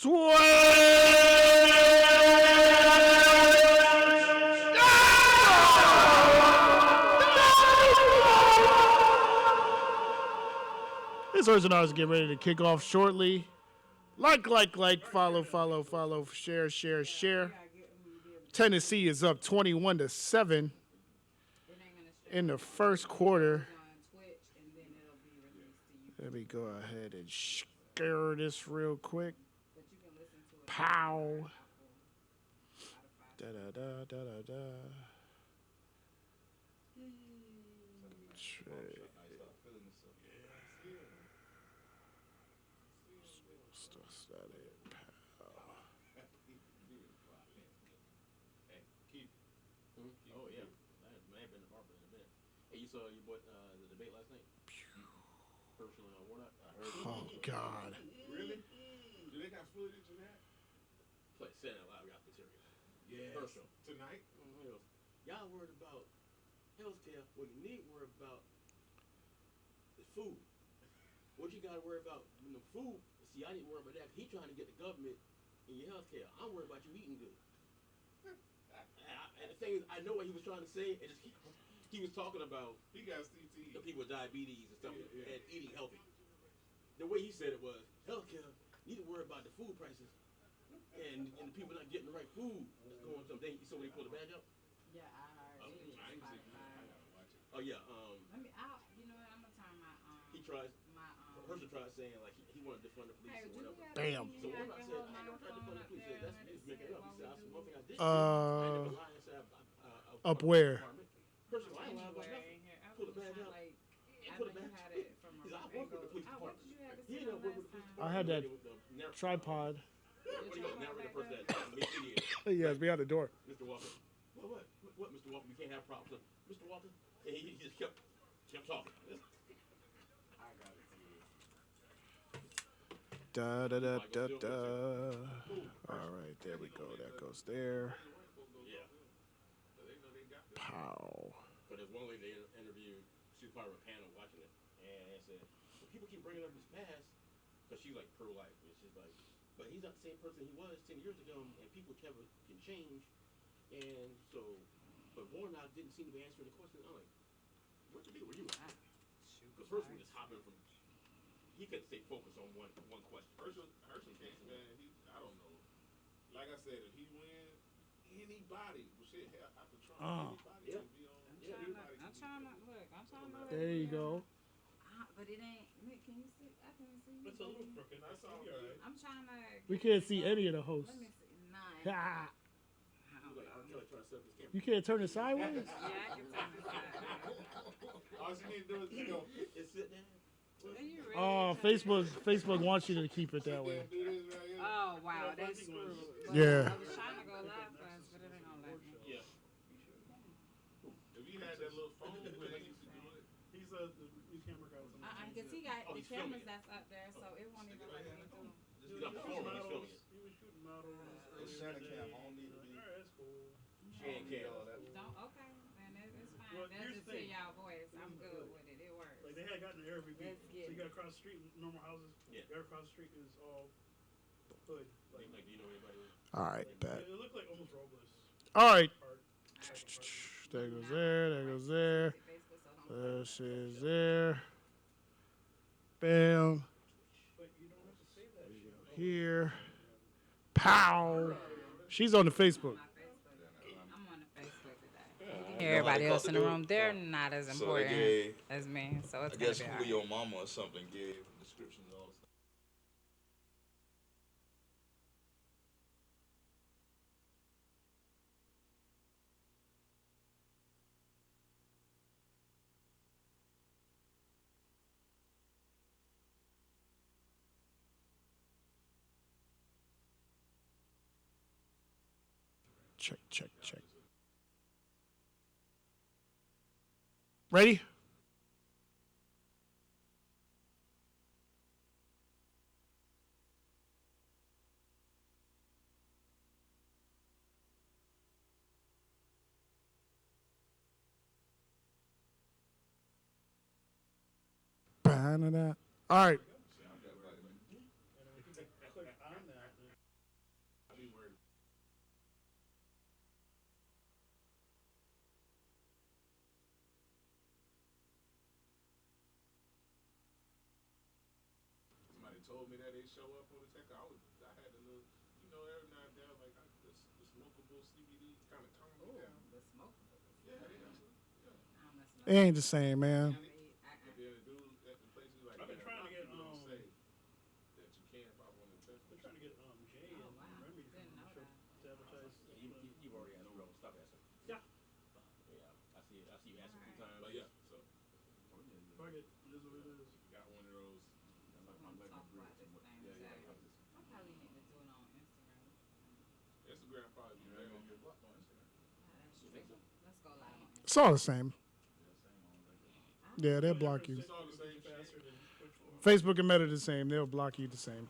This Origin get ready to kick off shortly. Like, follow, share. Tennessee is up 21-7 in the first quarter. Let me go ahead and share this real quick. Pow. Da-da-da. Trade. Oh yeah, that may have been the barber in a minute. Hey, you saw your boy the debate last night? Herschel and Warnock. I heard. Oh God. Really? Do they got footage of that? Play saying it loud. Got material. Yeah. Herschel Tonight? Y'all worried about healthcare when you need to worry about is food. What you got to worry about when the food? See, I didn't worry about that. He trying to get the government in your healthcare. I'm worried about you eating good. And the thing is, I know what he was trying to say. It just he was talking about He got CTE. the people with diabetes and stuff Yeah. and eating healthy. The way he said it was, healthcare need to worry about the food prices and the people not getting the right food that's going to them. So when they pull the badge up. Yeah, I heard. I ain't seen that. I gotta watch it. Oh yeah. You know what? I'm gonna turn my He tries. my Herschel tried saying like he wanted to defund the police Hey, or do we whatever. have Damn. So I what I said, I never tried to defund the police. Said, that's just making it up. He said, one thing I did. I never lied and said Up where? Herschel, I ain't lying about January nothing. here. I Pull was the badge trying up. like I Put it think you back. had it from a He's like, I rough work with the angle. police What department. did you have to He say didn't work with last the police time? I had that department. tripod. What do you narrator person that idiot? Yes, behind the door. Mr. Walker. What, Mr. Walker? We can't have problems. Mr. Walker? And he just kept talking. I got it. Da. All right, there we go. That goes there. Yeah. They know they got Pow. But there's one lady they interviewed. She was part of a panel watching it, and said, well, people keep bringing up his past because she's like pro-life. And she's like, but he's not the same person he was 10 years ago, and people can change. And so, but Warnock didn't seem to be answering the question. I'm like, what the deal were you at? Because Herschel was just hopping from. He couldn't stay focused on one question. Herschel can't, man. I don't know. Like I said, if he win, anybody will shit after Trump. Anybody can be on. I'm trying to look. I'm trying to. There you go. But it ain't. Can you see? I can see. It's a little crooked. That's all You're good. right. I'm trying to. We can't see any of the hosts. Let me see. Nine. Ha. Like, I'm trying to set up this camera. You can't turn it sideways? Yeah, I can turn this side. All you need to do is just go. It's sit down. Are you ready? Oh, Facebook wants you to keep it that way. Do this right here. Oh wow, that's screwed. But Yeah. I was trying to go live first, but it ain't gonna let me. Yeah. If you had that little phone where they used to do it. He's the new camera guy. Because he got Oh, the he's filming cameras it. that's up there, so it won't even let me do. He's not performing, he's filming it. He was shooting models. It's earlier Shannon today. Cam. I don't need to be. Alright, that's cool. Shane Cam. Don't okay, then it's fine. Well, That's here's just the to thing. y'all voice. I'm good with it. It works. Like they had gotten the Airbnb. Let's So get you it. got across the street, normal houses. Yeah. You got across the street is all hood. Like, Like, do you know anybody? All right, bet. it looked like almost Robles. All right. Part. There goes there. There goes there. This is there. Bam. But you don't have to say that shit. Here. Pow. She's on the Facebook. I'm on the Facebook today. Everybody else in the room, they're not as So they important gave, as me, so I it's guess gonna who be your mama or something gave descriptions and all that stuff. Check. Ready? Ba-na-na. All right. Click on that. be worried. Somebody told me that they show up on the tech. I had a little, you know, every now and then, like the smokable CBD kind of calm me Ooh, down. the smokable. Yeah, yeah. I'm messing It ain't the same, man. And then the dude at the place was like, I've been yeah, trying to get, people don't say that you can't pop on the test. I'm trying to get Jay Oh, and wow. Remy to Didn't know show that. to advertise. You've already asked Rome. Stop asking. Yeah. Yeah, I see you asking a few times. But yeah, so Fuck it. It is what it is. got one of those. I'm letting talk about this thing. Yeah, yeah. I probably need to do it on Instagram. Instagram probably be better. Yeah, that's true. Let's go live on Instagram. It's all the same. Yeah, they'll block you. It's all the same shit. Faster than Twitch will. Facebook and Meta the same. They'll block you the same.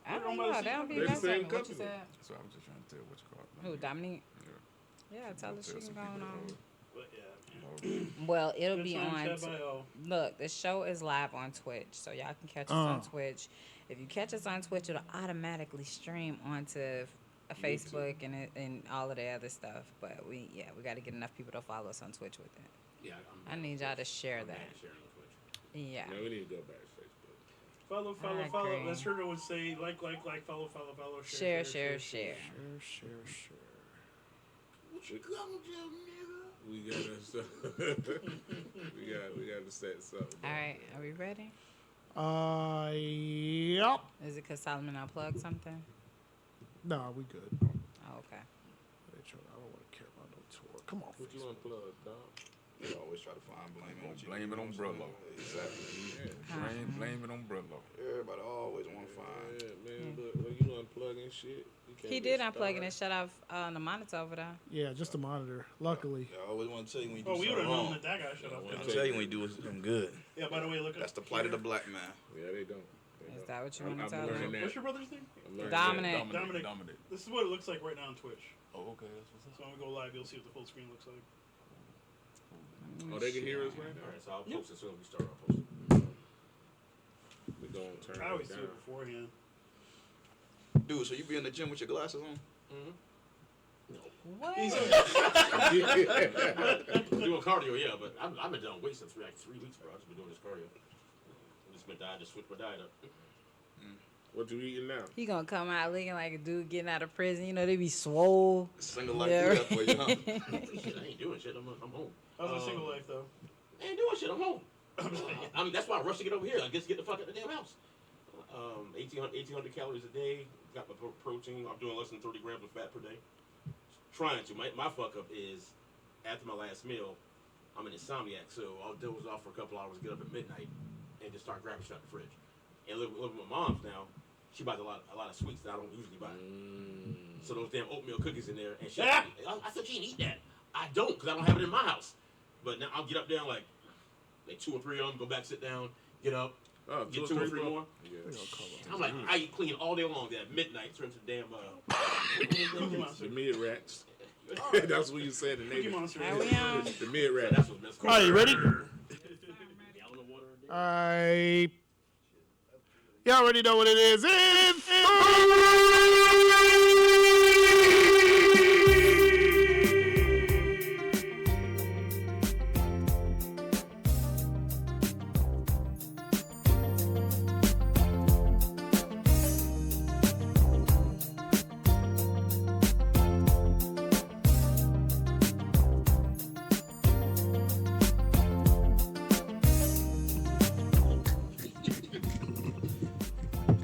I don't know. That don't be They're the messing same with what you company. said. So I was just trying to tell what you call it. Who, Dominique? Yeah. Yeah, tell her she can go on. But yeah, man. Well, it'll Good be times on. had by all. Look, the show is live on Twitch, so y'all can catch us on Twitch. If you catch us on Twitch, it'll automatically stream onto Facebook and all of the other stuff. But we got to get enough people to follow us on Twitch with it. Yeah, I need y'all to share I'm that. mad at sharing on Twitch. Yeah. No, we need to go back to Facebook. Follow, I follow. agree. As Trigger would say, like, follow, Share. Share, share, share. We gotta, we gotta set something. All right, are we ready? Yup. Is it because Solomon unplugged something? Nah, we good. Oh, okay. I don't want to care about no tour. Come on, What you Facebook. unplug, dog? You always try to find blame on you. Blame it on Brillo. Exactly. Blame it on Brillo. Everybody always want to find. Yeah, man, but when you unplugging shit, you can't He did unplug it and shut off the monitor over there. Yeah, just a monitor. Luckily. I always want to tell you when you do Oh, we would something have known wrong. that that guy shut up. I tell you when you do something good. Yeah, by the way, look at That's the plight of the black man. Yeah, they don't. Is that what you want to I'm tell learning them? that. What's your brother's name? I'm learning Dominic. Dominic. Dominic. This is what it looks like right now on Twitch. Oh, okay. That's what's So when we go live, you'll see what the full screen looks like. that. Oh, they can hear us right All now. right, so I'll post as soon as we start. I'll post it. We gonna turn I always it do down. it beforehand. Dude, so you be in the gym with your glasses on? What? Doing cardio, yeah, but I've been doing weights in 3 weeks, bro. I've just been doing this cardio. I just switched my diet up. What you eating now? He gonna come out looking like a dude getting out of prison. You know, they be swole. Single life Yeah. do that for you, huh? Shit, I ain't doing shit. I'm home. How's my single life though? I ain't doing shit. I'm home. I mean, that's why I rushed to get over here. I just get the fuck out of the damn house. 1,800 calories a day. Got my protein. I'm doing less than 30 grams of fat per day. Trying to. My fuck up is after my last meal, I'm an insomniac, so I'll doze off for a couple hours, get up at midnight, and just start grabbing shit out the fridge. And live with my mom's now. She buys a lot of sweets that I don't usually buy. So those damn oatmeal cookies in there, and she. I thought she didn't eat that. I don't, because I don't have it in my house. But now I'll get up there like 2 or 3 of them, go back, sit down, get up, get 2 or 3 more. Yeah. I'm like, I eat clean all day long. At midnight, turn to the damn. Cookie Monster. The mid rats. That's what you said in Cookie native. Monster. Are we on? The mid rats. That's what's messed up. All right, you ready? Gallon of water a day. Y'all already know what it is.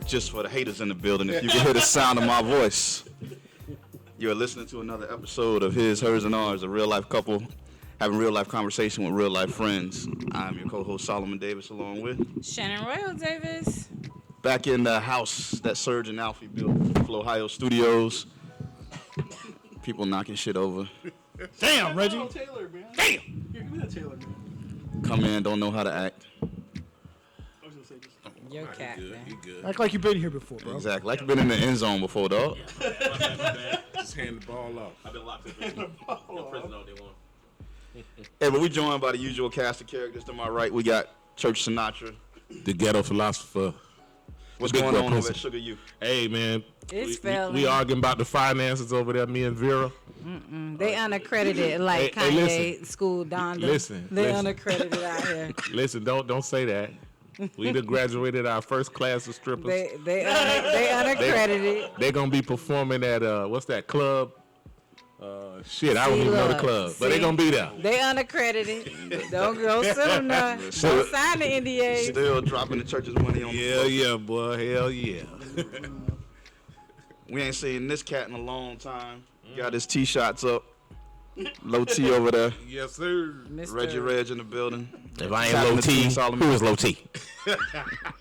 Just for the haters in the building, if you can hear the sound of my voice. You're listening to another episode of His, Hers, and Ours, a real-life couple having real-life conversation with real-life friends. I'm your co-host, Solomon Davis, along with... Shannon Royal Davis. Back in the house that Serge and Alfie built, Flow Ohio Studios. People knocking shit over. Damn, Reggie. Oh, Taylor, man. Damn. Here, give me that Taylor, man. Come in, don't know how to act. I was gonna say just. Your cat, Good. man. He good. Act like you've been here before, bro. Exactly. Like you've been in the end zone before, dog. Just hand the ball off. I've been locked in prison all day long. Hey, but we joined by the usual cast of characters. To my right, we got Church Sinatra. The ghetto philosopher. What's Big going boy on over pussy. at Sugar U? Hey man, It's we failing. arguing about the finances over there. Me and Vera. They unaccredited like Hey, Kanye listen. school Donda. Listen, They listen. unaccredited out here. Listen, don't say that. We done graduated our first class of strippers. They unaccredited. They're gonna be performing at what's that club? Shit, I don't See, even know the look, club, but they see? gonna be there. They unaccredited. Don't go sit them now. Don't sign the NDA. Still dropping the church's money on the Yeah, floor. yeah, boy, hell yeah. We ain't seen this cat in a long time. Got his T-shots up. Low T over there. Yes, sir. Mr. Reggie Reg in the building. If I ain't Tapping low the T, King Solomon. who is low T?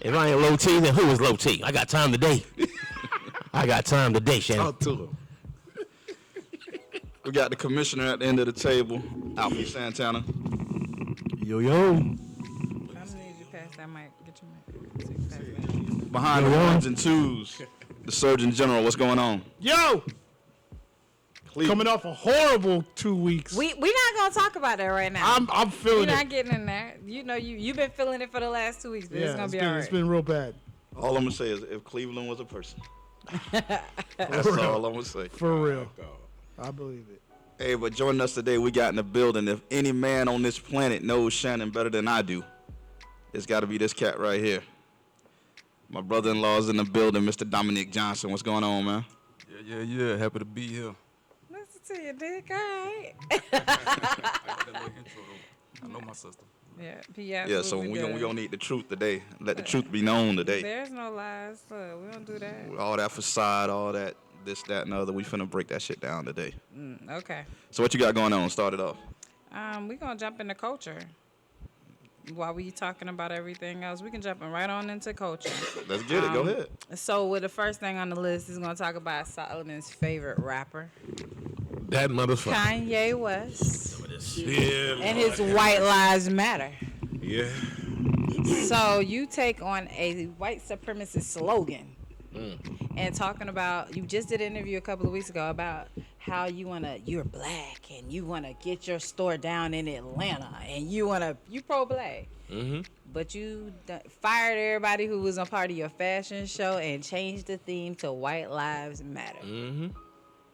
If I ain't low T, then who is low T? I got time today. I got time today, Shannon. Talk to him. We got the commissioner at the end of the table, Alfie Santana. Yo, yo. I'm gonna need you pass that mic. Get your mic. Pass that. Behind the ones and twos, the Surgeon General. What's going on? Yo, coming off a horrible 2 weeks. We not gonna talk about that right now. I'm You're feeling not it. getting in there. You know you've been feeling it for the last 2 weeks, but it's gonna be all It's right. been real bad. All I'm gonna say is, if Cleveland was a person, that's all I'm gonna say. For real. I believe it. Hey, but joining us today, we got in the building. If any man on this planet knows Shannon better than I do, it's got to be this cat right here. My brother-in-law's in the building, Mr. Dominic Johnson. What's going on, man? Yeah. Happy to be here. Listen to you, Dick. All right. I got that little intro though. I know my sister. Yeah, Yeah, so we gonna need the truth today. Let the truth be known today. There's no lies. Look, we don't do that. All that facade, all that, this, that, and the other. We finna break that shit down today. Okay. So what you got going on? Start it off. We gonna jump into culture. While we talking about everything else, we can jump right on into culture. Let's get it. Go ahead. So, with the first thing on the list is gonna talk about Solomon's favorite rapper, That motherfucker. Kanye West, Yeah. and his White Lives Matter. Yeah. So you take on a white supremacist slogan and talking about, you just did an interview a couple of weeks ago about how you're black and you wanna get your store down in Atlanta and you pro-black. But you fired everybody who was a part of your fashion show and changed the theme to White Lives Matter.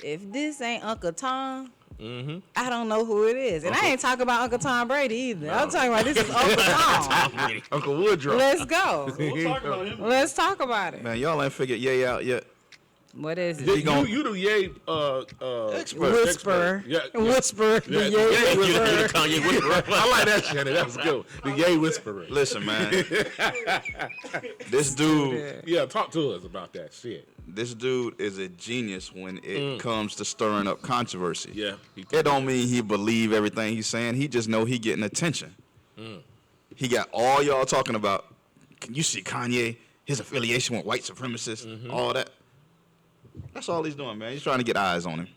If this ain't Uncle Tom, I don't know who it is. And I ain't talking about Uncle Tom Brady either. I'm talking about this is Uncle Tom. Uncle Woodrow. Let's go. We'll talk about him. Let's talk about it. Man, y'all ain't figured Ye out yet. What is You, it? you the Ye Expert. Whisper. Yeah, Whisper. Yeah, The the Ye Ye Whisperer. Kanye Whisperer. I like that, Shannon. That was good. The Ye Whisperer. Listen, man. This dude, Yeah, talk to us about that shit. this dude is a genius when it comes to stirring up controversy. Yeah. It don't mean he believe everything he's saying. He just know he getting attention. He got all y'all talking about. Can you see Kanye? His affiliation with white supremacists, all that. That's all he's doing, man. He's trying to get eyes on him.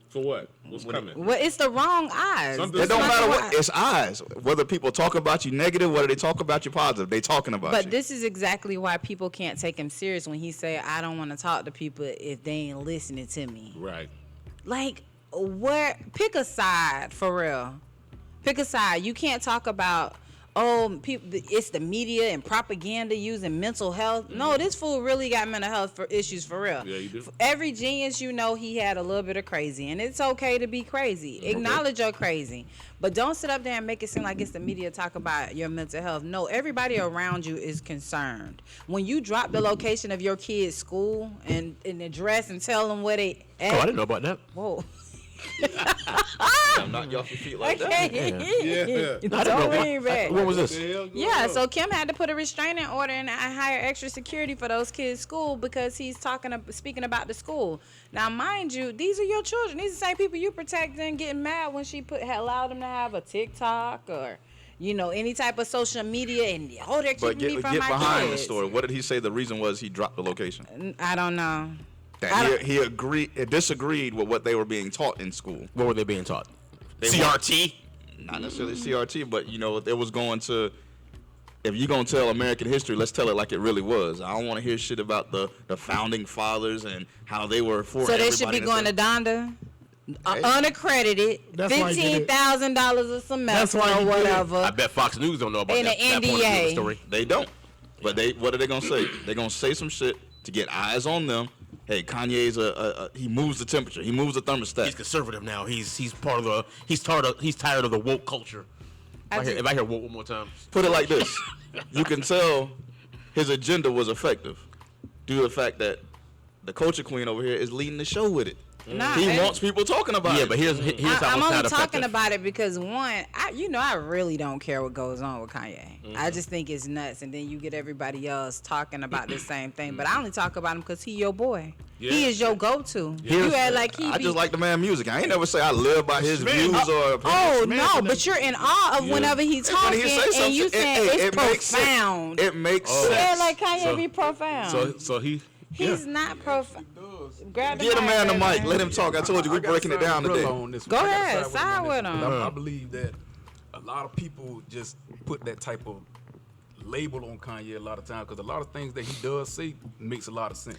For what? What's coming? Well, it's the wrong eyes. Something- It don't That's matter not what. the It's eyes. Whether people talk about you negative, whether they talk about you positive, they talking about But you. this is exactly why people can't take him serious when he say, I don't want to talk to people if they ain't listening to me. Right. Like, pick a side, for real. Pick a side. You can't talk about, people, it's the media and propaganda using mental health. No, this fool really got mental health issues for real. Yeah, you do. Every genius he had a little bit of crazy, and it's okay to be crazy. Acknowledge you're crazy, but don't sit up there and make it seem like it's the media talk about your mental health. No, everybody around you is concerned. When you drop the location of your kid's school and address and tell them where they at, Oh, I didn't know about that. whoa. I'm not off your feet like that. Okay. Yeah. Don't lean back. What was this? Yeah, so Kim had to put a restraining order and hire extra security for those kids' school because he's speaking about the school. Now, mind you, these are your children. These are the same people you protect and getting mad when she allowed them to have a TikTok or, any type of social media and they're keeping But me get from my behind kids. the story. What did he say the reason was he dropped the location? I don't know. That he disagreed with what they were being taught in school. What were they being taught? CRT? Not necessarily CRT, but it was going to. If you're gonna tell American history, let's tell it like it really was. I don't want to hear shit about the founding fathers and how they were for. So they should everybody be going to Donda, Hey. unaccredited, That's why he did it. $15,000 a semester That's why he or did it. whatever. I bet Fox News don't know about In that an point of view of the NDA. story. They don't. But what are they gonna say? They're gonna say some shit to get eyes on them. Hey, Kanye's he moves the temperature. He moves the thermostat. He's conservative now. He's part of the. He's tired of the woke culture. If I hear woke one more time. Put it like this: you can tell his agenda was effective due to the fact that the culture queen over here is leading the show with it. Nah, He wants people talking about it. Yeah, but here's how I'm it's not only effective. talking about it because I really don't care what goes on with Kanye. I just think it's nuts, and then you get everybody else talking about the same thing. But I only talk about him because he your boy. He is your go-to. You act like he. I be, just like the man music. I ain't never say I live by his views or. Oh no, but you're in awe of whenever he's When talking, he say something, and you saying it's it makes profound. sense. It makes Yeah, sense. like Kanye be profound. So he. He's not profound. Grab Get the man the mic. baby. Let him talk. I told you we're breaking it down today. Go ahead, side with him. I believe that a lot of people just put that type of label on Kanye a lot of times because a lot of things that he does say makes a lot of sense.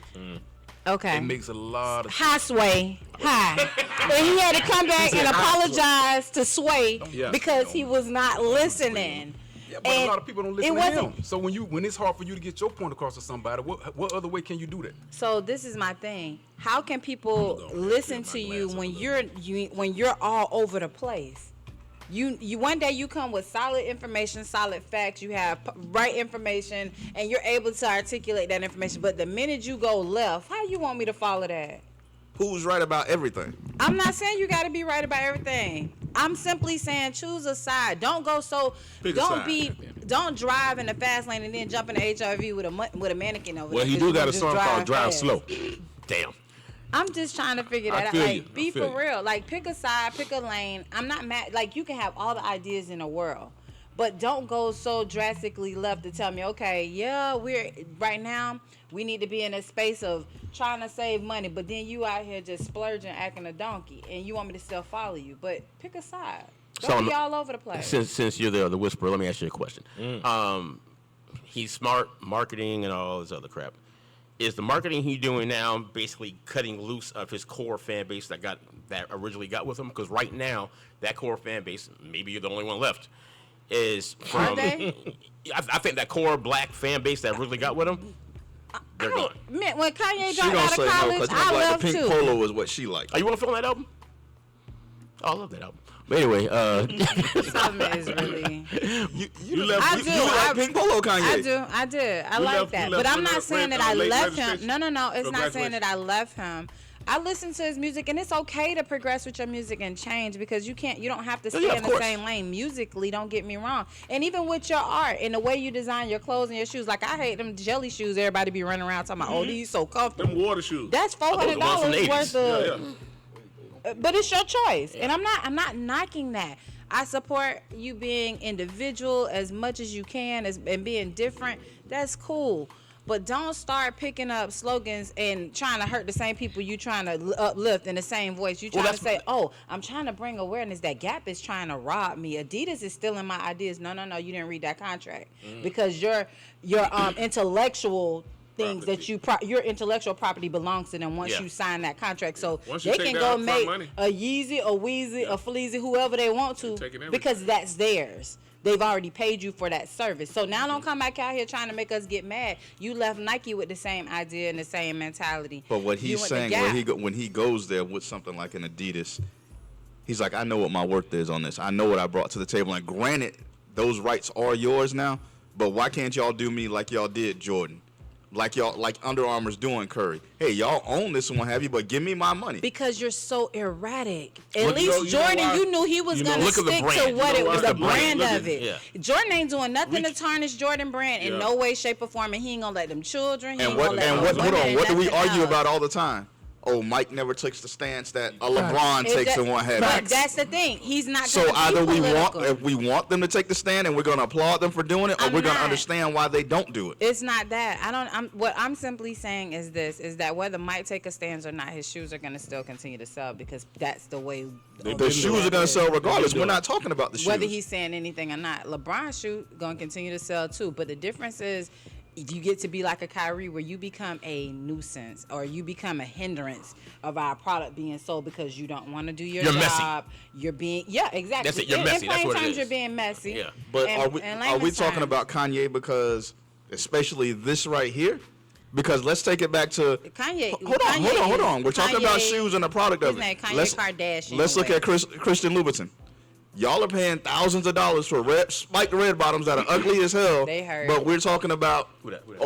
Okay. It makes a lot of sense. Hi, Sway. Hi. And he had to come back and apologize to Sway Yeah. because he was not listening. Yeah, but And a lot of people don't it listen to wasn't- him. So when it's hard for you to get your point across to somebody, what other way can you do that? So this is my thing. How can people listen to you when you're all over the place? You one day you come with solid information, solid facts, you have right information, and you're able to articulate that information. But the minute you go left, how you want me to follow that? Who's right about everything? I'm not saying you got to be right about everything. I'm simply saying choose a side. Don't go so. Pick a Don't side. be. Don't drive in the fast lane and then jump in the HRV with a mannequin over Well, there. he 'cause do you got a just song called Drive fast. Slow. Damn. I'm just trying to figure that I out. feel Like, you. be I feel for you. real. Like, pick a side, pick a lane. I'm not mad. Like, you can have all the ideas in the world, but don't go so drastically left to tell me, okay, yeah, right now we need to be in a space of trying to save money, but then you out here just splurging, acting a donkey, and you want me to still follow you. But pick a side. Don't be all over the place. Since you're the whisperer, let me ask you a question. He's smart, marketing and all this other crap. Is the marketing he's doing now basically cutting loose of his core fan base that originally got with him? Because right now, that core fan base, maybe you're the only one left, is Are from. they? I think that core black fan base that really got with him, they're gone. Man, when Kanye She dropped gonna out of say no college, because I like left the pink too. polo is what she like. Oh, you want to film that album? Oh, I love that album. But anyway, Something is really. You left. I you do. like pink polo, Kanye. I did. I You like left- that. you But left I'm not for saying the that I late left him. registration? No. It's not saying that Congratulations. I left him. I listen to his music, and it's okay to progress with your music and change because you don't have to stay Yeah, of in the course. same lane musically. Don't get me wrong. And even with your art and the way you design your clothes and your shoes, like I hate them jelly shoes. Everybody be running around talking about, oh, these so comfortable. Them water shoes. That's those are the ones from the $400 80s. worth of. Yeah. But it's your choice, and I'm not knocking that. I support you being individual as much as you can, and being different. That's cool, but don't start picking up slogans and trying to hurt the same people you trying to uplift in the same voice. You trying to say, "Oh, I'm trying to bring awareness that Gap is trying to rob me. Adidas is stealing my ideas." No, you didn't read that contract because your intellectual things that your intellectual property belongs to them once Yeah. you sign that contract. So Once you they take can that go upfront make money. a Yeezy, a Weezy, a Fleazy, whoever they want to, taking everything. because that's theirs. They've already paid you for that service. So now don't come back out here trying to make us get mad. You left Nike with the same idea and the same mentality. But what You he's went to saying, Gap. when he goes there with something like an Adidas, he's like, I know what my worth is on this. I know what I brought to the table. And granted, those rights are yours now. But why can't y'all do me like y'all did Jordan? Like Under Armour's doing Curry. Hey, y'all own this and what have you, but give me my money. Because you're so erratic. At Look, least you know Jordan, why? you knew he was You know, gonna look at the stick brand. to You what know it why? was, the Look at- brand look of at- it. yeah. Jordan ain't doing nothing to tarnish Jordan brand in Yeah. no way, shape, or form, and he ain't gonna let them children. He And ain't what gonna let them hold women on, and what do we nothing argue else. about all the time? Oh, Mike never takes the stance that a LeBron Is takes that- and what have But you. that's the thing. He's not. So gonna be either political. if we want them to take the stand and we're gonna applaud them for doing it, or I'm we're gonna not. understand why they don't do it. It's not that. What I'm simply saying is this: is that whether Mike take a stance or not, his shoes are gonna still continue to sell because that's the way. The shoes are gonna sell regardless. We're not talking about the shoes. Whether he's saying anything or not, LeBron's shoe gonna continue to sell too. But the difference is, you get to be like a Kyrie, where you become a nuisance or you become a hindrance of our product being sold because you don't want to do your You're job. messy. You're being exactly. That's it, you're in messy. That's plain what it terms, is. you're being messy. Yeah. But And- are in we layman's talking terms- about Kanye because especially this right here, because let's take it back to Kanye. Hold on. We're talking about shoes and the product of His name it. Kanye Kardashian. Let's look at Christian Louboutin. Y'all are paying thousands of dollars for spiked red bottoms that are ugly as hell. They hurt. But we're talking about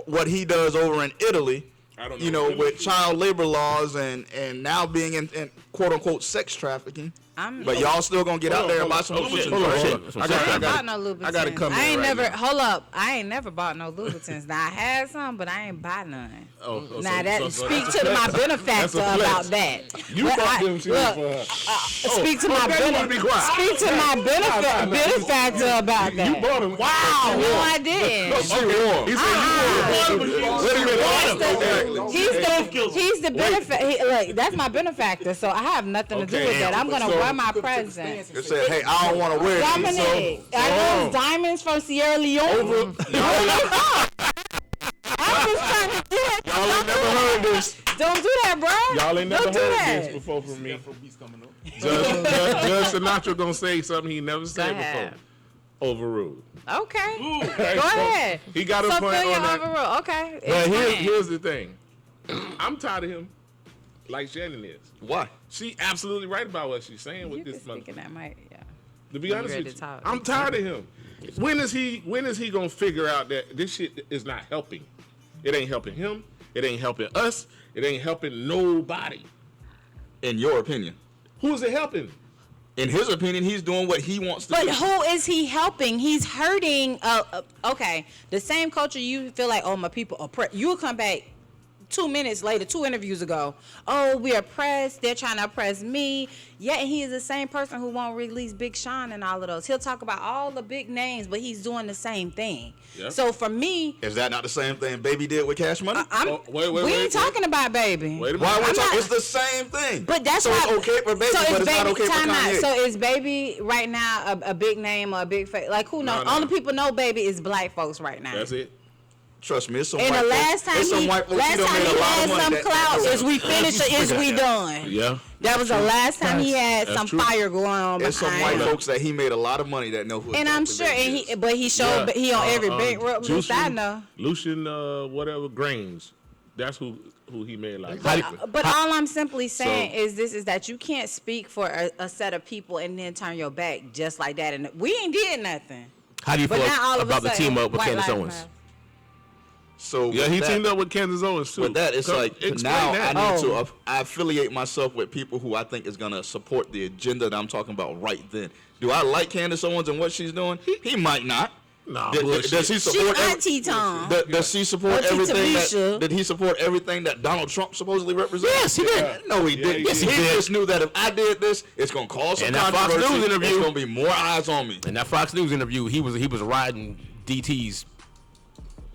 what he does over in Italy. I don't know. You know, with child labor laws and now being in quote unquote sex trafficking. But y'all still gonna get out there and buy some Louboutins. hold on. I ain't bought no Louboutins. I gotta come in I ain't right never. now. Hold up. I ain't never bought no Louboutins. Now I had some, but I ain't buy none. Speak to my benefactor about that. You But bought them shoes look, for her. Speak to my Speak to my benefactor about that. You bought them. Wow. No, I didn't. She wore. He He's the benefactor. Like, that's my benefactor, so I have nothing to do with that. I'm gonna wear my present. They said, hey, I don't want to wear these. Dominic, are those diamonds from Sierra Leone? I'm just trying to do it. Y'all ain't never heard this. Don't do that, bro. Y'all ain't never Don't do heard that. this before from me. Judge Sinatra gonna say something he never said ahead. before. Overruled. Okay. Go ahead. He got a So point fill your on that. overrule. Okay. But Explain. here's the thing. I'm tired of him, like Shannon is. Why? She absolutely right about what she's saying You with can this speak in motherfucker. that mic, yeah. To be honest ready with to you, talk. I'm tired of him. When is he gonna figure out that this shit is not helping? It ain't helping him. It ain't helping us. It ain't helping nobody. In your opinion? Who is it helping? In his opinion, he's doing what he wants to do. But who is he helping? He's hurting. Okay, the same culture you feel like, oh, my people oppressed. You'll come back 2 minutes later, 2 interviews ago. Oh, we're oppressed. They're trying to oppress me. Yet he is the same person who won't release Big Sean and all of those. He'll talk about all the big names, but he's doing the same thing. Yeah. So for me, Is that not the same thing Baby did with Cash Money? we ain't talking about Baby. Wait a minute. Why are we I'm talking? not- It's the same thing. But that's so why. it's okay for Baby, so but is it's not okay for time out. Kanye. So is Baby right now a big name or a big face? Like who knows? No. Only people know Baby is black folks right now. That's it. Trust me, it's some And white the folks- last time it's some he white folks last done time made he a lot of had money some that- clout that- is we finish or is we done. Yeah. That was the last time he had That's some true. fire going on It's some behind white him. folks that he made a lot of money that know who. And I'm exactly sure, Baby and is. but he showed he on every bankrupt list I know. Lucian, whatever Grains. That's who he made like. that. But all I'm simply saying is that you can't speak for a set of people and then turn your back just like that. And we ain't did nothing. How do you But feel now all of a about the sudden, team up with White Candace Lives Owens? Matter. So Yeah, with he that- teamed up with Candace Owens too. With that, it's Come, like explain now that. I need Oh. to I affiliate myself with people who I think is gonna support the agenda that I'm talking about right then. Do I like Candace Owens and what she's doing? He might not. Nah, Does bullshit. he She's support Auntie Tom. Does she support Auntie everything Tamisha. did he support everything that Donald Trump supposedly represents? Yes, he did. No, he didn't. Yes, he he did. just knew that if I did this, it's gonna cause some And that Fox controversy. News interview- It's gonna be more eyes on me. In that Fox News interview, he was riding DT's.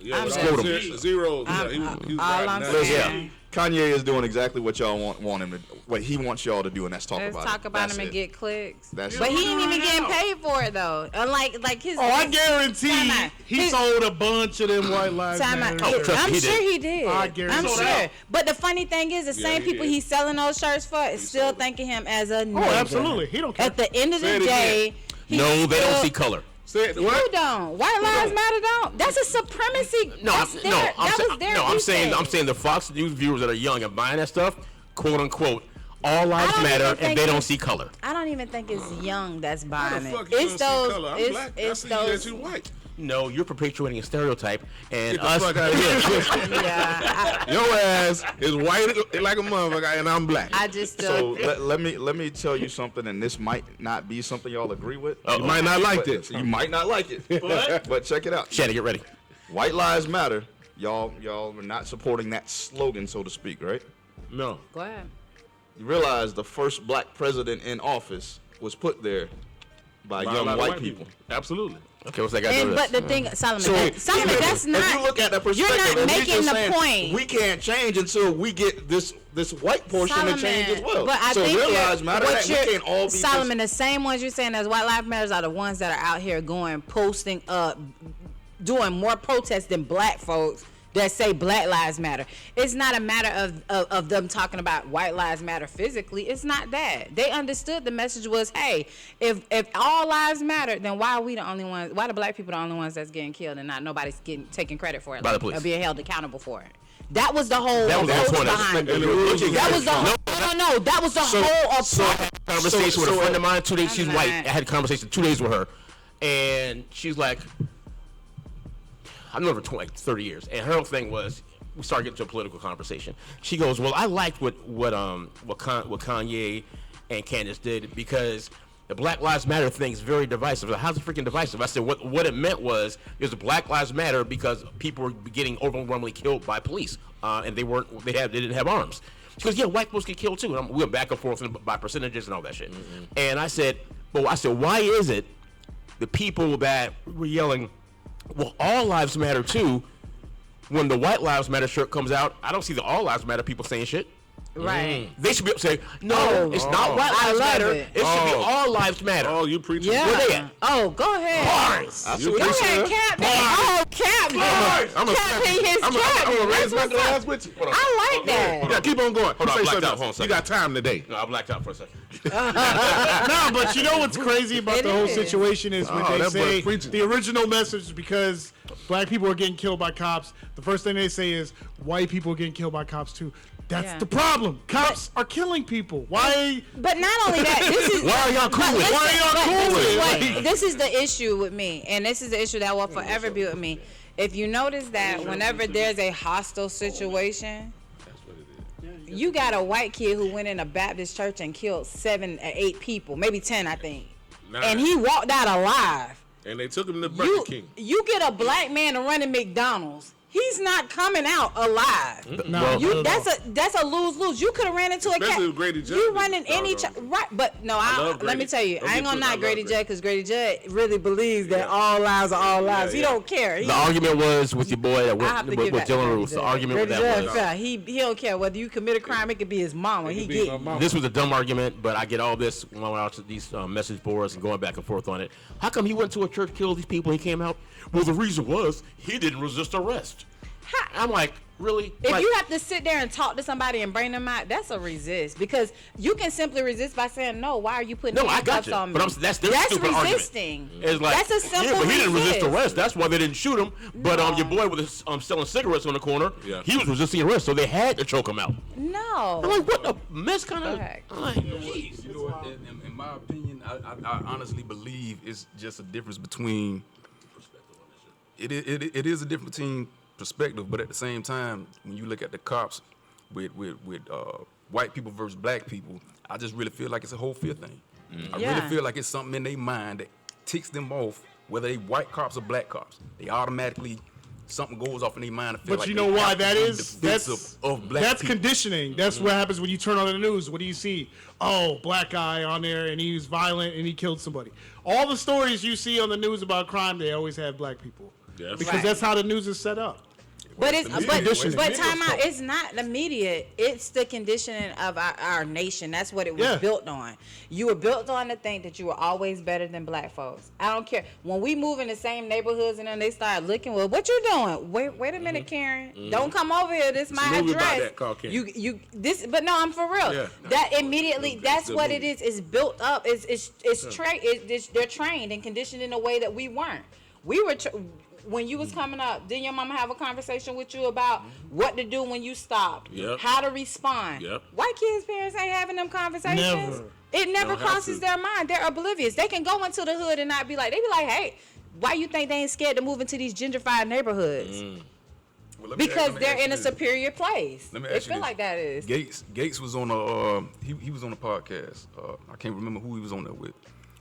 Yeah, I'm with just- all zeros. Yeah, he was all riding I'm that. saying. Kanye is doing exactly what y'all want him to, what he wants y'all to do, and that's talk Let's about talk it. about That's him and it. get clicks. That's But it. he ain't even getting paid for it though. Unlike his. Oh, I guarantee Time out. he sold a bunch of them White Lives Time out. Matter. trust I'm me, he sure did. he did. I guarantee I'm he sold sure. out. But the funny thing is, the same he people did. he's selling those shirts for is still thinking him as a nigga. Oh, absolutely. He don't care. At the end of Say the it day, he's No, they don't still- see color. Say it, Who what? don't? White Lives Matter don't. That's a supremacy. No, That's I'm, their, no, that was their I'm saying reset. the Fox News viewers that are young and buying that stuff, quote unquote, all I lives don't matter, even and think they don't it's- see color. I don't even think it's young that's How buying the it. fuck you It's don't see those. color? I'm It's, black. I it's see those. that you white. No, you're perpetuating a stereotype, and Get the us. fuck out of here. Yeah, Your ass is white like a motherfucker, and I'm black. I just So let me tell you something, and this might not be something y'all agree with. You might not like But this. You might not like it. But check it out. Shannon, get ready. White Lives Matter. Y'all are not supporting that slogan, so to speak, right? No. go ahead. You realize the first black president in office was put there by By a young lot of white people. Absolutely. Okay, what's that got to do And with but this? the thing, Solomon, So Solomon, even that's if not. you look at that perspective, You're not and he's making just the saying, point. We can't change until we get this white portion to change as well. But I so think realize, matter what that we can't all be Solomon, the same ones you're saying as White Lives Matters are the ones that are out here going, posting up, doing more protests than black folks that say Black Lives Matter. It's not a matter of them talking about White Lives Matter physically. It's not that. They understood the message was, hey, if all lives matter, then why are we the only ones? Why the black people the only ones that's getting killed and not nobody's taking credit for it, By the police. or being held accountable for it? That was the whole That was the approach point. behind it. That That was the whole. No. That was the whole approach. Conversation with a friend of mine 2 days. She's I'm white. not. I had a conversation 2 days with her, and she's like, I've known her for 30 years, and her whole thing was we started getting to a political conversation. She goes, "Well, I liked what Kanye and Candace did because the Black Lives Matter thing is very divisive." How's it freaking divisive? I said, what it meant was the Black Lives Matter because people were getting overwhelmingly killed by police, and they didn't have arms. She goes, "Yeah, white folks get killed too." And we went back and forth by percentages and all that shit. And I said, why is it the people that were yelling, well, all lives matter too, when the White Lives Matter shirt comes out, I don't see the all lives matter people saying shit. Right. They should be able to say, no, it's not White I Lives love Matter. it. It should be all lives matter. Oh, you preaching? Yeah. Where they at? Oh, go ahead. Bars. You Go preaching? ahead, Captain. Oh, Captain. Captain, his I'm Captain. gonna raise That's my what's up. glass with you. I like that. Yeah, keep on going. Hold on, Say I blacked something out. else. Hold on a second. You got time today. No, I blacked out for a second. No, but you know what's crazy about It the whole is. situation is when Oh, they that boy say preaching. the original message because black people are getting killed by cops. The first thing they say is white people are getting killed by cops too. That's Yeah. the problem. Cops are killing people. Why? But not only that, this is Why are y'all cool with it? Why are y'all cool with it? This is the issue with me, and this is the issue that will forever be with me. If you notice that whenever there's a hostile situation, you got a white kid who went in a Baptist church and killed 7 or 8 people, maybe 10, I think, and he walked out alive. And they took him to Burger King. You get a black man to run in McDonald's. He's not coming out alive. No, That's a lose-lose. You could have ran into a Especially cat. with Grady Judd. You running any Doggone. right, but no. love Let me Grady. tell you, Don't I ain't get gonna twisted. I knock love Grady Grady. Judd because Grady Judd really believes that all lives are all lives. He yeah. don't care. He, The argument was with your boy that I have went to with give that to Dylan Grady Roos. The Judd. argument Grady with that Judd, was fair. He don't care whether you commit a crime. It could be his mama. He get you. this was a dumb argument, but I get all this when I went out to these message boards and going back and forth on it. How come he went to a church, killed these people, and he came out? Well, the reason was he didn't resist arrest. I'm like, really? If Like, you have to sit there and talk to somebody and bring them out, that's a resist. Because you can simply resist by saying, no, why are you putting no, I handcuffs got you. on me? But that's their stupid resisting. argument. It's like, That's a simple yeah, but he didn't resist resist. arrest. That's why they didn't shoot him. But your boy was selling cigarettes on the corner. Yeah. He was resisting arrest, so they had to choke him out. No. I'm like, what the mess kind of? Correct. I'm like, jeez. You know what? In my opinion, I honestly believe it's just a difference between. It is a difference between perspective, but at the same time, when you look at the cops with white people versus black people, I just really feel like it's a whole fear thing. I Yeah. really feel like it's something in their mind that ticks them off, whether they white cops or black cops. They automatically something goes off in their mind. And feel But like you they know why have to that be is? defensive of black That's people. conditioning. That's what happens when you turn on the news. What do you see? Oh, black guy on there and he was violent and he killed somebody. All the stories you see on the news about crime, they always have black people. Yes. Because Right. that's how the news is set up. But it's conditioning. but time out. It's not the media. It's the conditioning of our nation. That's what it was Yeah. built on. You were built on to think that you were always better than black folks. I don't care when we move in the same neighborhoods and then they start looking. Well, what you doing? Wait a minute, Karen. Don't come over here. This my movie about address. that called Karen. You this. But no, I'm for real. Yeah. That immediately. That's good what movie. it is. It's built up. They're trained and conditioned in a way that we weren't. We were. When you was coming up, didn't your mama have a conversation with you about what to do when you stopped? Yep. How to respond? Yep. White kids' parents ain't having them conversations. Never. It never Don't have crosses to. their mind. They're oblivious. They can go into the hood and not be like, they be like, hey, why you think they ain't scared to move into these gentrified neighborhoods? Well, let me Because let me they're ask you in a this. superior place. Let me They ask you feel this. like that is. Gates was on a he was on a podcast. I can't remember who he was on there with,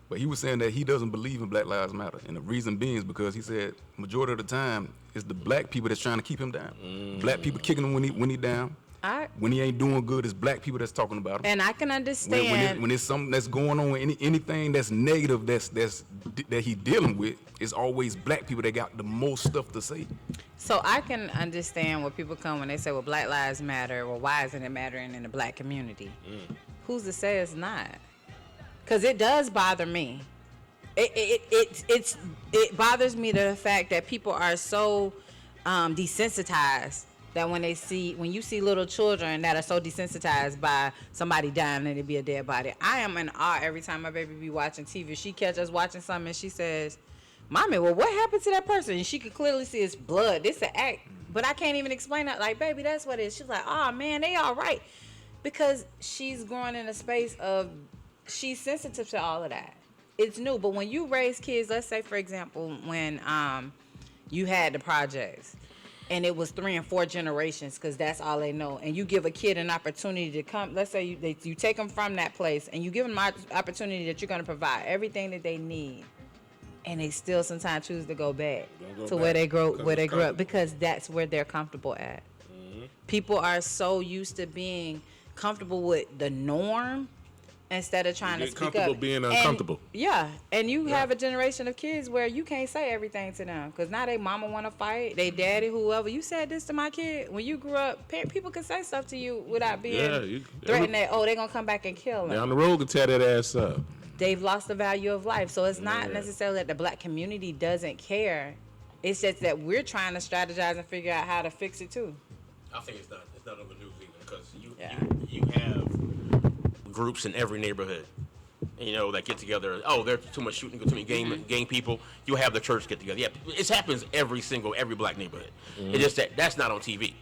but he was saying that he doesn't believe in Black Lives Matter, and the reason being is because he said majority of the time it's the black people that's trying to keep him down. Black people kicking him when he down. When he ain't doing good, it's black people that's talking about him. And I can understand. When it's something that's going on, anything that's negative that he dealing with, it's always black people that got the most stuff to say. So I can understand where people come when they say, well, Black Lives Matter, well, why isn't it mattering in the black community? Who's to say it's not? Because it does bother me. It bothers me the fact that people are so desensitized. That when you see little children that are so desensitized by somebody dying and it be a dead body, I am in awe every time my baby be watching TV. She catch us watching something and she says, "Mommy, well, what happened to that person?" And she could clearly see it's blood. This an act, but I can't even explain that. Like, baby, that's what it is. She's like, "Oh man, they all right," because she's growing in a space of she's sensitive to all of that. It's new, but when you raise kids, let's say for example, when you had the projects. And it was 3 and 4 generations because that's all they know. And you give a kid an opportunity to come. Let's say you take them from that place and you give them an opportunity that you're going to provide everything that they need. And they still sometimes choose to go back to where they grew up because that's where they're comfortable at. Mm-hmm. People are so used to being comfortable with the norm instead of trying to speak comfortable up. being uncomfortable. And you have a generation of kids where you can't say everything to them because now they mama want to fight, they daddy, whoever. You said this to my kid when you grew up. People can say stuff to you without being threatened that they're gonna come back and kill them. Down the road can tear that ass up. They've lost the value of life, so it's not necessarily that the black community doesn't care. It's just that we're trying to strategize and figure out how to fix it too. I think it's not on the news either because you have groups in every neighborhood, that get together. Oh, there's too much shooting, too many gang people. You have the church get together. Yeah, it happens every black neighborhood. It's just that's not on TV.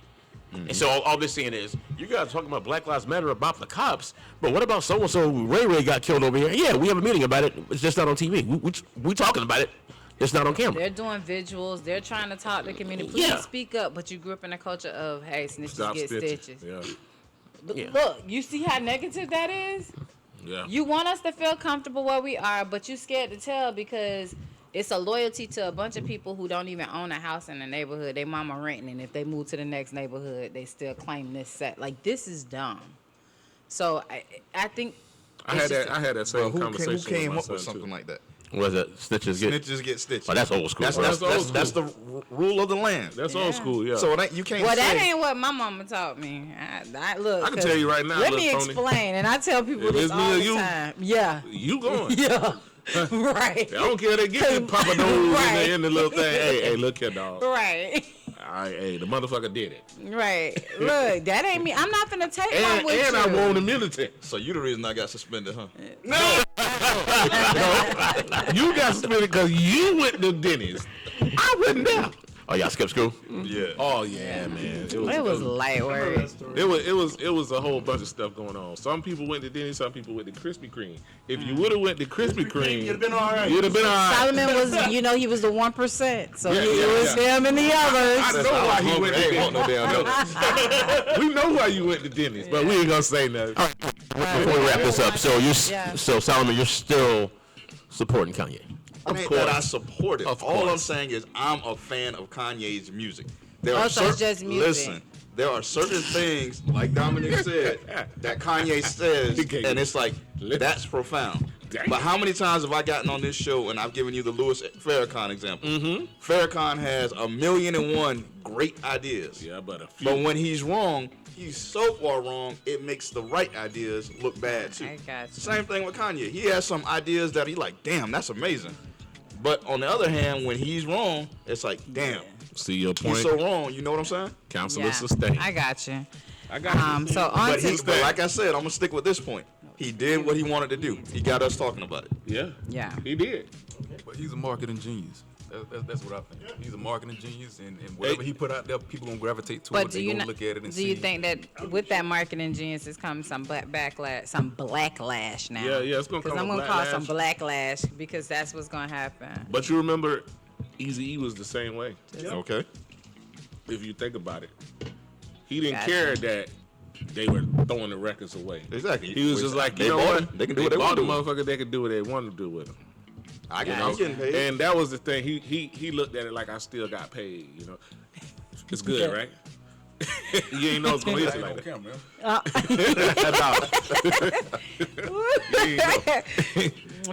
And so all this saying is, you guys are talking about Black Lives Matter about the cops, but what about so and so? Ray got killed over here. Yeah, we have a meeting about it. It's just not on TV. We talking about it. It's not on camera. They're doing visuals. They're trying to talk to the community. Please speak up. But you grew up in a culture of, hey, snitches get stitches. Look, you see how negative that is? Yeah. You want us to feel comfortable where we are, but you scared to tell because it's a loyalty to a bunch of people who don't even own a house in the neighborhood. They mama renting, and if they move to the next neighborhood, they still claim this set. Like, this is dumb. So I think I had that same conversation. Who came with up with something like that? Was it snitches get stitches? Oh, that's old school. That's the rule of the land. That's old school, yeah. So you can't. Well, that ain't what my mama taught me. Look, I can tell you right now. Let me explain, and I tell people this all the time. Yeah, you going? Yeah, right. I don't care. They get the Papa Nose in the little thing. Hey, look here, dog. Right. Hey, the motherfucker did it. Right. Look, that ain't me. I'm not finna take one with you. And I won the military. So you the reason I got suspended, huh? No. You got suspended because you went to Denny's. I wasn't there. Oh, y'all skipped school? Yeah. Oh yeah, man. It was light work. It was a whole bunch of stuff going on. Some people went to Denny's, some people went to Krispy Kreme. If you would have went to Krispy Kreme, you'd have been all right. Solomon was, he was the 1%, so it was him and the others. I know why he went to Denny's. We know why you went to Denny's, but we ain't gonna say nothing. Before we wrap this up, so Solomon, you're still supporting Kanye. Of course. That I support it. All I'm saying is I'm a fan of Kanye's music. There are just music. Listen, there are certain things, like Dominic said, that Kanye says, and it's like, that's profound. But how many times have I gotten on this show and I've given you the Louis Farrakhan example? Mm-hmm. Farrakhan has 1,000,001 great ideas. Yeah, but when he's wrong, he's so far wrong, it makes the right ideas look bad too. I got you. Same thing with Kanye. He has some ideas that he like, damn, that's amazing. But on the other hand, when he's wrong, it's like, damn. See your point? He's so wrong. You know what I'm saying? Counselor sustained. I got you. So but like I said, I'm gonna stick with this point. He did what he wanted to do. He got us talking about it. Yeah. He did. But he's a marketing genius. That's what I think. He's a marketing genius, and whatever he put out there, people gonna gravitate to it. They gonna look at it and see. Do you think that with that marketing genius has come some backlash now? Yeah, it's gonna come. Because I'm gonna call some backlash because that's what's gonna happen. But you remember, Eazy-E was the same way. Okay. If you think about it, he didn't care that they were throwing the records away. Exactly. He was just like, you know what? They can do what they want to do. Motherfucker, they can do what they want to do with them. I'm getting paid. And that was the thing. He looked at it like I still got paid. It's good, right? You ain't know it's gonna hit you like that.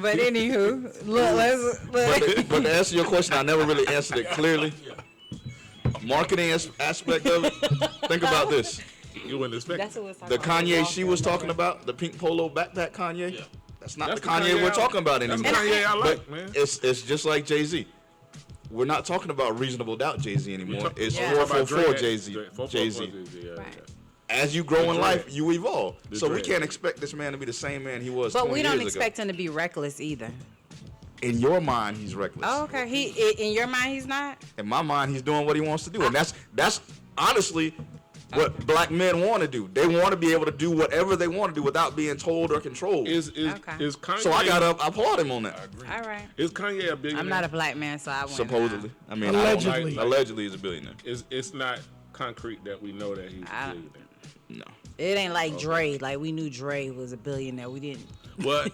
But anywho, look. But to answer your question, I never really answered it clearly. Marketing aspect of it. Think about this. You wouldn't expect the Kanye she was talking about, the pink polo backpack Kanye. Yeah. That's not the Kanye we're talking about anymore. That's Kanye I like, man. It's just like Jay-Z. we're not talking about reasonable doubt Jay-Z anymore. It's Yeah. 444 Jay-Z. Jay-Z. Right. As you grow in dread. life, you evolve. The So we dread. can't expect this man to be the same man he was. But 20 we don't years expect ago. him to be reckless either. In your mind, he's reckless. Oh, okay. In your mind, he's not. In my mind, he's doing what he wants to do, and that's honestly what black men want to do. They want to be able to do whatever they want to do without being told or controlled. Is Okay. Kanye? So I gotta applaud him on that. All right. Is Kanye a billionaire? I'm not a black man, so I wouldn't. Supposedly, I mean, Allegedly. allegedly, he's a billionaire. It's not concrete that we know that he's a billionaire. No. It ain't like Dre. Like we knew Dre was a billionaire. We didn't. Well,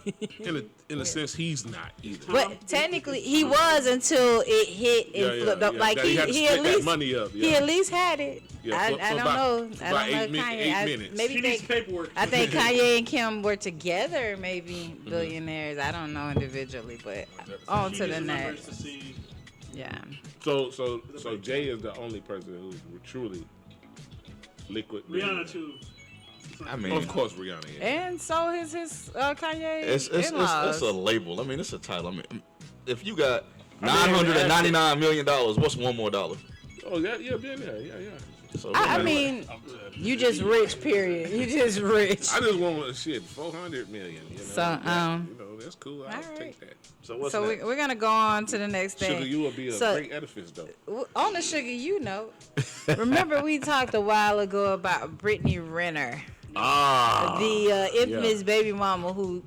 in a sense, he's not either. But technically, he was until it hit and Yeah, flipped up. yeah. Like That he had to he split at that least money up, he yeah. at least had it. Yeah, I for don't about- know. for I about don't know 8 Kanye. minutes. Maybe She needs paperwork. I think Kanye and Kim were together, maybe billionaires. I don't know individually, but on She to needs the numbers next. to see. Yeah. So Jay is the only person who's truly liquid. Rihanna too. I mean, Of course, Rihanna. Is. And so his Kanye it's in-laws. a label. I mean, it's a title. I mean, if you got $999 million, what's one more dollar? Oh, yeah, billionaire. Yeah. So, I mean, you just rich. Period. You just rich. I just want shit 400 million. You know, So, that's cool. I'll all right. take that. so what's So next? we're gonna go on to the next thing. Sugar, you will be a So- great edifice, though. On the Sugar You note, remember we talked a while ago about Brittany Renner, the infamous baby mama who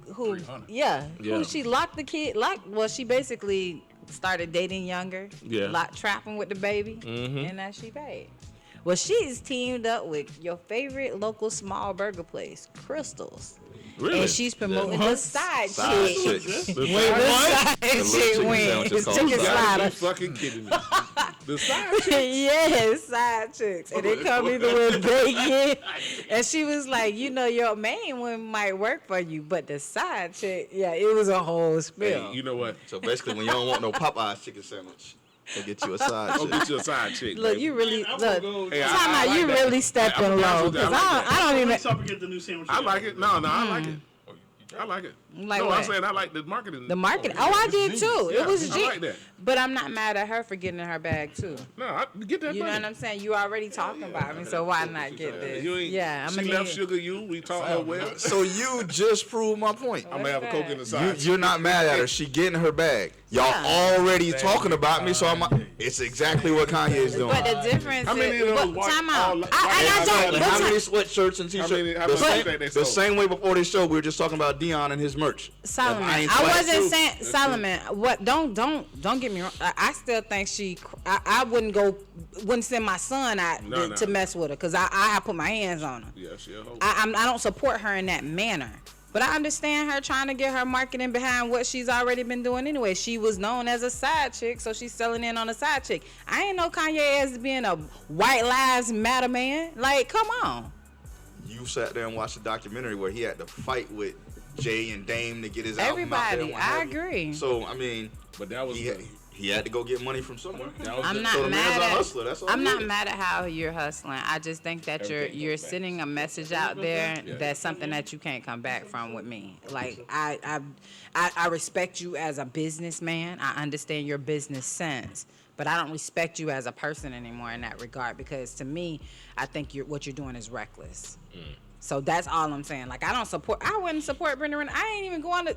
Yeah. who she locked the kid well she basically started dating younger, Yeah. locked trapping with the baby, and now she paid. Well, she's teamed up with your favorite local small burger place, Crystals. Really? And she's promoting the side Side chick. chicks. The side little chick chicken wing. sandwich The is called chicken side You slider. fucking kidding me? The side chick? Yes, side chicks. And they come either with bacon. And she was like, your main one might work for you, but the side chick, yeah, it was a whole spill. Hey, you know what? So basically, when you don't want no Popeyes chicken sandwich, they get you a side Go chick. get you a side chick. Look, baby. you really, I look, wanna go- Hey, time I out, like you that. really stepping I'm low. with you. I Because like I that. don't even, Let's up and get the new sandwich. I like it. No, I like it. I like it. Like no, what? I'm saying I like the marketing. the market. Oh, I did too. Yeah, It was I G. like that. But I'm not mad at her for getting in her bag too. No, I get that. You know money. what I'm saying? You already talking about me, so why not get this? You ain't, Yeah, I'm she gonna left need. Sugar You. We taught her well. So you just proved my point. I'm gonna have a Coke in the side. You're not mad at her. She getting her bag. Y'all Yeah. already talking about me, so it's exactly what Kanye is doing. But the difference How many is, of those but white- time out. all- I white- don't. How But many ti- sweatshirts and How t-shirts? many The think they the sold? same way before this show, we were just talking about Dion and his merch. Solomon, I ain't I flat. wasn't true. saying That's Solomon. What? Don't get me wrong. I still think I wouldn't send my son out No. to mess with her because I put my hands on her. Yeah, she a hoe. I don't support her in that manner. But I understand her trying to get her marketing behind what she's already been doing anyway. She was known as a side chick, so she's selling in on a side chick. I ain't know Kanye as being a white lives matter man. Like, come on. You sat there and watched the documentary where he had to fight with Jay and Dame to get his album out there. Everybody, and what I have you. agree. So I mean, But that was he had to go get money from somewhere. that was I'm the- not so the man's mad a at. hustler. That's all I'm he not is. mad at how you're hustling. I just think that Everything you're goes back. sending a message out there Yeah. that's something that you can't come back from with me. Like I respect you as a businessman. I understand your business sense, but I don't respect you as a person anymore in that regard because to me, I think what you're doing is reckless. So that's all I'm saying. Like I wouldn't support Brenda Renner. I ain't even going to.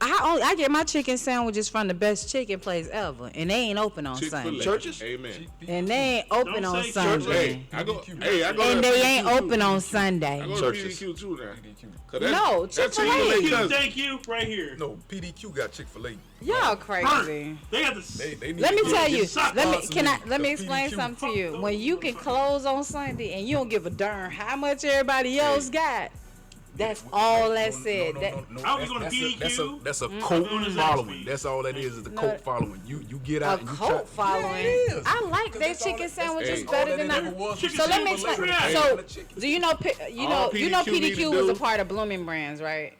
I get my chicken sandwiches from the best chicken place ever, and they ain't open on Chick-fil-A. Sunday. Churches? Amen. And they ain't open Don't on say Sunday. Hey, I go. And to they ain't PDQ open on I Sunday. go to Churches. PDQ too now. No, Chick-fil-A. Thank you, right here. No, PDQ got Chick-fil-A. Y'all crazy. They got the. They need Let me to tell get you. sock Let me boxes can I in let me the explain PDQ. something to you. When you can close on Sunday and you don't give a darn how much everybody else got, that's all that said. I'll be going to PDQ. That's a Mm. cult Doing his following. ass That's all that is the No. cult following. You get A out and you cult try. following. Yeah, it is. I like their That's all chicken that- sandwiches that's better all than that I. ever was. Chicken So let me sandwich, explain. like So that. do you know All PDQ need to was do- a part of Blooming Brands, right?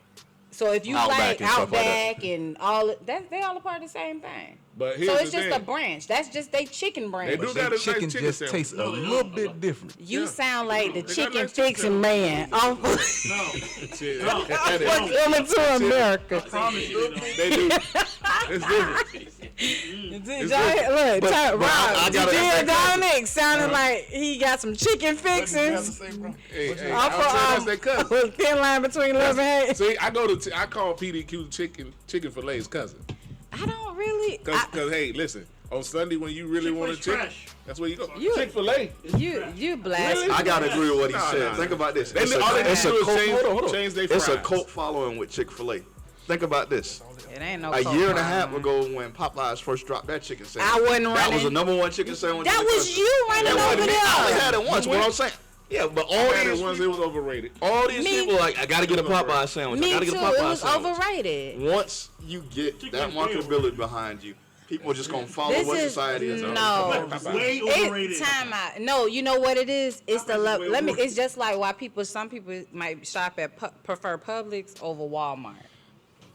So if you Outback like and stuff like Outback and all that, they all a part of the same thing. But So here's it's the just thing. a branch. That's just they chicken branch. They do got a nice Chicken chicken just sandwich. tastes a little bit different. You Yeah. sound like the They got chicken nice chicken fixing man. I'm No. Shit. No. That is- coming to America. Promise you they don't. They do. It's different. Look, Rob, I gotta- Jadea Dominic sounded like he got some chicken fixings. Hey, Off that's their cousin. of a thin line between love and hate. See, I call PDQ chicken fillet's cousin. I don't really. Cause hey, listen, on Sunday when you really want a Chick-fil-A's chicken, trash. that's where you go. You- Chick-fil-A. You blasphemy. I gotta agree with what he No, said. no, Think no. about this. They- It's all they a, it's a do is cult, change- hold on. change their It's a fries. cult following with Chick-fil-A. Think about this. It ain't no A cult year and a half following. ago, when Popeyes first dropped that chicken sandwich, I wasn't that was running. the number one chicken sandwich. That in the was country. you running That wasn't over me. I only there. had it once. What I'm saying. Yeah, but I all had it these once. It was overrated. all these Me- people like, I gotta get a Popeye sandwich. I Me gotta too. get a It Popeye was sandwich. overrated. Once you get Chicken that is way marketability behind you, people are just gonna follow This what is society is. no. It's way overrated. It's time out. No, you know what it is? It's the Popeyes is love. way Let me. overrated. It's just like why some people might shop at prefer Publix over Walmart.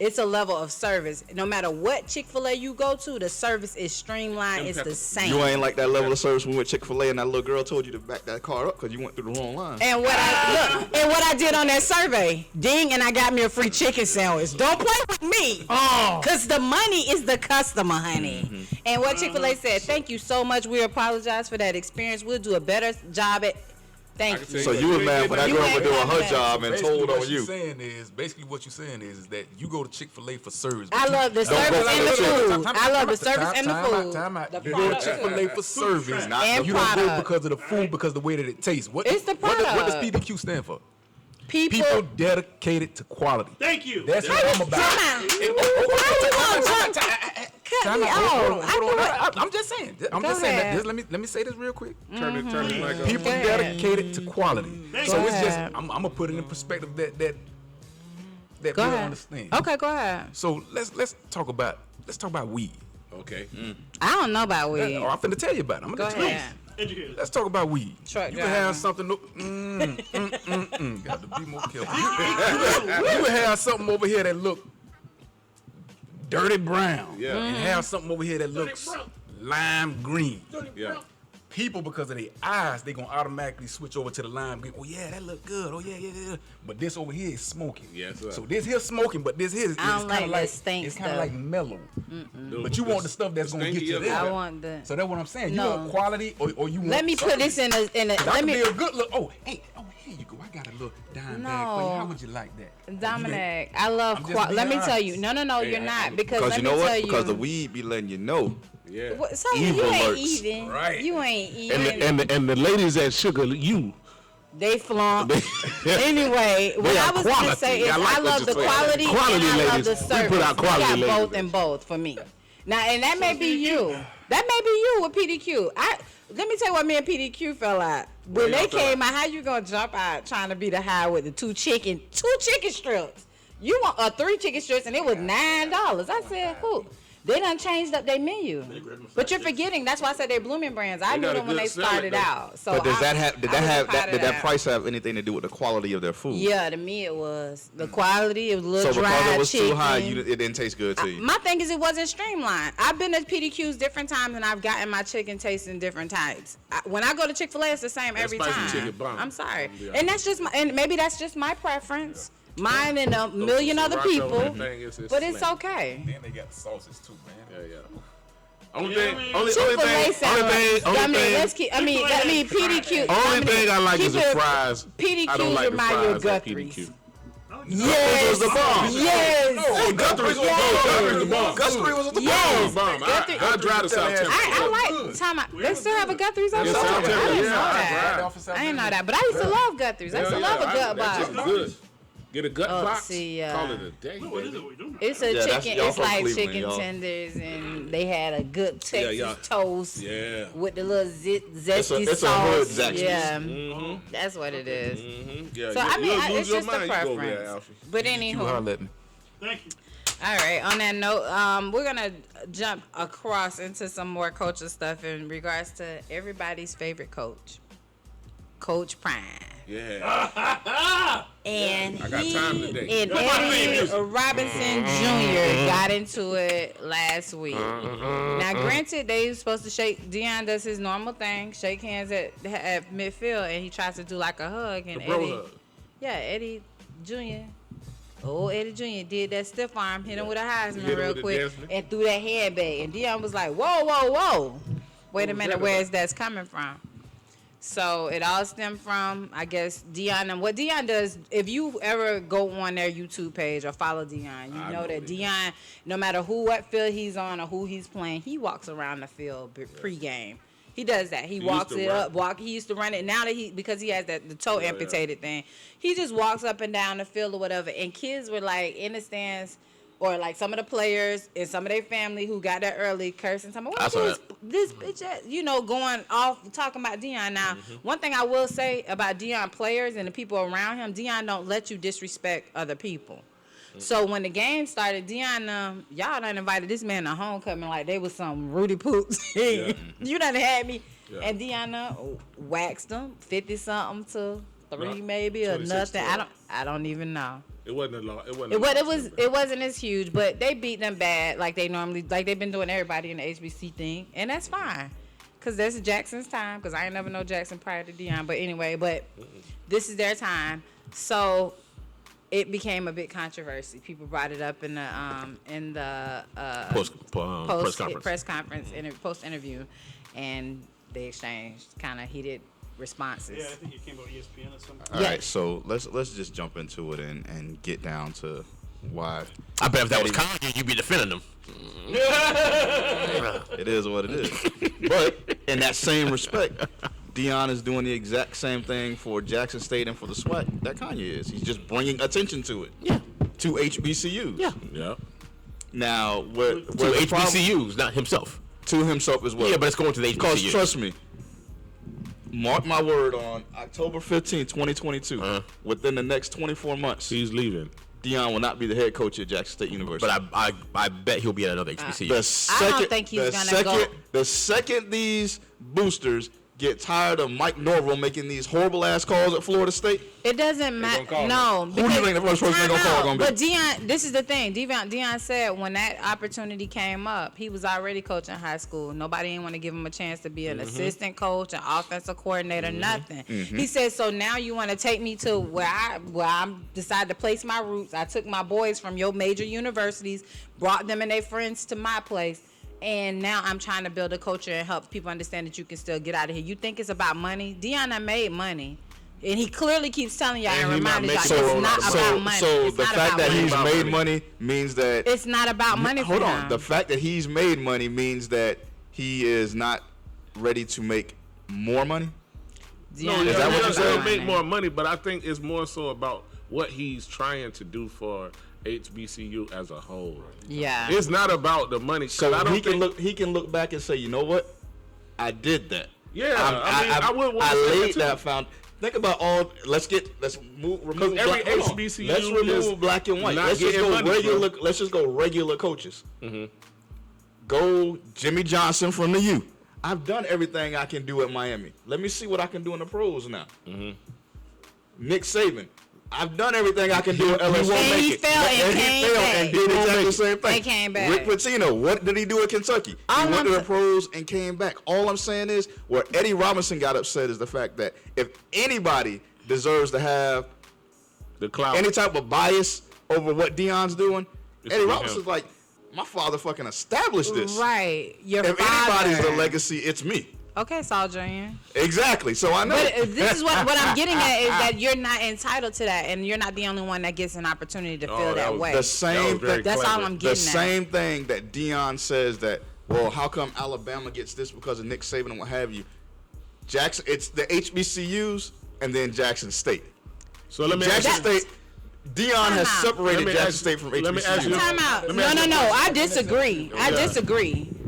It's a level of service. No matter what Chick-fil-A you go to, the service is streamlined. It's the same. You ain't like that level of service when we went Chick-fil-A and that little girl told you to back that car up because you went through the wrong line. And what I did on that survey, ding, and I got me a free chicken sandwich. Don't play with me. Oh. Cause the money is the customer, honey. And what Chick-fil-A said, thank you so much. We apologize for that experience. We'll do a better job at. Thank you. So you was mad when that You girl ain't was doing her mad. job and Basically told what on you're you. saying is that you go to Chick-fil-A for service. I love the Don't service go and the to Chick-fil-A. food. I love the service and the food. Time out. The You go to product. Chick-fil-A for service. Not And You don't go product. because of the food, because of the way that it tastes. It's the What does product. PDQ stand for? People. People dedicated to quality. Thank you. That's what I'm about. How you gonna jump? Cut me off. I'm just saying. I'm Go just saying that. ahead. Let me say this real quick. Turn it like a People Go ahead. dedicated to quality. So Go it's just ahead. I'm gonna put it in perspective that Go we'll ahead. understand. Okay, go ahead. So let's talk about weed. Okay. I don't know about weed. Oh, I'm finna tell you about it. I'm Go gonna tell you. ahead. Educated. Let's talk about weed. Truck You can driver. have something. Got to be more careful. You can have something over here that look dirty brown. Yeah. And have something over here that looks lime green. Yeah. People, because of their eyes, they gonna automatically switch over to the lime green. Oh yeah, that look good. Oh yeah. But this over here is smoking. Yes, sir. So this here smoking, but this here is I don't kind like of the like stink it's kind of stuff. like mellow. But you want the stuff that's gonna get you stinky there. I want the. So that's what I'm saying. You No. want quality, or you want. Let me put this in a. That Let could me. be a good look. Oh, here you go. I got a little dime bag for you. No. How would you like that? Dominic, I love. I'm just being Let me tell honest. you. No, you're not. Because Because let you me know tell what? you. Because the weed be letting you know. Yeah. So Evil you ain't lurks. even. Right. You ain't even. And the ladies at Sugar, you. They flaunt. Anyway, what I are was gonna quality. say is I like I what love you're the saying. quality, Quality and I love ladies. the We service. put out quality got ladies. both and both for me. Now, and that may be you. That may be you with PDQ. Let me tell you what me and PDQ fell out. When they came out, how you gonna jump out trying to be the high with the two chicken strips? You want 3 chicken strips and it was $9. I said, who? They done changed up their menu. But you're forgetting. That's why I said they're blooming brands. I They knew got a them when good they salad, started though. out. So But does that have did that that price have anything to do with the quality of their food? Yeah, to me it was the quality. It was a little So dry because it was chicken. too high, it didn't taste good to you. My thing is it wasn't streamlined. I've been to PDQs different times and I've gotten my chicken tasting different types. When I go to Chick-fil-A, it's the same every spicy time. chicken bomb. I'm sorry, Yeah. and that's just and maybe that's just my preference. Mine and a million other Sriracha on people, that thing is but it's slam. okay. Then they got the sauces too, man. Yeah. Only Yeah, thing, I mean- only Chick-fil-A thing, sound only I mean, thing, let's keep. I mean, PDQ. only thing I like is the keep it- fries. PDQs I don't like the remind you of fries at Guthrie's. PDQ. Yes, the bomb. yes. Oh, Guthrie's was Yes. the bomb. Guthrie was at the Yes. Bomb. Guthrie- I drive to South Temple. I like time out. They still have a Guthrie's on Yes, South South Temple. I Temple, didn't yeah, know I that. I didn't know that, but I used to love Guthrie's. I used to Hell love a yeah, gut that box. chicken good. Get a gut Oh, box. see, Call it a day. What is baby. it? What you doing? It's a Yeah, that's- chicken. y'all It's from like Cleveland, chicken y'all. tenders, and they had a good Texas yeah. toast Yeah. with the little zesty It's a sauce. hood Zaxby's. Yeah, that's what it is. Yeah, So I mean, you'll lose it's your just a mind, you go over there, preference. Alfie. But You anywho, holler at me. Thank you. all right. On that note, we're gonna jump across into some more culture stuff in regards to everybody's favorite coach, Coach Prime. Yeah. And I got time today. and Eddie Robinson Jr. got into it last week. Now, granted, they was supposed to shake. Deion does his normal thing, shake hands at midfield, and he tries to do like a hug. And The bro Eddie, hug. yeah, Eddie Jr. Old Eddie Jr. did that stiff arm, hit him with a Heisman Hit him real with the quick, Desmond. and threw that handbag. And Deion was like, whoa, whoa, whoa. Wait a was minute, that where about? is that coming from? So it all stemmed from, I guess, Deion. And what Deion does, if you ever go on their YouTube page or follow Deion, you know that Deion, no matter what field he's on or who he's playing, he walks around the field pregame. He does that. He walks used to it run. up. He used to run it. Now that because he has the toe amputated thing, he just walks up and down the field or whatever. And kids were like in the stands, or like some of the players and some of their family who got there early cursing. Some I saw this bitch, going off talking about Deion. Now, one thing I will say about Deion players and the people around him, Deion don't let you disrespect other people. So when the game started, Deion, y'all done invited this man to homecoming like they was some Rudy Poots. You done had me. Yeah. And Deion waxed them 50-something to 3 maybe or nothing. I don't even know. It wasn't a lot. It wasn't as huge, but they beat them bad like they normally, like they've been doing everybody in the HBC thing, and that's fine. Cause this is Jackson's time. Cause I ain't never know Jackson prior to Deion, but anyway, this is their time. So it became a big controversy. People brought it up in the press conference post interview, and they exchanged kind of heated responses. Yeah, I think it came out ESPN or something. All right, so let's just jump into it and get down to why. I bet if that was Kanye, you'd be defending them. It is what it is. But in that same respect, Deion is doing the exact same thing for Jackson State and for the SWAC that Kanye is. He's just bringing attention to it. Yeah. To HBCUs. Yeah. Yeah. Now, where To the problem- HBCUs, not himself. to himself as well. Yeah, but it's going to the Because HBCUs. trust me, mark my word, on October 15, 2022, within the next 24 months, He's leaving. Deion will not be the head coach at Jackson State University. But I bet he'll be at another HBCU. the second, don't think he's gonna go. The second these boosters get tired of Mike Norvell making these horrible ass calls at Florida State, It doesn't matter. call No. Who do you think the first person they gonna call gonna be? But Deion, this is the thing. Deion said when that opportunity came up, he was already coaching high school. Nobody didn't want to give him a chance to be an assistant coach, an offensive coordinator, nothing. He said, so now you want to take me to where I decided to place my roots. I took my boys from your major universities, brought them and their friends to my place. And now I'm trying to build a culture and help people understand that you can still get out of here. You think it's about money? Deion done made money. And he clearly keeps telling y'all and he not reminding y'all making it's a not lot of about money. So It's the not fact about that money. he's About made money. money means that It's not about money hold for on. him. The fact that he's made money means that he is not ready to make more money. Deion is that what not you said? He'll about make money. more money, but I think it's more so about what he's trying to do for HBCU as a whole. Yeah. It's not about the money. So I don't he can think, look back and say, you know what, I did that. Yeah, I would want to say laid that that too. found. Think about all. Let's remove every black, hold on. HBCU Let's remove is black and white. not Let's just getting go money, regular. bro. Let's just go regular coaches. Go Jimmy Johnson from the U. I've done everything I can do at Miami. Let me see what I can do in the pros now. Nick Saban. I've done everything I can do at LSU. And he fell and he came failed back. and did exactly the same thing. And came back. Rick Pitino, what did he do at Kentucky? All He went I'm to the sa- pros and came back. All I'm saying is, where Eddie Robinson got upset is the fact that if anybody deserves to have the clout. any type of bias over what Deion's doing, It's Eddie him. Robinson's like, my father fucking established this. Right. Your If father. anybody's the legacy, it's me. Okay, Saul Jr. Exactly. So I know. But this is what I'm getting at is that you're not entitled to that, and you're not the only one that gets an opportunity to feel that that was way. the same very thing. That's all clever. I'm The getting at. same thing that Deion says that, well, how come Alabama gets this because of Nick Saban and what have you? Jackson, it's the HBCUs and then Jackson State. So let me Jackson ask you, State, Deion has out. separated Let me Jackson ask- State from let me ask you- HBCUs. Time out. Let me ask you a No. question. I disagree.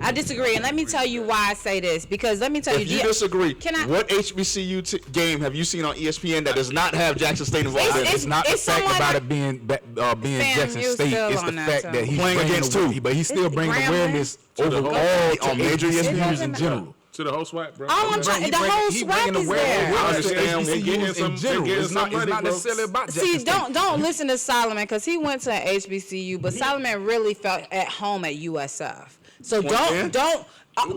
I disagree. And let me tell you why I say this. Because let me tell If you disagree, Can I? what HBCU game have you seen on ESPN that does not have Jackson State involved in it? It's Not the it's fact someone about like- it being Fam, Jackson you State. still It's the on that, fact too. that he's Playing bringing against aware- who? but he's still bringing Grambling? awareness the overall whole- to on major HBCUs ESPN? in general. to the whole SWAT, bro. All I'm trying, the whole swag is there. I understand. They getting HBCUs some- in they general. getting It's not some money, bro. necessarily about Jackson See, State. don't listen to Solomon because he went to an HBCU, but Solomon really felt at home at USF. So Yeah. don't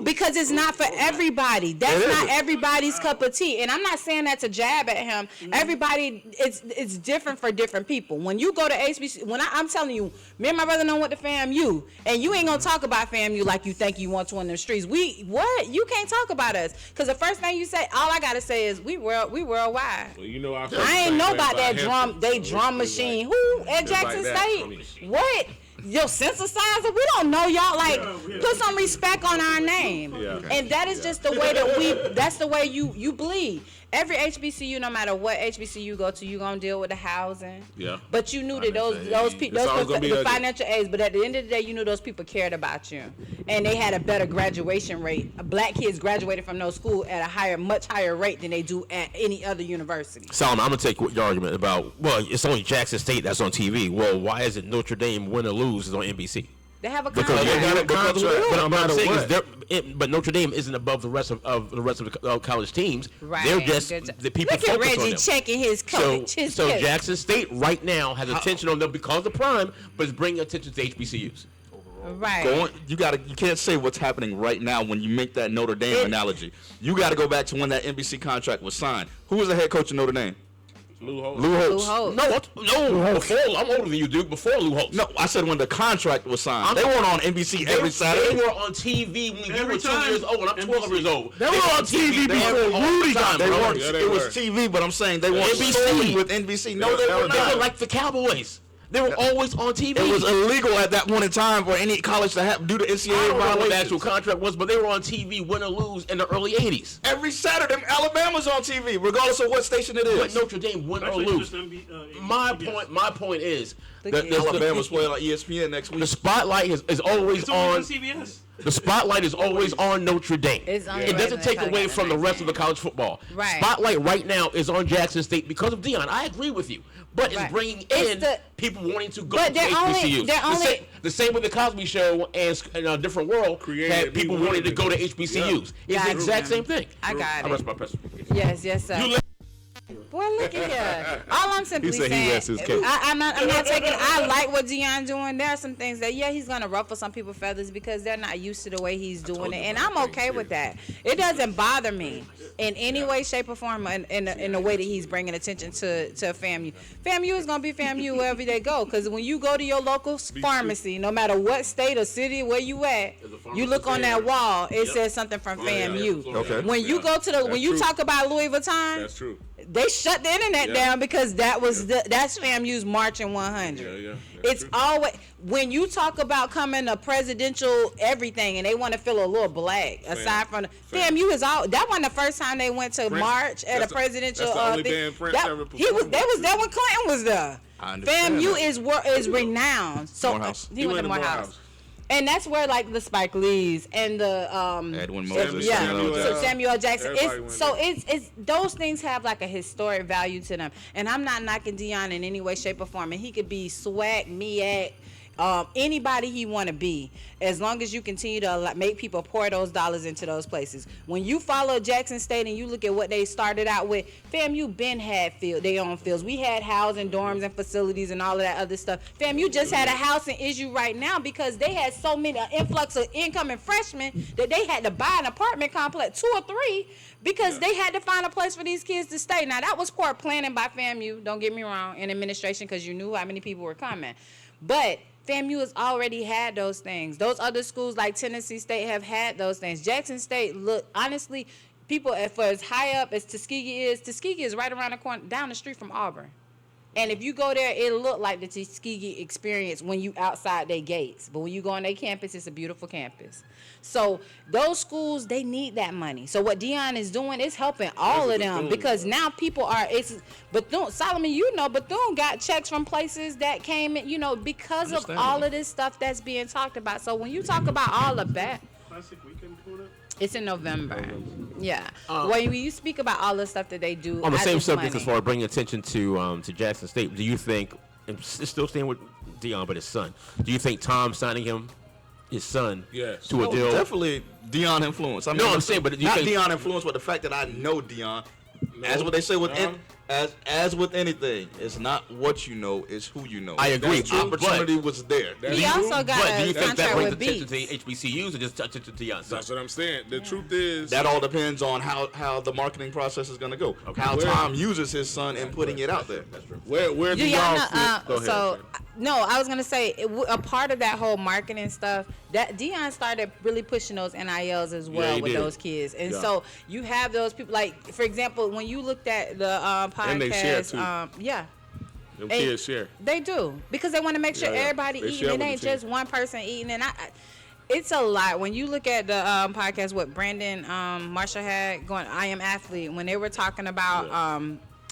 Because it's not for everybody. That's not everybody's cup of tea. And I'm not saying that to jab at him. Everybody, it's different for different people. When you go to HBC, I'm telling you, me and my brother done went to FAMU, and you ain't gonna talk about FAMU like you think you want to in the streets. You can't talk about us. Because the first thing you say, all I gotta say is we worldwide. Well, you know, I ain't know about that drum machine. Who at Jackson State? What? Your synthesizer? We don't know y'all. Like, put some respect on our name. Yeah. And that is just the way that that's the way you bleed. Every HBCU, no matter what HBCU you go to, you gonna deal with the housing. Yeah. But you knew that those people, the financial aids. But at the end of the day, you knew those people cared about you, and they had a better graduation rate. Black kids graduated from those schools at a much higher rate than they do at any other university. Solomon, I'm gonna take your argument about, well, it's only Jackson State that's on TV. Well, why is it Notre Dame win or lose is on NBC? They have a Because contract. they got a contract. But I'm matter saying what. is but Notre Dame isn't above the rest of the college teams. Right. They're just the people Look at focus on Reggie them. checking his coach. So Jackson State right now has attention on them because of Prime, but it's bringing attention to HBCUs. Right. You can't say what's happening right now when you make that Notre Dame analogy. You got to go back to when that NBC contract was signed. Who was the head coach of Notre Dame? Lou Holtz. Lou Holtz. No, before I'm older than you, Duke. Before Lou Holtz. No, I said when the contract was signed. They weren't on NBC every Saturday. They were on TV when you were 2 years old, and I'm 12 years old. They were on TV before Rudy got They there. weren't. It was TV, but I'm saying they weren't NBC. solely with NBC. No, they were They were not. like the Cowboys. They were always on TV. It was illegal at that point in time for any college to have due to I NCAA don't know what the violations. actual contract was, but they were on TV, win or lose, in the early 80s. Every Saturday, Alabama's on TV, regardless of what station it But is. Notre Dame win or Actually, lose. just My point is that Alabama's playing on ESPN next week. the spotlight is always It's only on. on CBS. The spotlight is always on Notre Dame. It's on It doesn't take away from the rest of the college football. Right. Spotlight right now is on Jackson State because of Deion. I agree with you. But Right. it's bringing It's in the- people wanting to go But to they're only- HBCUs. they're only- the same with the Cosby Show and A Different World Created had people people wanting to go to wanting to- HBCUs. Yeah. It's the Yeah, exact true. same thing. I got I it. rest my press. Yes, sir. Boy, look at here. All I'm simply He said he saying, rests his case. I'm not taking. I like what Deion doing. There are some things that he's gonna ruffle some people's feathers because they're not used to the way he's doing it, and I'm okay with that. It doesn't bother me in any way, shape, or form in the way that he's bringing attention to FAMU. FAMU is gonna be FAMU wherever they go, because when you go to your local pharmacy, no matter what state or city where you at, you look on that wall, it says something from FAMU. Okay. When you go to when you true. talk about Louis Vuitton, That's true. they shut the internet down because that's FAMU's Marching 100. Yeah, that's It's true. always when you talk about coming to presidential everything and they want to feel a little black. Aside from FAMU is all that wasn't the first time they went to march at a that's the- presidential. that's the only thing. band Prince That- ever he was performed they was there when Clinton was there. I understand FAMU that. is renowned. So Morehouse. he went to Morehouse. And that's where like the Spike Lees and the Edwin Moses, yeah, Samuel so Jackson. Samuel Jackson. Everybody went It's those things have like a historic value to them. And I'm not knocking Deion in any way, shape, or form. And he could be swag, MEAC, anybody he want to be, as long as you continue to make people pour those dollars into those places. When you follow Jackson State and you look at what they started out with, FAMU been had their own fields. We had housing, dorms, and facilities and all of that other stuff. FAMU just had a housing issue right now because they had so many influx of incoming freshmen that they had to buy an apartment complex, 2 or 3, because they had to find a place for these kids to stay. Now that was poor planning by FAMU, don't get me wrong, and administration, because you knew how many people were coming. But FAMU has already had those things. Those other schools like Tennessee State have had those things. Jackson State, look, honestly, people, for as high up as Tuskegee is right around the corner, down the street from Auburn. And if you go there, it'll look like the Tuskegee experience when you outside their gates. But when you go on their campus, it's a beautiful campus. So those schools, they need that money. So what Deion is doing is helping all of them because now people are, Bethune, Solomon, Bethune got checks from places that came in, because of all of this stuff that's being talked about. So when you talk about all of that, Classic weekend coming up. it's in November. Yeah. When you speak about all the stuff that they do On the at same this subject, money, as far as bringing attention to Jackson State, do you think, and still staying with Deion, but his son, do you think Tom signing his son Yes. to a deal? Definitely Deion influence. I mean, No, I'm saying, but do you not think- Deion influence, but the fact that I know Deion, as what they say with As with anything, it's not what you know, it's who you know. I agree, The opportunity was there. He also got But do a you think that contract brings with attention Beats. to the HBCUs or just touch it to Deion? That's what I'm saying. The truth is That all depends on how the marketing process is going to go. How Where- Tom uses his son in putting it out there. where do Yeah, y'all no, fit? Go ahead. so Sam. no, I was gonna say a part of that whole marketing stuff that Deion started really pushing those NILs as well he with did. those kids, and Yeah. so you have those people like, for example, when you looked at the podcast, And they share, too. yeah. Them and kids share. They do because they want to make sure Yeah, yeah. everybody They eating. share It with ain't the team. just one person eating, and it's a lot. When you look at the podcast, what Brandon Marshall had going, I Am Athlete, when they were talking about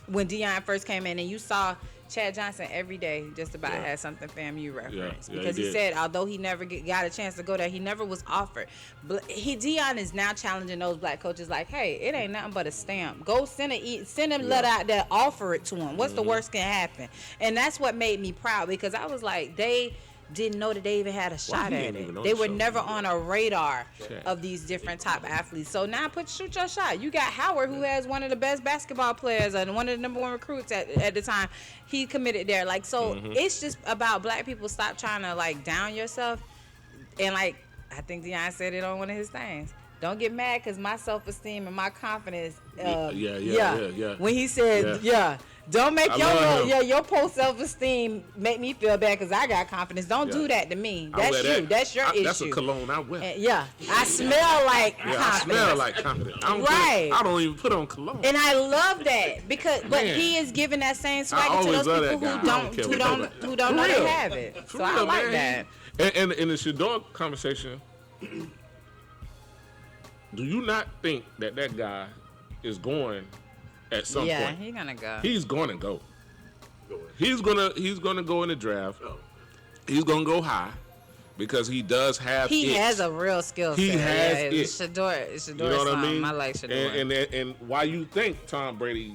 when Deion first came in, and you saw Chad Johnson every day just about had something FAMU reference, Yeah, because he he did. said although he never got a chance to go there, he never was offered. But Deion is now challenging those black coaches like, hey, it ain't nothing but a stamp. Go send a letter out there, offer it to him. What's the worst can happen? And that's what made me proud, because I was like, they didn't know that they even had a shot he at ain't even it. on They the were show. never on a radar Check. of these different top athletes. So now shoot your shot. You got Howard, who has one of the best basketball players and one of the number one recruits at the time. He committed there. Like, so it's just about black people stop trying to like down yourself. And like, I think Deion said it on one of his things. Don't get mad because my self-esteem and my confidence. Yeah. When he said, don't make I love him. your poor self-esteem make me feel bad because I got confidence. Don't do that to me. I wear That's that. you. That's your issue. That's a cologne I wear. And, I smell like Yeah, I confidence. smell like confidence. I don't Right. I don't even put on cologne. And I love that because, but Man. he is giving that same I swagger to always those love people that who guy. I don't, don't care who what don't, nobody- who don't For know they real. have it. For So I real, like man. that. And in the Shador conversation, do you not think that guy is going at some Yeah, point? he's gonna go. He's going to go. He's gonna go in the draft. He's gonna go high because he does have. He it. has a real skill set. He has yeah, it. Shador You know what I mean? I like Shador. And why you think Tom Brady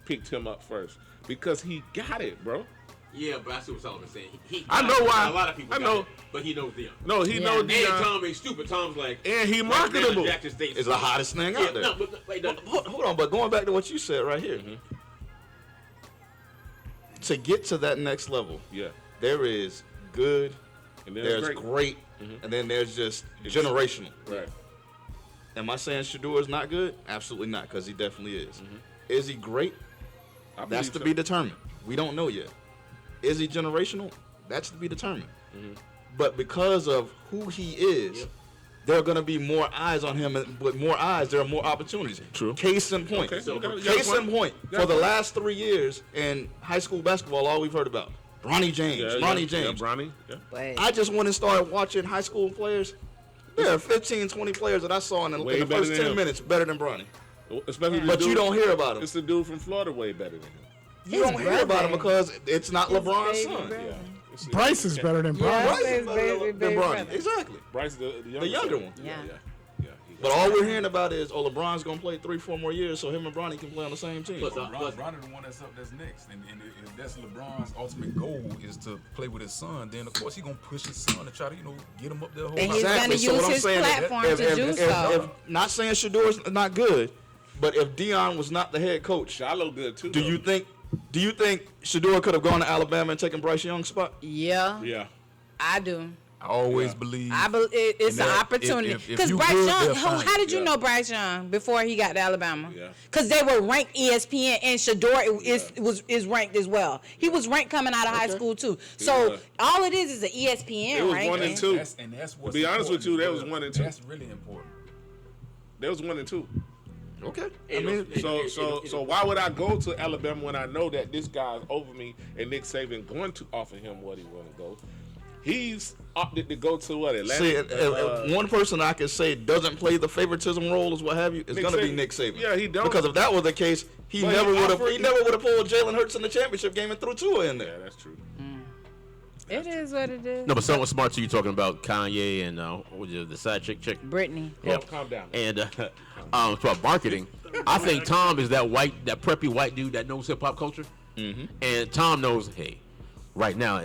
picked him up first? Because he got it, bro. Yeah, but I see what Solomon's saying. I know why. A lot of people I got know. it, but he knows Deion. No, he Yeah. know And Deion, Tom ain't stupid. Tom's like, and he like marketable. Jackson State It's the hottest thing Yeah, out there. no, but wait, no, Hold on, but going back to what you said right here, to get to that next level, Yeah, there is good, and there's great. great, and then there's just generational. Right. Am I saying Shador is not good? Absolutely not, because he definitely is. Is he great? I That's believe to so. be determined. We don't know yet. Is he generational? That's to be determined. But because of who he is, there are going to be more eyes on him, and with more eyes, there are more opportunities. True. Case in point. Okay, you got a Case in point. got For a the point. last 3 years in high school basketball, all we've heard about Bronny James. Bronny James. Yeah, Bronny. Yeah. But I just went and started watching high school players. There are 15, 20 players that I saw in the Way better first than 10 him. minutes better than Bronny. Especially the But dude, you don't hear about him. It's the dude from Florida way better than him. You don't hear about him brother. because it's not LeBron's baby son. brother. Yeah. It's- Bryce is better than Yeah. Bryce. Bryce His is better baby than brother. Bronny. Exactly. Bryce, the younger son. one. Yeah. Yeah. But all we're hearing about is, oh, LeBron's gonna play 3-4 more years, so him and Bronny can play on the same team. But- LeBron the one that's next, and if that's LeBron's ultimate goal is to play with his son, then of course he's gonna push his son to try to get him up there. And he's Exactly. gonna So what use I'm his saying is, platform to do so. not saying Shador's not good, but if Deion was not the head coach, Shiloh good too. do though. you think Shador could have gone to Alabama and taken Bryce Young's spot? Yeah, Yeah. I do. I always believe. It's And an that- opportunity if because you Bryce good, Young. they'll How find did you you. know Bryce Young before he got to Alabama? Yeah. Because they were ranked ESPN, and Shador is ranked as well. He was ranked coming out of high school too. So was. all it is an ESPN It was ranking. 1 and 2. That's what's To be honest with important you, that as was well. 1 and 2. That's really important. There was 1 and 2. Okay. I mean, So why would I go to Alabama when I know that this guy's over me and Nick Saban going to offer him what he want to go? He's opted to go to what, Atlanta? See, if one person I can say doesn't play the favoritism role is what have you, it's Nick gonna be Saban. Nick Saban. Yeah, he don't. Because if that was the case, he But never he would have. offered- He never would have pulled Jalen Hurts in the championship game and threw Tua in Yeah, there. that's true. It is what it is. No, but someone smart to you talking about Kanye and what was it, the side chick. Brittany. Calm down. And about marketing, I think Tom is that preppy white dude that knows hip hop culture. Mm-hmm. And Tom knows, hey, right now,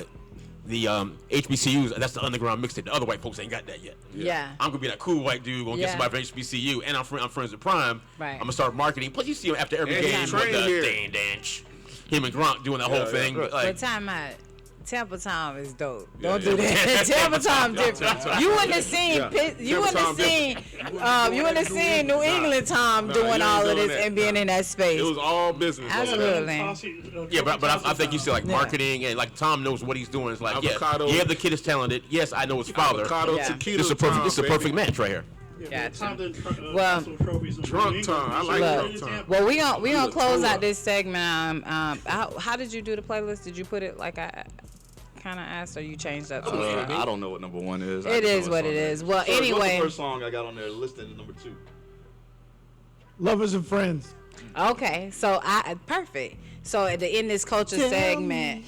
the HBCUs. That's the underground mixtape. The other white folks ain't got that yet. Yeah. I'm gonna be that cool white dude, gonna get somebody from HBCU, and I'm friends with Prime. Right. I'm gonna start marketing. Plus, you see him after every And he game with trained the here. dance. Him and Gronk doing the whole thing. right. Like, But time out. Tampa Tom is dope. Yeah, Don't do that. Tampa Tom different. You wouldn't have seen. Yeah. You wouldn't have Tampa Tom seen. You wouldn't have seen New England Tom Nah, doing you ain't all of doing this that. and being in that space. It was all business. Absolutely. yeah, but I think you see like marketing and like Tom knows what he's doing. It's like, Avocado. yeah, the kid is talented. Yes, I know his father. Avocado Yeah. taquito. This is a perfect. This is a Tom, perfect baby. match right here. Gotcha. Well, Well, Drunk Tom. I like Look. Drunk Tom. Well, we gonna close Torah. out this segment. How did you do the playlist? Did you put it like I kind of asked, or you changed up to it? I don't know what number 1 is. I It just know is it's what on it there. is. Well, Sir, what's anyway. the first song I got on there listed at number 2? Lovers and Friends. Okay, so perfect. So at the end of this culture segment,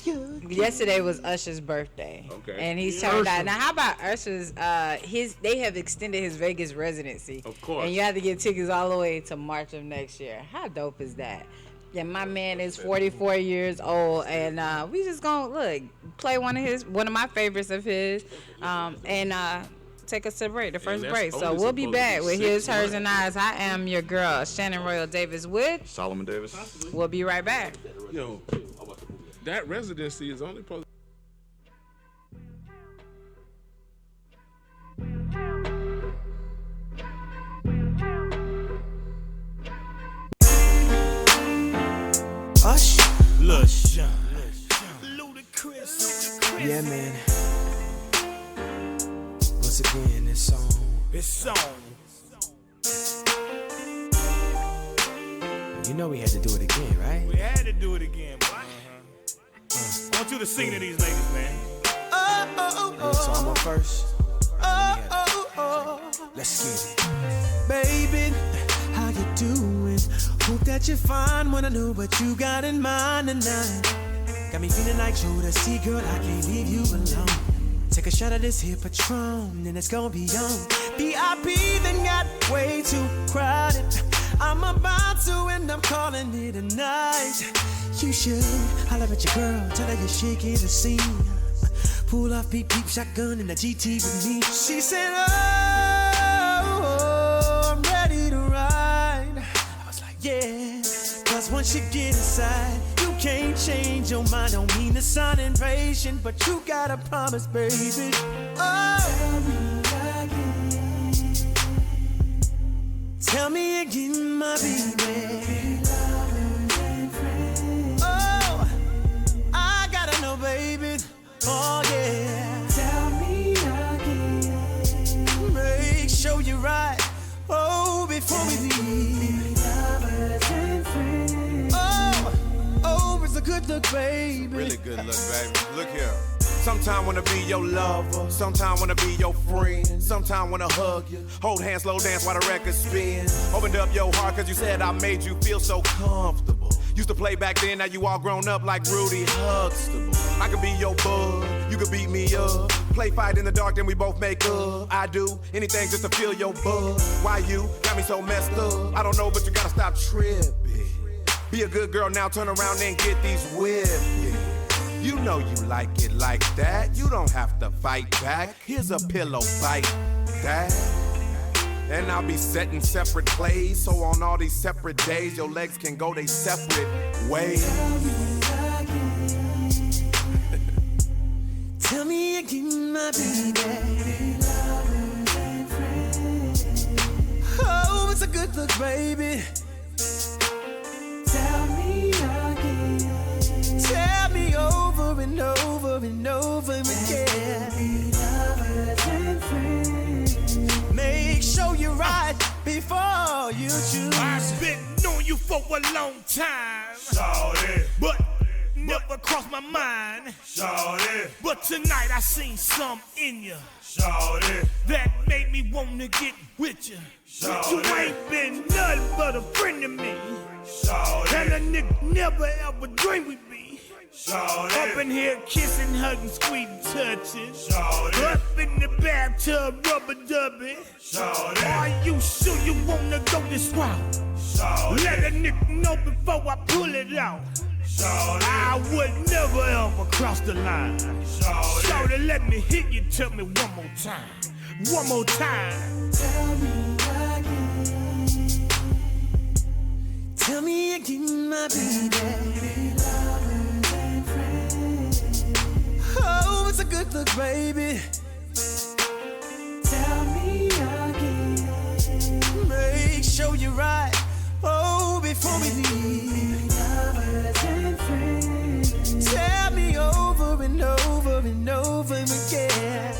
yesterday was Usher's birthday. Okay. And he's turned out. Now, how about Usher's? They have extended his Vegas residency. Of course. And you have to get tickets all the way to March of next year. How dope is that? Yeah, my man is 44 years old, and we just gonna play one of my favorites of his, and take us to the break, the first that's break. So only we'll be supposed to back be with 6 his, hers, months. and ours. I am your girl, Shannon Royal Davis. With Solomon Davis. we'll be right back. Yo, that residency is only supposed. Ush. Lush. Yeah, man. Once again, this song. You know we had to do it again, right? We had to do it again, boy. I want you to sing to these ladies, man. Yeah, so I'm up first. Let's get it. Baby, how you doing? Hope that you're fine. Wanna know what you got in mind tonight. Got me feeling like Jodeci, girl, I can't leave you alone. Take a shot of this here Patron, and it's gonna be on. VIP then got way too crowded. I'm about to, and I'm calling it a night. You should holler at your girl, tell her you're shaking the scene. Pull off beep beep shotgun in the GT with me. She said, oh, I'm ready to ride. I was like, yeah. Cause once you get inside, you can't change your mind. Don't mean to sound impatient, but you gotta promise, baby. Oh, tell me again, my baby. Oh, I gotta know, baby. Oh, yeah. Tell me again. Make sure you're right. Oh, before we leave. Oh, it's a good look, baby. Really good look, baby. Look here. Sometime wanna be your lover, sometime wanna be your friend, sometime wanna hug you, hold hands, slow dance while the record spin. Opened up your heart cause you said I made you feel so comfortable. Used to play back then, now you all grown up like Rudy Huxtable. I could be your bud, you could beat me up. Play fight in the dark, then we both make up. I do anything just to feel your buzz. Why you got me so messed up? I don't know, but you gotta stop tripping. Be a good girl now, turn around and get these whipping. You know you like it like that. You don't have to fight back. Here's a pillow fight that. And I'll be setting separate plays. So on all these separate days, your legs can go they separate ways. Tell me again, my baby. Oh, it's a good look, baby. Tell me again. Tell me over and over and over again. Make sure you're right before you choose. I've been knowing you for a long time. Shawty. But never crossed my mind. Shawty. But tonight I seen something in you. Shawty. That made me wanna get with you. Shawty. You ain't been nothing but a friend to me. Shawty. And a nigga never ever dreamed we'd be. Shawty. Up in here kissing, hugging, squeezing, touching. Shawty. Up in the bathtub, rubber dubbing. Shawty. Are you sure you wanna go this route? Shawty. Let a nigga know before I pull it out. I would never ever cross the line. Shorty, let me hit you. Tell me one more time. One more time. Tell me again. Tell me again, my baby. Lovers and friends. Oh, it's a good look, baby. Tell me again. Make sure you're right. Oh, before we leave. Lovers and friends. Tell me over and over and over again.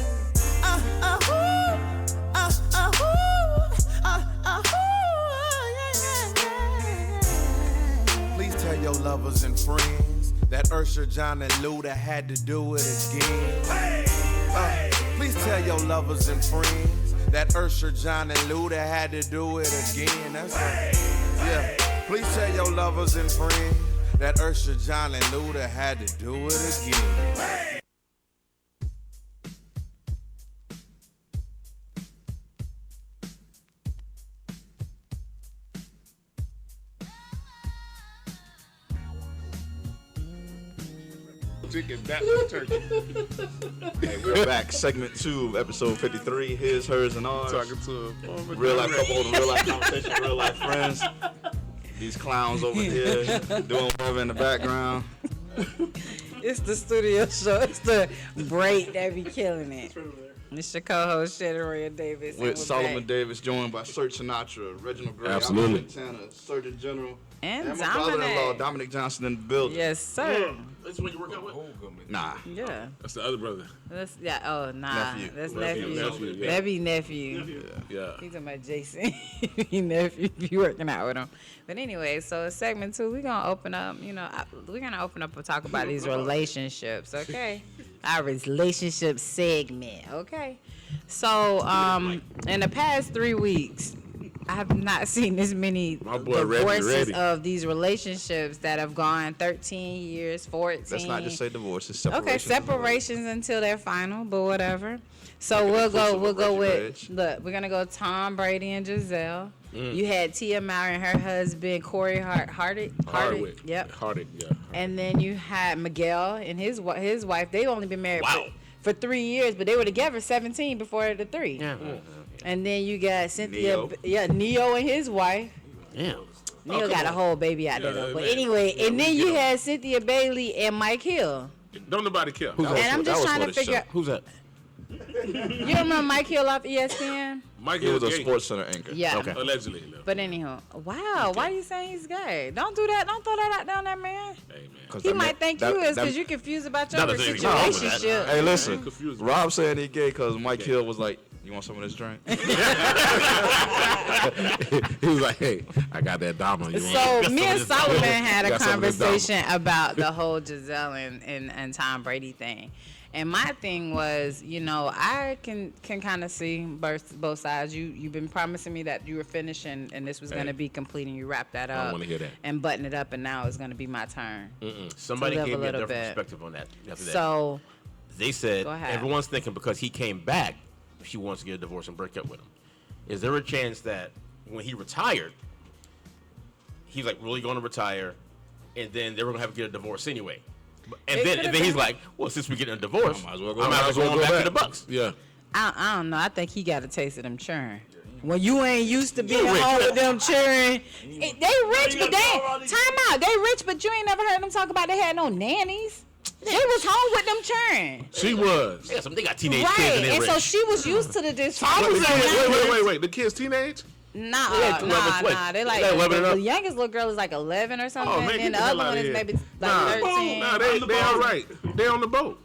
Please tell your lovers and friends that Usher, John, and Luda had to do it again. Please tell your lovers and friends that Usher, John, and Luda had to do it again. That's right. Yeah. Please tell your lovers and friends that Usher, John, and Luda had to do it again. Chicken, that was turkey. Hey, we're back. Segment 2 of episode 53. His, hers, and ours. Talking to a Real life couple holding real life conversation, real life friends. These clowns over here doing whatever in the background. It's the studio show. It's the break that be killing it. It's your co-host, Sheddaria Davis. and With we're Solomon back. Davis, joined by Sir Sinatra, Reginald Gray, Absolutely. Alfred Montana, Surgeon General, And my brother-in-law, Dominic. Dominic Johnson, in the building. Yes, sir. That's what you work out with. Nah. Yeah. That's the other brother. That's, yeah. Oh, nah. Nephew. That's Nephew, nephew. nephew, yeah. That be nephew. Yeah. He's talking about Jason. He nephew. You working out with him. But anyway, so segment 2, we're going to open up, we're going to open up and talk about these relationships, okay? Our relationship segment, okay? So, in the past 3 weeks, I have not seen as many My boy Reggie divorces ready. of these relationships that have gone 13 years, 14. Let's not just say divorce. It's separations. Okay, separations until they're final, but whatever. So we'll go with, look, we're going to go Tom Brady and Giselle. You had Tia Mowry and her husband, Corey Hardwick. Yep. Hardwick, yeah. And then you had Miguel and his wife. They've only been married for 3 years, but they were together 17 before the 3. Yeah. And then you got Cynthia, Neo. Neo and his wife. Yeah. Neo got a whole baby out there, Yeah, though. But man. anyway, and then you get 'em. had Cynthia Bailey and Mike Hill. Don't nobody care. And I'm just trying to figure out. Who's that? You remember Mike Hill off ESPN? Mike He was a gay. Sports Center anchor. Yeah. Okay. Allegedly. No. But anyhow, wow, why you saying he's gay? Don't do that. Don't throw that out there on that man. Hey, man. 'Cause He that might man- think that- you is that- because you're confused about your That doesn't even come with that. relationship. Hey, listen. Confused. Rob saying he gay because Mike Hill was like, "You want some of this drink?" He was like, hey, I got that Dama. You want So me and Solomon had a Got some of this conversation about the whole Giselle and Tom Brady thing. And my thing was, I can kind of see both sides. You've been promising me that you were finished and this was going to be complete and you wrapped that up. I don't wanna hear that. And button it up and now it's going to be my turn. Somebody live gave a me a little different bit. perspective on that. After that. So They said Go ahead. everyone's thinking because he came back, she wants to get a divorce and break up with him. Is there a chance that when he retired, he's like really going to retire, and then they were going to have to get a divorce anyway? And It then could've he's been. like, well, since we're getting a divorce, Might as well I might as well go back to the Bucks. Yeah. I don't know. I think he got a taste of them churn. When you ain't used to being home with them churn, they rich, but time out. They rich, but you ain't never heard them talk about they had no nannies. They was home with them churn. She was. Yeah, they got teenage kids Right, and they're and rich. so she was used to the Wait. The kid's teenage? Nah, Yeah, 11, nah. They like They 11 and the up. youngest little girl is like 11 or something, Oh, man, and get the the hell other outta one is here. maybe like Nah. 13. Nah, they all right. They on the boat.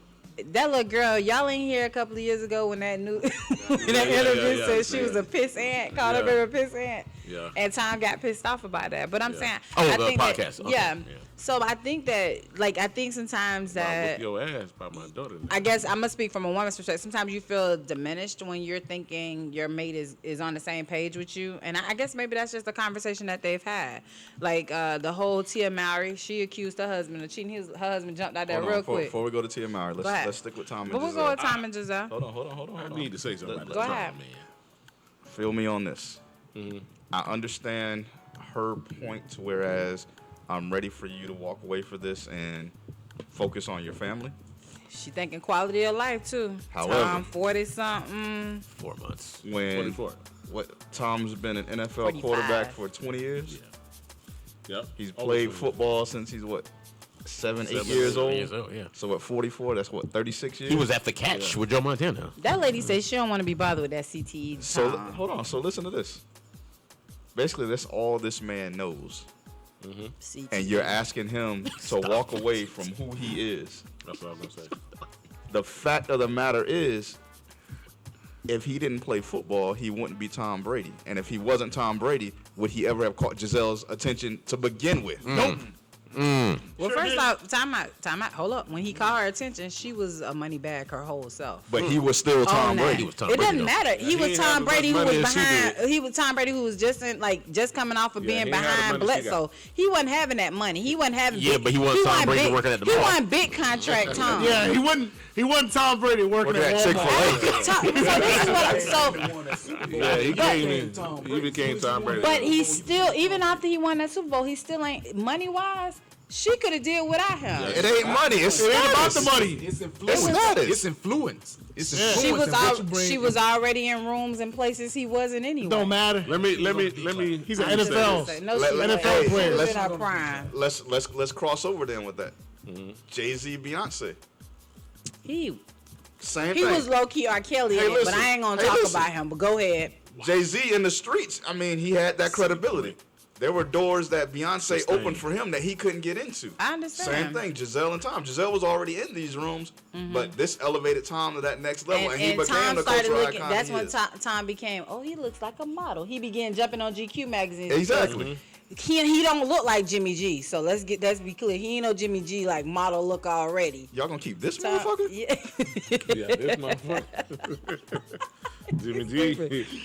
That little girl, y'all ain't here a couple of years ago when that new when that interview yeah, said she was a piss ant, called her Yeah. baby a piss ant. Yeah. And Tom got pissed off about that. But I'm saying, Oh, I the think that- podcast. Okay. yeah. Yeah. So I think that, I think sometimes I'll that. whip your ass by my daughter. I guess I'm gonna speak from a woman's perspective. Sometimes you feel diminished when you're thinking your mate is on the same page with you, and I guess maybe that's just a conversation that they've had. Like the whole Tia Mowry, she accused her husband of cheating. Her husband jumped out there Hold on, real quick. Before we go to Tia Mowry, Go ahead. let's stick with Tom and But we'll Giselle. go with Tom and Giselle. Hold on. I need to say something about Go that. ahead. Man. Feel me on this. I understand her point, whereas I'm ready for you to walk away from this and focus on your family. She thinking quality of life too. However, Tom 40 something. 4 months. When 24. Tom's been an NFL 45. quarterback for 20 years. Yep. He's Over played 20. football since he's what, 7, 8 7 years old. Yeah. So at 44, that's what, 36 years. He was at the catch with Joe Montana. That lady says she don't want to be bothered with that CTE. So Tom. hold on. So listen to this. Basically, that's all this man knows, CTE. and you're asking him to walk away from who he is. That's what I was gonna say. The fact of the matter is, if he didn't play football, he wouldn't be Tom Brady. And if he wasn't Tom Brady, would he ever have caught Giselle's attention to begin with? Nope. Well, Sure first did. off, time out. Hold up. When he called her attention, she was a money bag her whole self. But he was still Tom On that. Brady. He was Tom It Brady, doesn't though. matter. He he was ain't Tom have as Brady who much was money as she behind. did. He was Tom Brady who was just coming off of Yeah, being he ain't have the behind money she Bledsoe. He wasn't having that money. He wasn't having. Yeah, big, but he wasn't Tom Brady big, working at the He mall. wasn't big contract Tom. Yeah, he wasn't Tom Brady working Working at at Walmart. Chick-fil-A. So this is what. Yeah, he became Tom Brady. But he's still, even after he won that Super Bowl, he still ain't money wise. She could have did without him. It ain't money. It's It ain't about the status. money. It's influence. status. It's influence. It's Yeah. influence. She was and what you al- bring she was already in rooms and places he wasn't anyway. Don't matter. Let me. He's an let me say NFL. this. No, Let- she let- wasn't. hey, She was let's- in her prime. Let's cross over then with that. Jay-Z, Beyonce, He same he thing. was low key R. Kelly, Hey, in it, but listen. I ain't gonna Hey, talk listen. about him. But go ahead. Jay-Z in the streets. I mean, he had that credibility. There were doors that Beyonce opened for him that he couldn't get into. I understand. Same thing, Giselle and Tom. Giselle was already in these rooms, but this elevated Tom to that next level, and, he became Tom the started cultural looking. icon That's he when is. Tom became. Oh, he looks like a model. He began jumping on GQ magazine. Exactly. He don't look like Jimmy G. So let's be clear. He ain't no Jimmy G like model look already. Y'all gonna keep this Tom- motherfucker? Yeah. Yeah, this motherfucker. Jimmy G.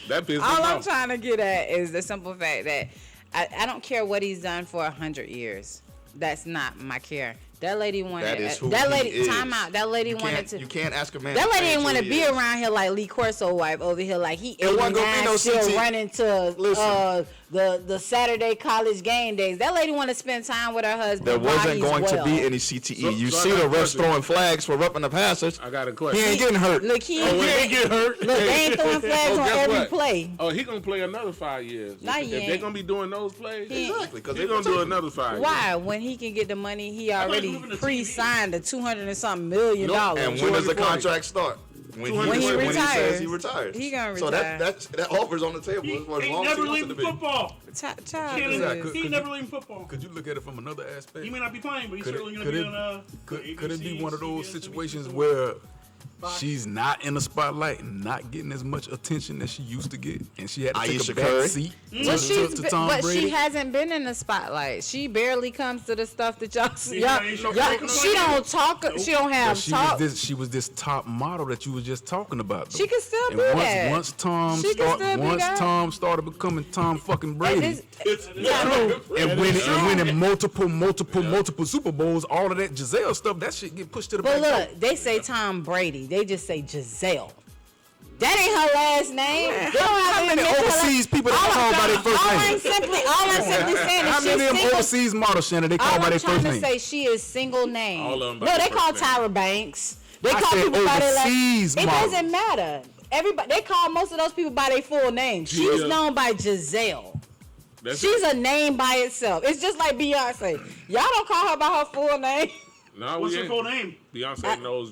That pissed me All I'm off. trying to get at is the simple fact that I don't care what he's done for 100 years. That's not my care. That lady wanted. That is who that he lady. is. Time out. That lady You wanted can't, to. you can't ask a man. That to lady change didn't want to who be he is. around here like Lee Corso wife over here. Like he It wasn't gonna be 89, no still CT. running to Listen. the Saturday college game days. That lady want to spend time with her husband. There while wasn't he's going well. to be any CTE. So- you so I see got the a refs question. throwing flags for roughing the passage. I got a He question. ain't getting hurt. Look, he He ain't get hurt. Look, they ain't throwing flags on guess every what? play. Oh, he gonna play another 5 years. Nah, if he they're ain't. gonna be doing those plays, He ain't. Exactly, because he gonna do another 5 years. Why? When he can get the money, he already moving to pre-signed the $200 and something million dollars. And when does the 240. contract start? When he, When he when he says retires. he retires. He gonna So retire. that offer's on the table for as He long as never he wants it leaving to be. football. Child Exactly. is- He never leaving football. Could you look at it from another aspect? He may not be playing, but he's Could certainly it, going to could, be it, on could it be ABC, one of those CBS, situations NBC, where she's not in the spotlight and not getting as much attention as she used to get, and she had to take Ayesha a back Curry? seat But to Tom but Brady? she hasn't been in the spotlight. She barely comes to the stuff that y'all. Yeah, She don't talk. She don't have But talk. she was this top model that you was just talking about. though. She can still and be once, that. Once Tom She can still be that. Tom started becoming Tom fucking Brady, Yeah. and winning multiple Super Bowls, all of that Giselle stuff, that shit get pushed to the But back. look, they say Tom Brady. They just say Giselle. That ain't her last name. They don't have How to many admit to her overseas la- people they All call I'm by their trying- first all name? I'm simply saying How is many of she's them single. overseas models, Shannon, they call All by I'm their trying first to name? say, she is single name. All of them by No, their they call first name. Tyra Banks. They I call said people by their last. overseas It models. doesn't matter. Everybody, they call most of those people by their full name. She's Yeah. known by Giselle. That's She's a name by itself. It's just like Beyonce. Y'all don't call her by her full name. No, What's we her ain't. full name? Beyonce knows.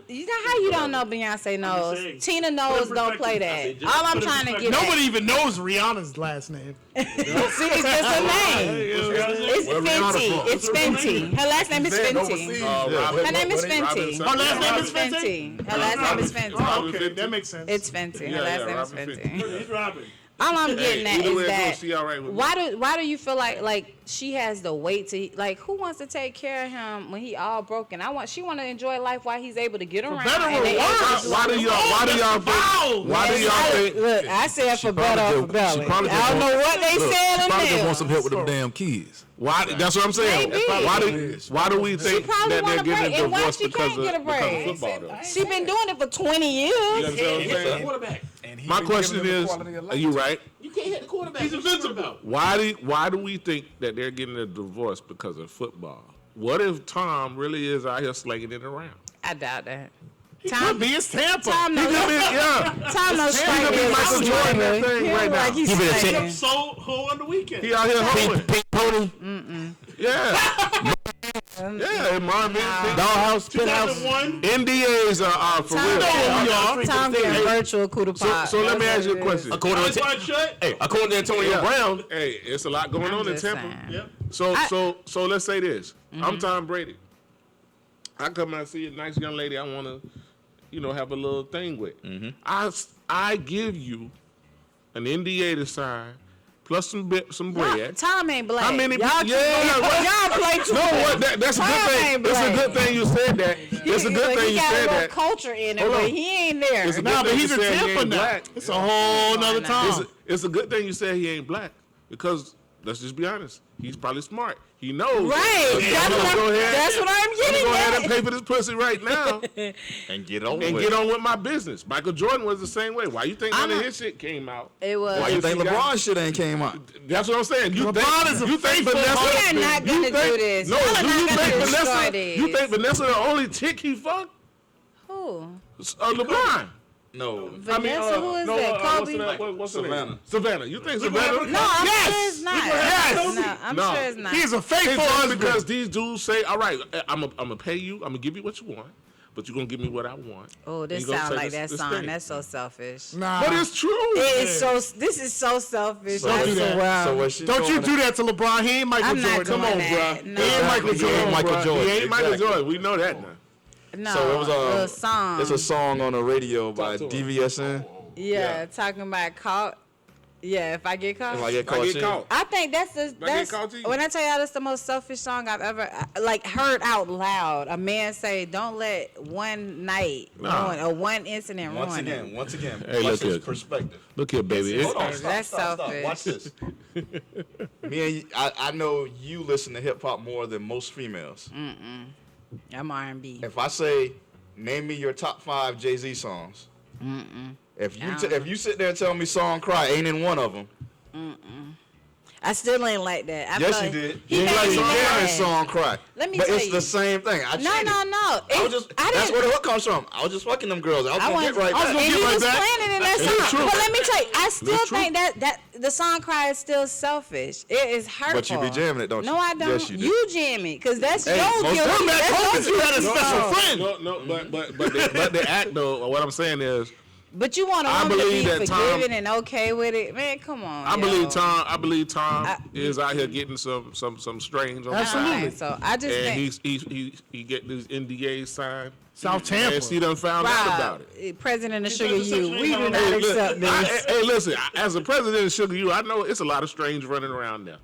You know how you don't know Beyonce knows? saying. Tina knows. Put it in Don't play perspective. that. All I'm Put it in trying to get perspective. Nobody even knows Rihanna's last name. at. See, it's just a name. It's Where Rihanna Fenty. from? It's Fenty. Her last name is Said Fenty. overseas. Her name is Fenty. Her last name is Fenty. Fenty? Her last name is Fenty. Oh, okay, that makes sense. It's Fenty. Her Yeah, last yeah, name is Robin Fenty. He's Robin. All I'm getting at either way is it goes, that she all right with me. why do you feel like she has the weight to like who wants to take care of him when he all broken? She want to enjoy life while he's able to get around. better and or they worse. able to- Why do y'all think? Why do y'all think? Look, I said for better or for belly. I probably just don't know want- what they Look, said she in probably just there. want some help with them damn kids. Why? That's what I'm saying. Maybe. Why do we think probably that want they're a break, getting and why divorced she because can't get a of break? football? Though? She been doing it for 20 years. You understand what I'm saying? Quarterback. And he My been question giving them is, quality of life. are you right? can't hit the quarterback. He's invincible. Why do we think that they're getting a divorce because of football? What if Tom really is out here slinging it around? I doubt that. Could be. It's Tampa. Tom knows. Tom knows He could be Michael Jordan that thing right now. He's He been a slanging. champ. So whole on the weekend. He out here hoeing. Pink pony, Yeah. Yeah, Marvin. dollhouse, penthouse. 2001. NDAs are for real. Tom getting virtual coup de pop. So let me That's ask you a what it question. According Eyes to, wide shut. hey, according to Antonio Yeah. Brown, Hey, it's a lot going I'm on in just Tampa. saying. Yep. So let's say this. I'm Tom Brady. I come out and see a nice young lady I want to, have a little thing with. I give you an NDA to sign plus some bread. Tom ain't black. How many? Y'all y'all play too No, much. that's a Tom good thing. ain't It's a black. good thing you said that. It's a good thing He you got a said little that. culture in it, Hold but on. he ain't there. It's a Nah, good but thing he's you in said he Tampa ain't now. black. It's a whole nother Tom. It's a good thing you said he ain't black because let's just be honest. He's probably smart. He knows. Right. That's what I'm getting Go ahead and at. pay for this pussy right now And get on and with get it. on with my business. Michael Jordan was the same way. Why you think none I'm of a- his shit came out? It was. Why you think He got- LeBron shit ain't came out? That's what I'm saying. LeBron is a you think faithful Vanessa? We are not gonna do this. No, Y'all are do not you gonna think destroy Vanessa? this. You think Vanessa the only chick he fucked? Who? LeBron. No. Vanessa, who is that? Kobe? What's her Savannah. name? Savannah. You think gonna Savannah? have No, I'm Yes. sure it's not. Yes. No, I'm No. sure it's not. He's a faithful It's just husband. because these dudes say, "All right, I'm gonna pay you. I'm gonna give you what you want, but you're gonna give me what I want." Oh, this You gonna sounds say like this- that this song. thing. That's so selfish. Nah. But it's true. It is so. This is so selfish. Don't That's do that. so wild. So what she Don't you doing? do that to LeBron. He ain't Michael I'm not Jordan. Come doing on, that. bro. No. He ain't Michael He Jordan. ain't Michael bruh. Jordan. He ain't Michael Exactly. Jordan. We know that now. No, So it was a song. It's a song on the radio by Talk to him. DVSN. Yeah, talking about caught. Yeah, if I get caught. If I get I caught, get cheating. caught. I think that's caught cheating? when I tell y'all that's the most selfish song I've ever heard out loud. A man say, "Don't let one night ruin or one incident Once ruin again, it." once again. Hey, watch look this here. perspective. Look here, baby. Hold on, It- stop, That's stop. selfish. Watch this. Me and you, I know you listen to hip hop more than most females. I'm R&B. If I say, name me your top 5 Jay-Z songs. If you sit there and tell me "Song Cry" ain't in one of them. I still ain't like that. I Yes, feel you did. He You made like me Rihanna's mad. "Song Cry." Let me but tell it's you. the same thing. I No, cheated. no, no. I was just. That's where the hook comes from. I was just fucking them girls. I was gonna get right I was back. gonna And get he right was back. playing it in that It's song. true. But let me tell you, I still It's true. think that the song "Cry" is still selfish. It is hurtful. But you be jamming it, don't you? No, I don't. Yes, you do. You jam it, cause that's Hey, your most guilty. women That's told your you you had a guilty special song. friend. No, but the act though. What I'm saying is, But you want a I woman to believe be that Tom- forgiving and okay with it, man? Come on. I yo. believe Tom is out here getting some strange on the side. Alright, so I just And think he get these NDAs signed. South Tampa. And she done found out about Rob, it. President of He Sugar does the U, Section we do 8 not Hey, accept this. hey, listen, as a president of Sugar U, I know it's a lot of strange running around there.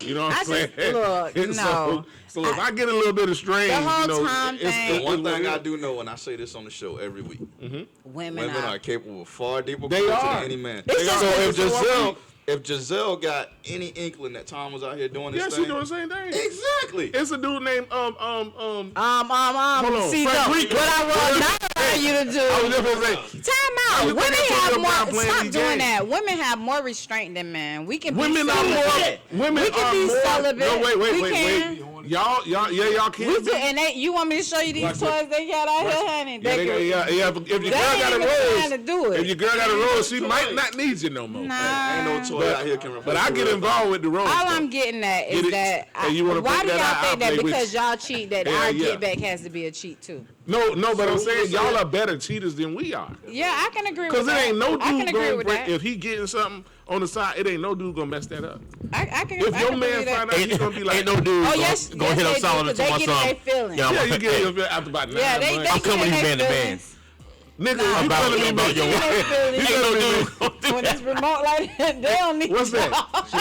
You know what I'm I saying? just- look, And no. So if I get a little bit of strange, The whole you know, Tom it's thing- One what thing it I is. do know, and I say this on the show every week, Women women are capable of far deeper They cruelty are. than any man. It's just So that if it's so Giselle got any inkling that Tom was out here doing this Yeah, thing, she doing the same thing. exactly. It's a dude named Hold on, see, no, Frederica. what I will not allow you to I was do. just gonna say, Time How out. you Women think have Antonio Brown more. playing Stop these doing games? that. Women have more restraint than men. We can be women are celibate. more. Women We can are be more. celibate. No, We wait. can. Y'all We can't. do, and you want me to show you these Watch toys they got out here, honey? Yeah, They can- yeah. If your girl They got a ain't even trying to rose, do it. if your girl got a rose, she might not need you no more. Nah. Ain't no toy out here can replace But I the get real involved with the rose. All though. I'm getting at is Get it? that Hey, you wanna why break do that y'all out? I'll think that play with because you. y'all cheat that Yeah, our yeah. get back has to be a cheat too? No, but I'm saying y'all are better cheaters than we are. Yeah, I can agree with Because that. it ain't no I can dude agree gonna with break. that. If he getting something on the side, it ain't no dude gonna mess that up. I can. If I your can man believe that. find out, he's gonna be like, Ain't no dude Oh gonna, yes, gonna hit yes, up they solid do, 'cause to my they get in son. their feelings. Yeah, yeah, I'm you get your after about 9 Yeah, months. I'm coming to you man to man. Nigga, Nah, you about- telling me about about your your wife. You Ain't telling no me- dude. When it's remote like that, they don't need. What's that? y'all.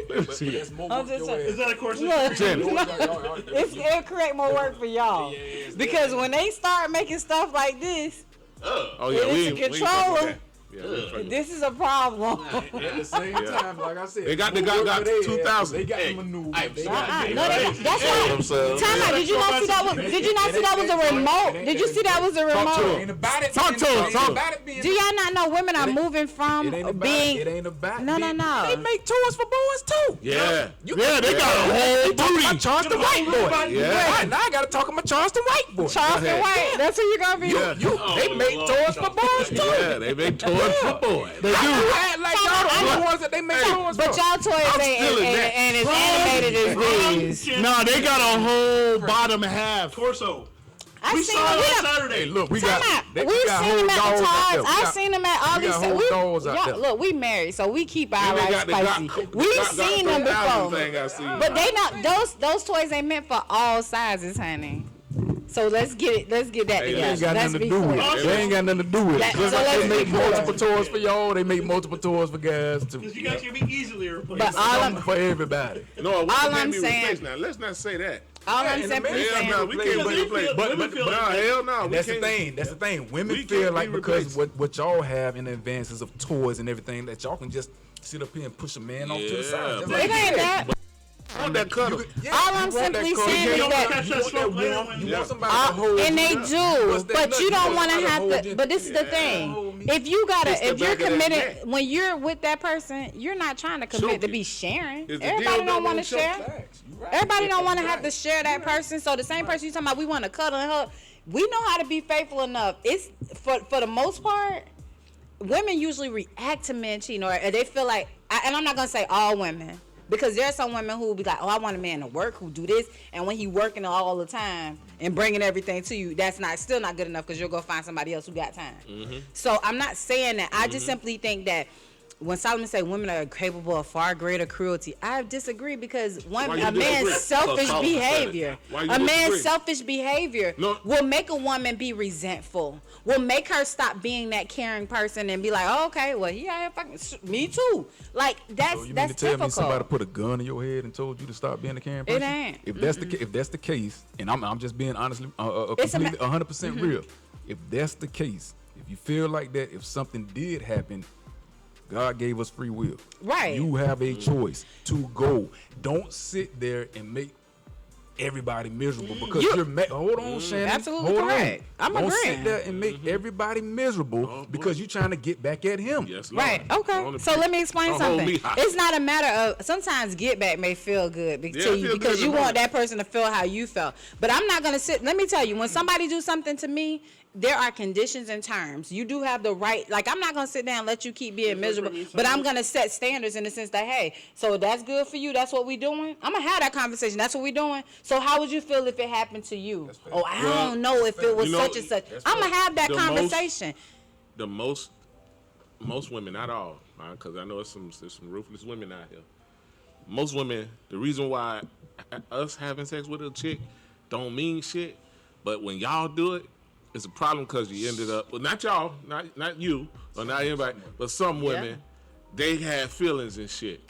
Let me see that. I'm just saying. Is that a course? Look, Jenny. it'll create more work for y'all because when they start making stuff like this, Oh yeah, we it's a ain't fucking control with them. Yeah, they fucking- This is a problem. At the same time, like I said, They got 2000. They got the maneuver. They No, got that's why. Time out. Did you not see that was? Did you not see that was a remote? Did you see that was a remote? Ain't about it. Talk to him, Ain't talk to about it being. Do y'all not know women are moving from It ain't about being? it. It ain't about No. They make tours for boys too. Yeah. Yeah, they got a whole Talking about booty. Charleston White boy. Yeah. Now I gotta talk about Charleston White boy. Charleston White. That's who you're gonna be. Yeah. They make tours for boys too. Yeah, they make toys for boys. They do. You act like y'all the ones that they make tours But for. y'all toys ain't as animated as these. No, they got a whole bottom half. Torso. I We seen saw it on them. Saturday. Hey, look, we Time got out. they- We've we got seen whole them at the dogs out Tards. there. We I've got- seen them at all we these. got whole dogs out there. Look, we married, so we keep our And they life got the spicy. Glock- We've Glock seen them 3000 before. thing I seen. But they not those toys ain't meant for all sizes, honey. So let's get it. Let's get that Hey, They ain't together. got Let's nothing be to do with clear. it. They ain't got nothing to do with it. That- Just so like let's they be make clear. multiple tours for y'all, they make multiple tours for guys too. Because you guys can be easily replaced. But all I'm For everybody. No, we All can't I'm be saying- replaced now. Let's not say that. all I'm in the simply man- Hell saying. no, we can't be replaced. Women feel No, like- hell no. And we that's the can't- thing. That's the thing. Women we feel can't like be because replaced. what y'all have in the advances of toys and everything that y'all can just sit up here and push a man off to the Yeah, side. Just but- like It ain't that. On that cuddle. Yeah, All you I'm want that simply color. saying You is want that- Catch that smoke later when You Yeah. want somebody to hold And you they up. do, What's that but nut? you don't want want to somebody have hold to. you. But this is the Yeah. thing: Hold me. if you gotta, It's the if you're back of that committed, neck. when you're with that person, you're not trying to commit Choke to it. be sharing. It's the Everybody deal don't that want to won't choke share. Facts. You right. Everybody don't want to You have to right. share that person. So the same person you talking about, we want to cuddle and hug. We know how to be faithful enough. It's for the most part, women usually react to men cheating, or they feel like. And I'm not gonna say all women, because there are some women who will be like, oh, I want a man to work who do this, and when he working all the time and bringing everything to you, that's still not good enough, because you'll go find somebody else who got time. So I'm not saying that. I just simply think that when Solomon said women are capable of far greater cruelty, I disagree, because Why you a disagree? man's selfish Solomon said it. behavior, Why you a man's disagree? selfish behavior No. will make a woman be resentful, will make her stop being that caring person and be like, oh, okay, well, he out here fucking, me too. Like, that's So you mean that's to tell me somebody difficult. put a gun in your head and told you to stop being a caring It person? ain't. If that's the case, and I'm just being honestly, It's a completely ma- 100% real. If that's the case, if you feel like that, if something did happen, God gave us free will. Right. You have a choice to go. Don't sit there and make everybody miserable because You- you're hold on, Shannon. Absolutely hold correct. On. I'm Don't agreeing. sit there and make everybody miserable because you're trying to get back at him. Yes, Lord. Right. Okay. Only So let me explain Don't hold something. me hostage. It's not a matter of, sometimes get back may feel good Yeah, to it you feel because good you to want me. that person to feel how you felt. But I'm not gonna sit. Let me tell you, when somebody do something to me, there are conditions and terms. You do have the right. Like, I'm not gonna sit down and let you keep being miserable. But I'm gonna set standards in the sense that, hey, so that's good for you. That's what we doing. I'm gonna have that conversation. That's what we doing. So how would you feel if it happened to you? Oh, I Well, don't know if it was you know, such and such. I'm gonna have that the most- conversation. The most women, not all, because I know there's some ruthless women out here. Most women, the reason why us having sex with a chick don't mean shit, but when y'all do it, it's a problem because you ended up. Well, not y'all, not you, or not anybody, but some women, they have feelings and shit.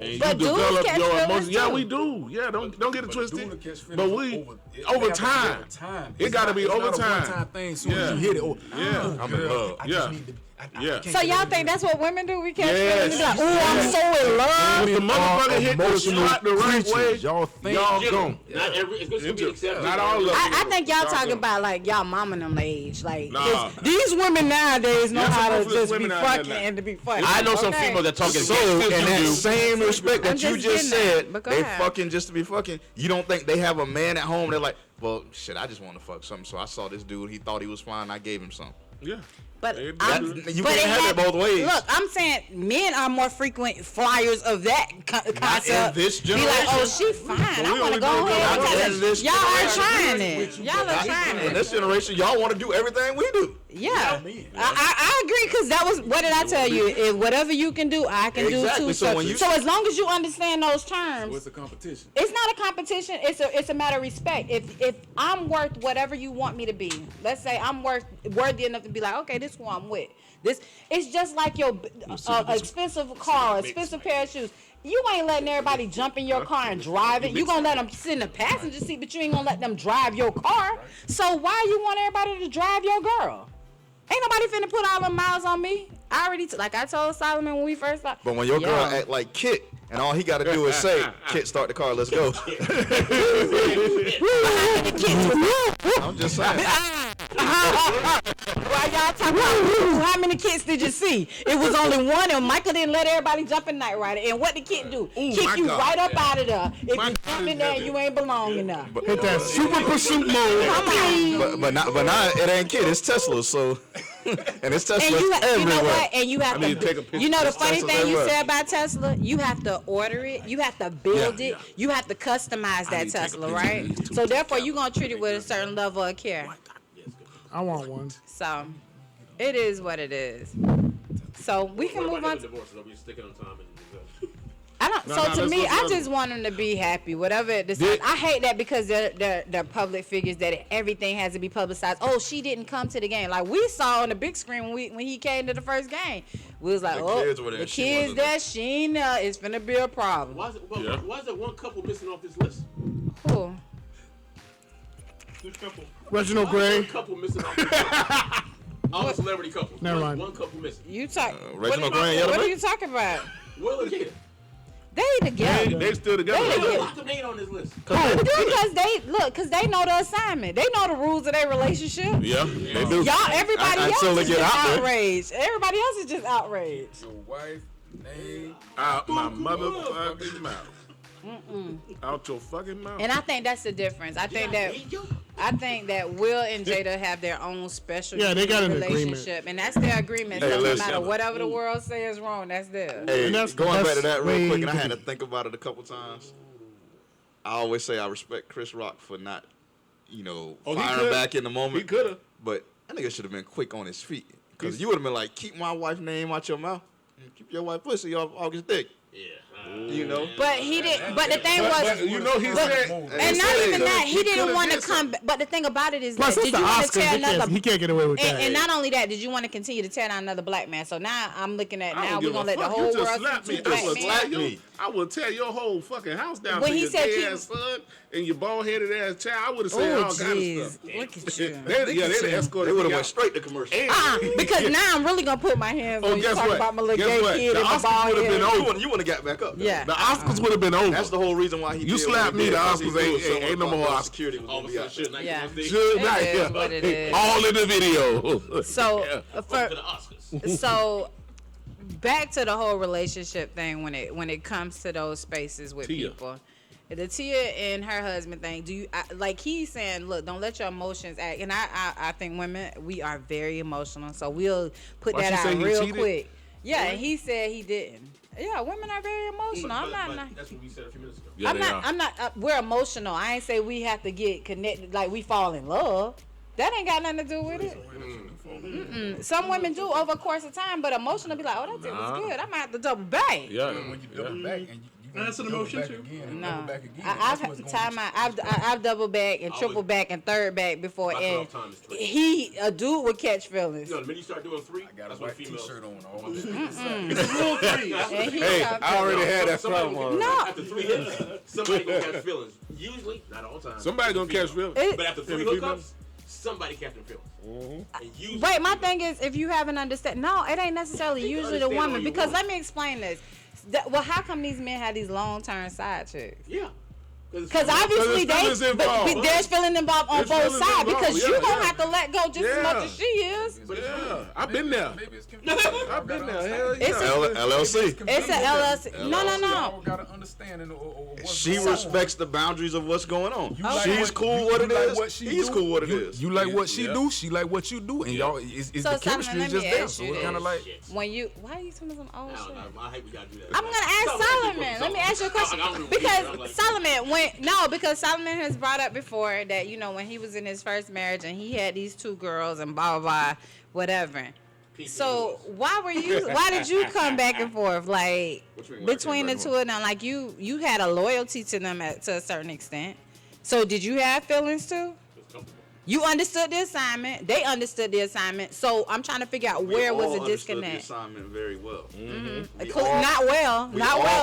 And But dudes catch feelings Yeah, too. we do. Yeah, don't get it twisted. Dude will catch feelings But we over over have to be time. over time. It got to be It's over not a time. one-time thing. Soon as Yeah. you hit it, Yeah. I'm in love. I just Yeah. need to. I Yeah. can't So get y'all it. think that's what women do? We catch Yes. feelings and be like, ooh, I'm so in love. If the motherfucker hit the emotional spot the right way, creatures. Y'all think y'all Get 'em. gone. Not every. It's going to be accepted. Not all of them. I think y'all talking gone. about like y'all mama them age. Like, Nah. these women nowadays know There's some how to ruthless just be women out there fucking now. and to be fucking. I know some Okay. females that talking So, against in that you. same respect I'm that you just just getting that, said, but go they ahead. fucking just to be fucking. You don't think they have a man at home? They're like, well, shit, I just want to fuck something. So I saw this dude. He thought he was fine. I gave him something. Yeah. But They do. You but can't have it both ways. Look, I'm saying men are more frequent flyers of that concept. this Be like, oh, she fine. I we want to only go do it ahead. not and in this y'all are generation. trying it. Y'all are trying In it. this generation, y'all want to do everything we do. Yeah, I agree, because that was, what did I tell you? If whatever you can do, I can Exactly, do too. so when you- So as long as you understand those terms, What's the competition? it's not a competition. It's a matter of respect. If I'm worth whatever you want me to be, let's say I'm worthy enough to be like, okay, this is who I'm with. This, it's just like your expensive car, expensive pair of shoes. You ain't letting everybody jump in your car and drive it. You gonna let them sit in the passenger seat, but you ain't gonna let them drive your car. So why you want everybody to drive your girl? Ain't nobody finna put all them miles on me. I already, like I told Solomon when we first started. But when your girl act like Kit, and all he got to do is say, "Kit, start the car, let's go." I'm just saying. Why y'all talking about how many kids did you see? It was only one, and Michael didn't let everybody jump in Knight Rider. And what the kid do? Kick you right up out of there. If you jump in there, you ain't belonging there. Hit that super pursuit mode. Come on. But now it ain't Kit, it's Tesla. So, and it's Tesla And everywhere. you know what? And you have need to take a to. picture. You know the It's funny Teslas thing you everywhere. said about Tesla? You have to order it. You have to build it. Yeah. You have to customize that need to take a Tesla, picture right? of these two So therefore, you're gonna treat it with a certain level of care. I want one. So it is what it is. So we can move on. Divorce, they'll be sticking on time and I don't. No, So no, to let's me, go to I the- just want them to be happy. Whatever it decides. I hate that because they're public figures that everything has to be publicized. Oh, she didn't come to the game. Like we saw on the big screen when he came to the first game. We was like, The oh, kids were there, the she kids wasn't there. She ain't there. It's finna be a problem. why is it? Yeah. Why is there one couple missing off this list? Cool. Which couple? Reginald Why is Gray. one couple missing off this list? All the celebrity couples. Never One- mind. One couple missing. You talk. Reginald Gray and What are Yellowman? you talking about? Will and Jada. They together. They still together. Why come they ain't on this list? Because they know the assignment. They know the rules of their relationship. Yeah, they do. Y'all, everybody else until they is get just out there. outraged. Everybody else is just outraged. Your wife, name. Out my motherfucking mouth. Out your fucking mouth. And I think that's the difference. I think that Will and Jada have their own special Yeah, they got an relationship, and that's their agreement. Hey, So no listen. matter whatever the world says is wrong, that's theirs. Hey, And that's- going back to that's that real way quick, and I to had be. to think about it a couple times. I always say I respect Chris Rock for not, Oh, he firing could. back in the moment. He could have. But that nigga should have been quick on his feet. Because you would have been like, keep my wife's name out your mouth. And keep your wife pussy off August dick. Yeah. You know? But he didn't. But the thing was, But you know he but- said. and not even that, he didn't coulda want to did come. something. But the thing about it is, Plus, that, it's did the you want to Oscars. tear another? He can't get away with that. And not only that, did you want to continue to tear down another black man? So now I'm looking at I now don't we're give gonna a let the fuck. whole You just world slapped see me. two black I will men. slap you. I will tear your whole fucking house down When for he your said gay keep- ass son and your bald headed ass child. I would have said Oh all kind of jeez, stuff. look at you. They'd escorted They would me have went out. straight to commercial. Because now I'm really gonna put my hands Oh, on you guess talking what? about my little Guess gay what? kid The and my Oscars bald would've been head. over. You want to get back up. though. Yeah. The Oscars would have been over. That's the whole reason why he You did what slapped he me, did, the because he Oscars knew ain't- someone ain't no from more Oscars. security was All gonna of a be sudden, out shit, there. night Yeah. on stage. Good It night. is what it is. All in the video. So To for the Oscars. so back to the whole relationship thing when it comes to those spaces with Tia. people. The Tia and her husband thing. Do you like he's saying? Look, don't let your emotions act. And I think women we are very emotional, so we'll put Why that she say out he real cheated? quick. Yeah, and he said he didn't. Yeah, women are very emotional. But that's what we said a few minutes ago. Yeah, they are. I'm not. We're emotional. I ain't say we have to get connected like we fall in love. That ain't got nothing to do with it. Some women do over a course of time, but emotional be like, oh, that thing was good. I might have to double back. Yeah. When you double back and you That's an double emotion back too. again and No, double back again. I've That's what's going time on. I've double back and triple back and third back before, My and cutoff time is 20. a dude would catch feelings. You know, the minute you start doing three, I got a that's when white females. t-shirt on. All my Rule 3. And he Hey, got I already feelings. had that Somebody problem gonna already. No. After 3 hits, somebody gonna catch feelings. Usually, not all the time. Somebody gonna catch feelings. It- But after 3 Female. hookups, somebody catching feelings. And usually, Wait, my thing is, if you haven't understand, no, it ain't necessarily You can usually the understand woman. all you Because want. let me explain this. Well, how come these men have these long-term side chicks? Yeah. Because obviously there's feelings involved. there's feeling involved on There's both feelings sides. involved, Because yeah, you gonna yeah. have to let go just as Yeah. much as she is. Yeah, I've been there. Maybe it's confusing. I've been there. Hell It's yeah. LLC. It's a LLC. No. Y'all gotta understand what's She going on. respects the boundaries of what's going on. You like She's what- cool you what it like is. what she He's do. cool what it is. You like what she Yeah. do. She like what you do, and y'all is So, the chemistry Solomon, is let just me there. ask So you it's this. kind of like When you, why are you telling me some old I shit? don't know. I hate we gotta do that. I'm gonna ask Solomon. Let me ask you a question. Because Solomon, because Solomon has brought up before that, you know, when he was in his first marriage and he had these 2 girls and blah, blah, blah, whatever. So why did you come back and forth, like, between the 2 of them? Like, you had a loyalty to them to a certain extent. So did you have feelings too? You understood the assignment. They understood the assignment. So I'm trying to figure out where was the disconnect. The assignment very well. Not well.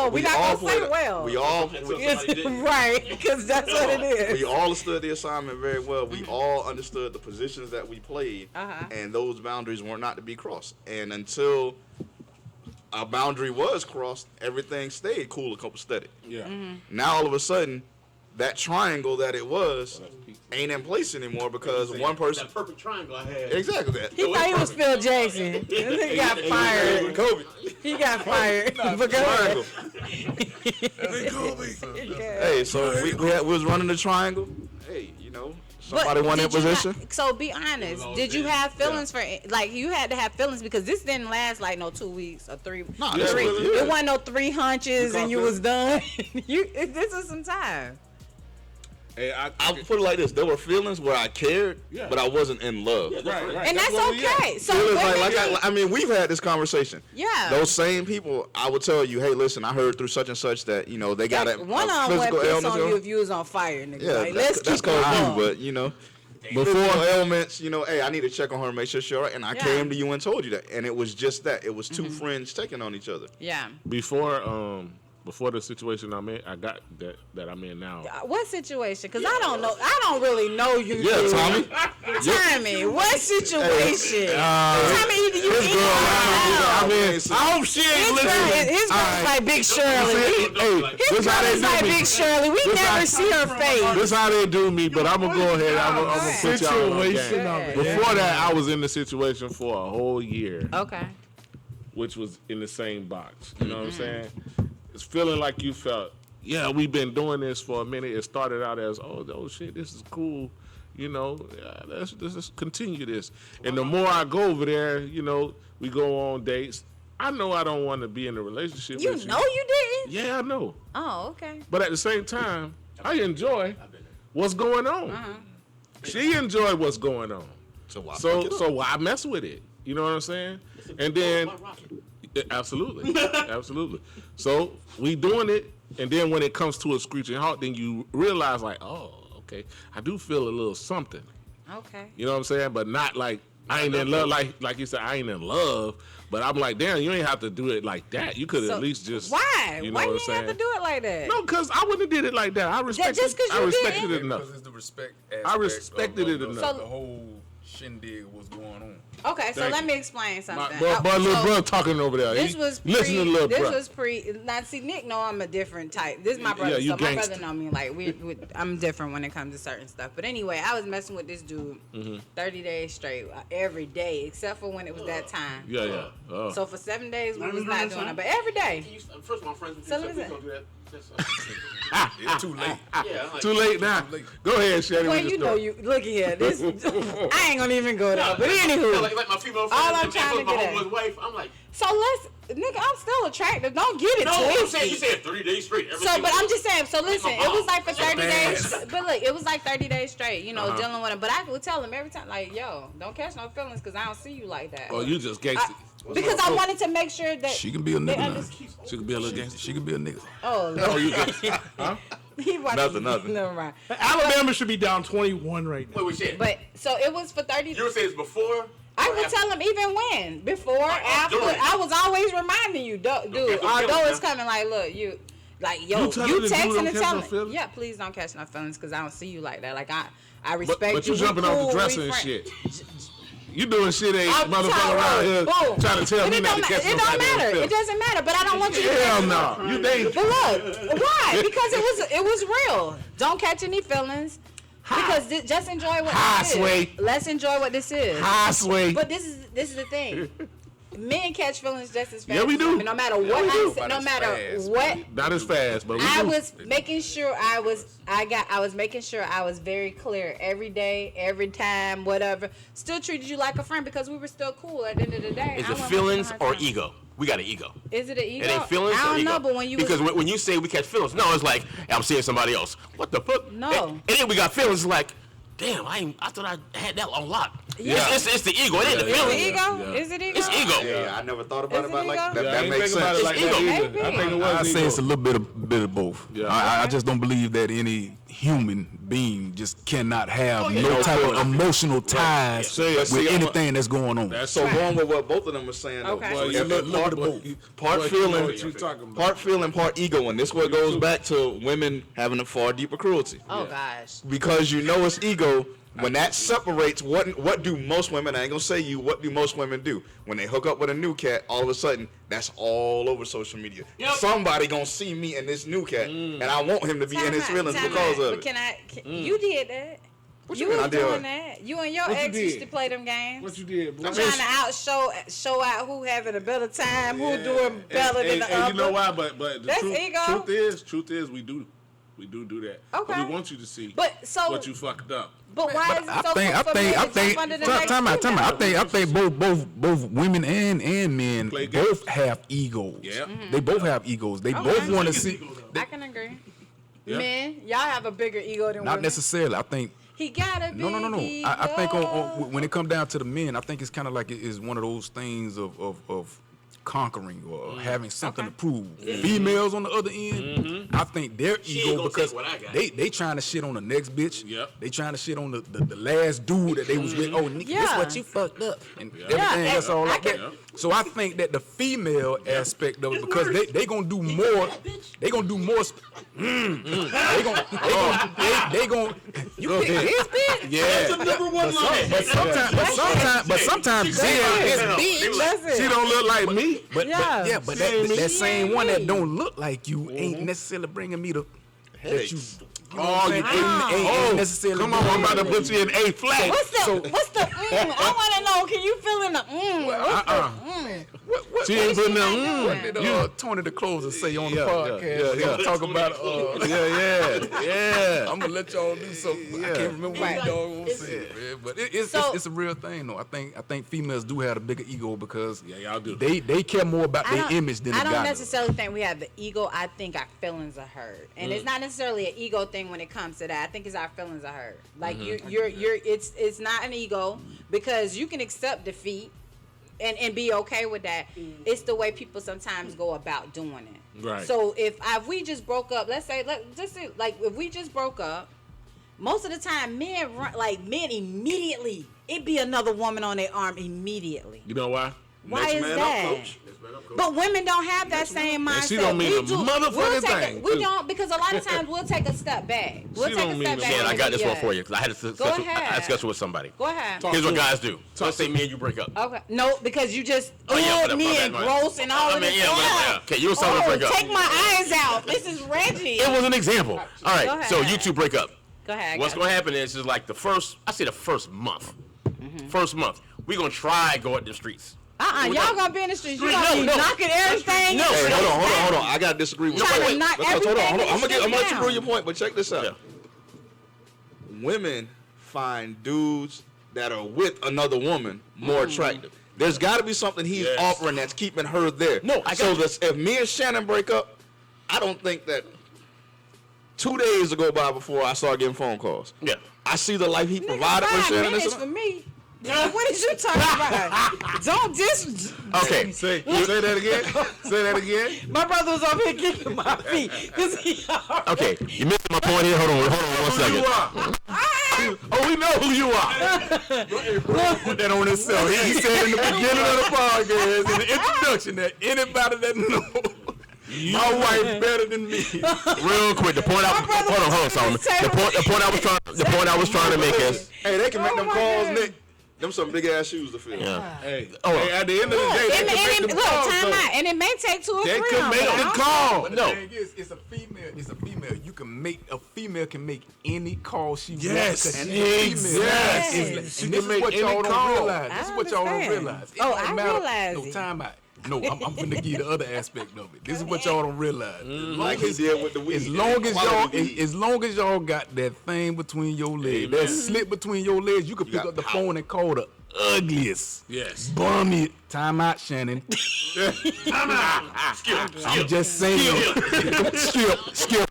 We're not gonna say well. We all right, because that's what it is. We all understood the assignment very well. We all understood the positions that we played, and those boundaries were not to be crossed. And until a boundary was crossed, everything stayed cool and copacetic. Yeah. Now all of a sudden, that triangle that it was ain't in place anymore because one person. That perfect triangle I had. Exactly that. He thought he was Phil Jackson. He got fired. Kobe. He got fired. Triangle. Hey, so we was running the triangle. Hey, you know, somebody won that position. So be honest. Did you have feelings for like you had to have feelings because this didn't last like no 2 weeks or 3. No, it wasn't no 3 hunches and you was done. This was some time. Hey, I'll put it like this: there were feelings where I cared, but I wasn't in love. Right. And that's okay. So I mean, we've had this conversation. Yeah. Those same people, I would tell you, hey, listen, I heard through such and such that they got a physical piss illness. on you if you was on fire, nigga. Yeah, like, that's keep called going. you, but before ailments, hey, I need to check on her and make sure she's all right. And I came to you and told you that, and it was just that. It was two friends checking on each other. Yeah. Before the situation I got that I'm in now. What situation? Because I don't know. I don't really know you. Yeah, dude. Tommy. Tommy, what situation? Tommy, you I hope she ain't listening. His girl's like Big Shirley. His girl's like Big Shirley. We never see her face. This how they do me, but I'm gonna go ahead. I'm gonna put y'all on game. Before that, I was in the situation for a whole year. Okay. Which was in the same box. You know what I'm saying? It's feeling like you felt, yeah, we've been doing this for a minute. It started out as, oh shit, this is cool. Let's just continue this. And the more I go over there, we go on dates. I know I don't want to be in a relationship with you. You know you didn't? Yeah, I know. Oh, okay. But at the same time, I enjoy what's going on. She enjoyed what's going on. So why mess with it? You know what I'm saying? And then... Absolutely. So we doing it, and then when it comes to a screeching halt, then you realize like, oh, okay, I do feel a little something. Okay. You know what I'm saying? But not like I ain't in love. Like you said, I ain't in love. But I'm like, damn, you ain't have to do it like that. You could at least just. Why? You know why what you I'm didn't saying? have to do it like that? No, because I wouldn't have did it like that. I respected. Just 'cause you I respected didn't? it enough. Because it's the respect I respected it enough. So the whole shindig was going on. Okay, so let me explain something. But little brother talking over there. This was pre. Listen to little brother. This was pre. Now, see, Nick know I'm a different type. This is my brother, so my brother know me. Like I'm different when it comes to certain stuff. But anyway, I was messing with this dude 30 days straight, every day, except for when it was that time. Yeah. Oh. So for 7 days we was not doing it, but every day. First of all, I'm friends with you, So so listen. please don't do that. It's too late. Too late now. Go ahead, Shetty. Well, you know you look here. This I ain't gonna even go there. But anywho, like my female friend, all I'm trying to my get homeboy's at. wife. I'm like, So nigga, I'm still attractive. Don't get it no, twisted. you said 3 days straight. So, but I'm just saying. So listen, it was like for 30 Fast. days. But look, it was like 30 days straight. Dealing with him. But I would tell him every time, like, yo, don't catch no feelings, because I don't see you like that. Oh, you just gangster. Because I wanted to make sure that She can be a nigga now. She could be a little gangster. She can be a nigga. Oh, Oh, Lord. you gangster. Huh? Nothing. Never mind. Alabama should be down 21 right now. Wait, shit. But so it was for 30. You were saying it's before. I would tell him even when, before, after. during. I was always reminding you, dude. Although it's coming, like, look, you, like, yo, You telling you the dude texting don't and catch no telling, feelings? yeah, please don't catch no feelings, because I don't see you like that. Like I respect But you. you we jumping cool, off the we dresser and friends. shit. You doing shit ain't I'm motherfucker around here boom. trying to tell But me it not to don't catch It don't matter. It doesn't matter. But I don't want you to. Hell no. You dangerous. But look, why? Because it was real. Don't catch any feelings. Because just enjoy what this Sway. is. Let's enjoy what this is. High sway. But this is the thing. Men catch feelings just as fast. Yeah, we as do. women, no matter Yeah, what we I do. said, no matter fast, what. Not as fast, but we I do. was making sure I was making sure I was very clear every day, every time, whatever. Still treated you like a friend because we were still cool at the end of the day. Is I it wasn't feelings wasting my or time. ego? We got an ego. Is it an ego? It ain't feelings I or don't ego. know, but when you because was, when you say we catch feelings, no, it's like I'm seeing somebody else. What the fuck? No. And then we got feelings. It's like, damn, I thought I had that on lock. Yeah. It's the ego. It ain't the is it feelings. ego? Yeah. Is it ego? It's ego. Yeah, I never thought about Is it it like ego? that. Yeah, I That ain't makes think about sense. it like that Ego. either. I think it was I say ego. it's a little bit of both. Yeah. I just don't believe that any human being just cannot have no type of emotional ties with anything that's going on. That's so going with what both of them were saying. Though. Okay. Well, you look at both. Part feeling, part ego, and this what goes back to women having a far deeper cruelty. Oh gosh. Because you know it's ego. When that separates, what do most women? I ain't gonna say you. What do most women do when they hook up with a new cat? All of a sudden, that's all over social media. Yep. Somebody gonna see me and this new cat, and I want him to be in his feelings because of it. You did that. What You mean was I did doing what? that. You and your What you ex used did? to play them games. What you did, boy? Trying to show out who having a better time, who doing better than the and other. you know why? But the That's ego. truth is, we do that. Okay. But we want you to see But so- what you fucked up. But why is it so I quick for men to jump under the next time out. female? I think both women and men Play games. both have egos. Yeah. They both have egos. They both want to see. I can agree. Yeah. Men, y'all have a bigger ego than Not women. necessarily. I think. He got a big No. ego. I think when it comes down to the men, I think it's kind of like it is one of those things of conquering or having something to prove. Females on the other end, I think their ain't ego gonna because take what I got. they trying to shit on the next bitch. Yep. They trying to shit on the last dude that they was with. Oh, nigga, this Yeah. what you fucked up and everything Yeah, that's all I like that. can- So I think that the female aspect of it, because they gonna do more. They gonna do more. They gonna. You pick his bitch. Yeah. Number one line. But sometimes Listen. She don't look like me. but Yeah. but She ain't that same one that me. don't look like you ain't necessarily bringing me the that you. Oh, you ain't necessarily. come on, I'm about to put you in A flat. What's the I want to know, can you feel in the What's She ain't putting What that. did Tony the Closer say on the podcast? yeah. Talk about Yeah. I'm gonna let y'all do something. I can't remember what y'all said, man. But it's a real thing though. I think females do have a bigger ego because y'all do. They care more about their image than the I don't guy. necessarily think we have the ego. I think our feelings are hurt, and it's not necessarily an ego thing when it comes to that. I think it's our feelings are hurt. Like you're it's not an ego because you can accept defeat and be okay with that. It's the way people sometimes go about doing it. Right. So if we just broke up, let's say if we just broke up, most of the time men immediately it'd be another woman on their arm immediately. You know why? Why Next is man up, that? coach. But women don't have that same mindset. And she don't mean we a motherfucking thing, We too. don't, because a lot of times we'll take a step back. We'll She take don't a mean step a back. Man, I and got this one yeah. for you because I had a Go ahead. discussion with somebody. Go ahead. Here's what guys do. Let's say me and you break up. Okay. No, because you just but me my and bad. gross and all of this. Okay, you and someone break up. Take my eyes out. This is Reggie. It was an example. All right, Go so ahead. you two break up. Go ahead. What's going to happen is like the first month. First month, we're going to try go at the streets. Y'all gonna be in the streets. You gonna be knocking everything. No, Hey, hold on. I gotta disagree with you. Trying to knock Because hold on. everything I'm gonna let you down. prove your point, but check this out. Yeah. Women find dudes that are with another woman more attractive. There's got to be something he's offering that's keeping her there. No, I got you. If me and Shannon break up, I don't think that 2 days to go by before I start getting phone calls. Yeah. I see the life he provided for 5 Shannon. minutes for me. What is you talking about? Don't dis. Okay. Say that again. Say that again. My brother was over here kicking my feet. Okay, you missed my point here. Hold on 1 second. You are. Oh, we know who you are. Put that on himself. He said in the beginning of the podcast, in the introduction, that anybody that knows my wife better than me. Real quick, the point hold on, Solomon. The point I was trying to make is, Hey, they can make them my calls, God. Nick. Them some big ass shoes to fill. yeah. Hey, at the end of the day, they can make them Look, calls, time though. out, and it may take 2 or 3 They of can them, make but the I'm- call. But No. the thing is, it's a female. It's a female. A female can make any call she Yes, wants. She's a female. yes. And She this can is make what any y'all don't call. realize. This is what y'all don't understand. realize. It Oh, don't I matter. realize No, it. time out. No, I'm gonna give you the other aspect of it. This is what y'all don't realize. Like he did with the weed. As long as Quality weed. y'all got that thing between your legs, that slit between your legs, you can pick got up the power. phone and call the ugliest. Yes. Bummy. Time out, Shannon. I'm just saying. Skip.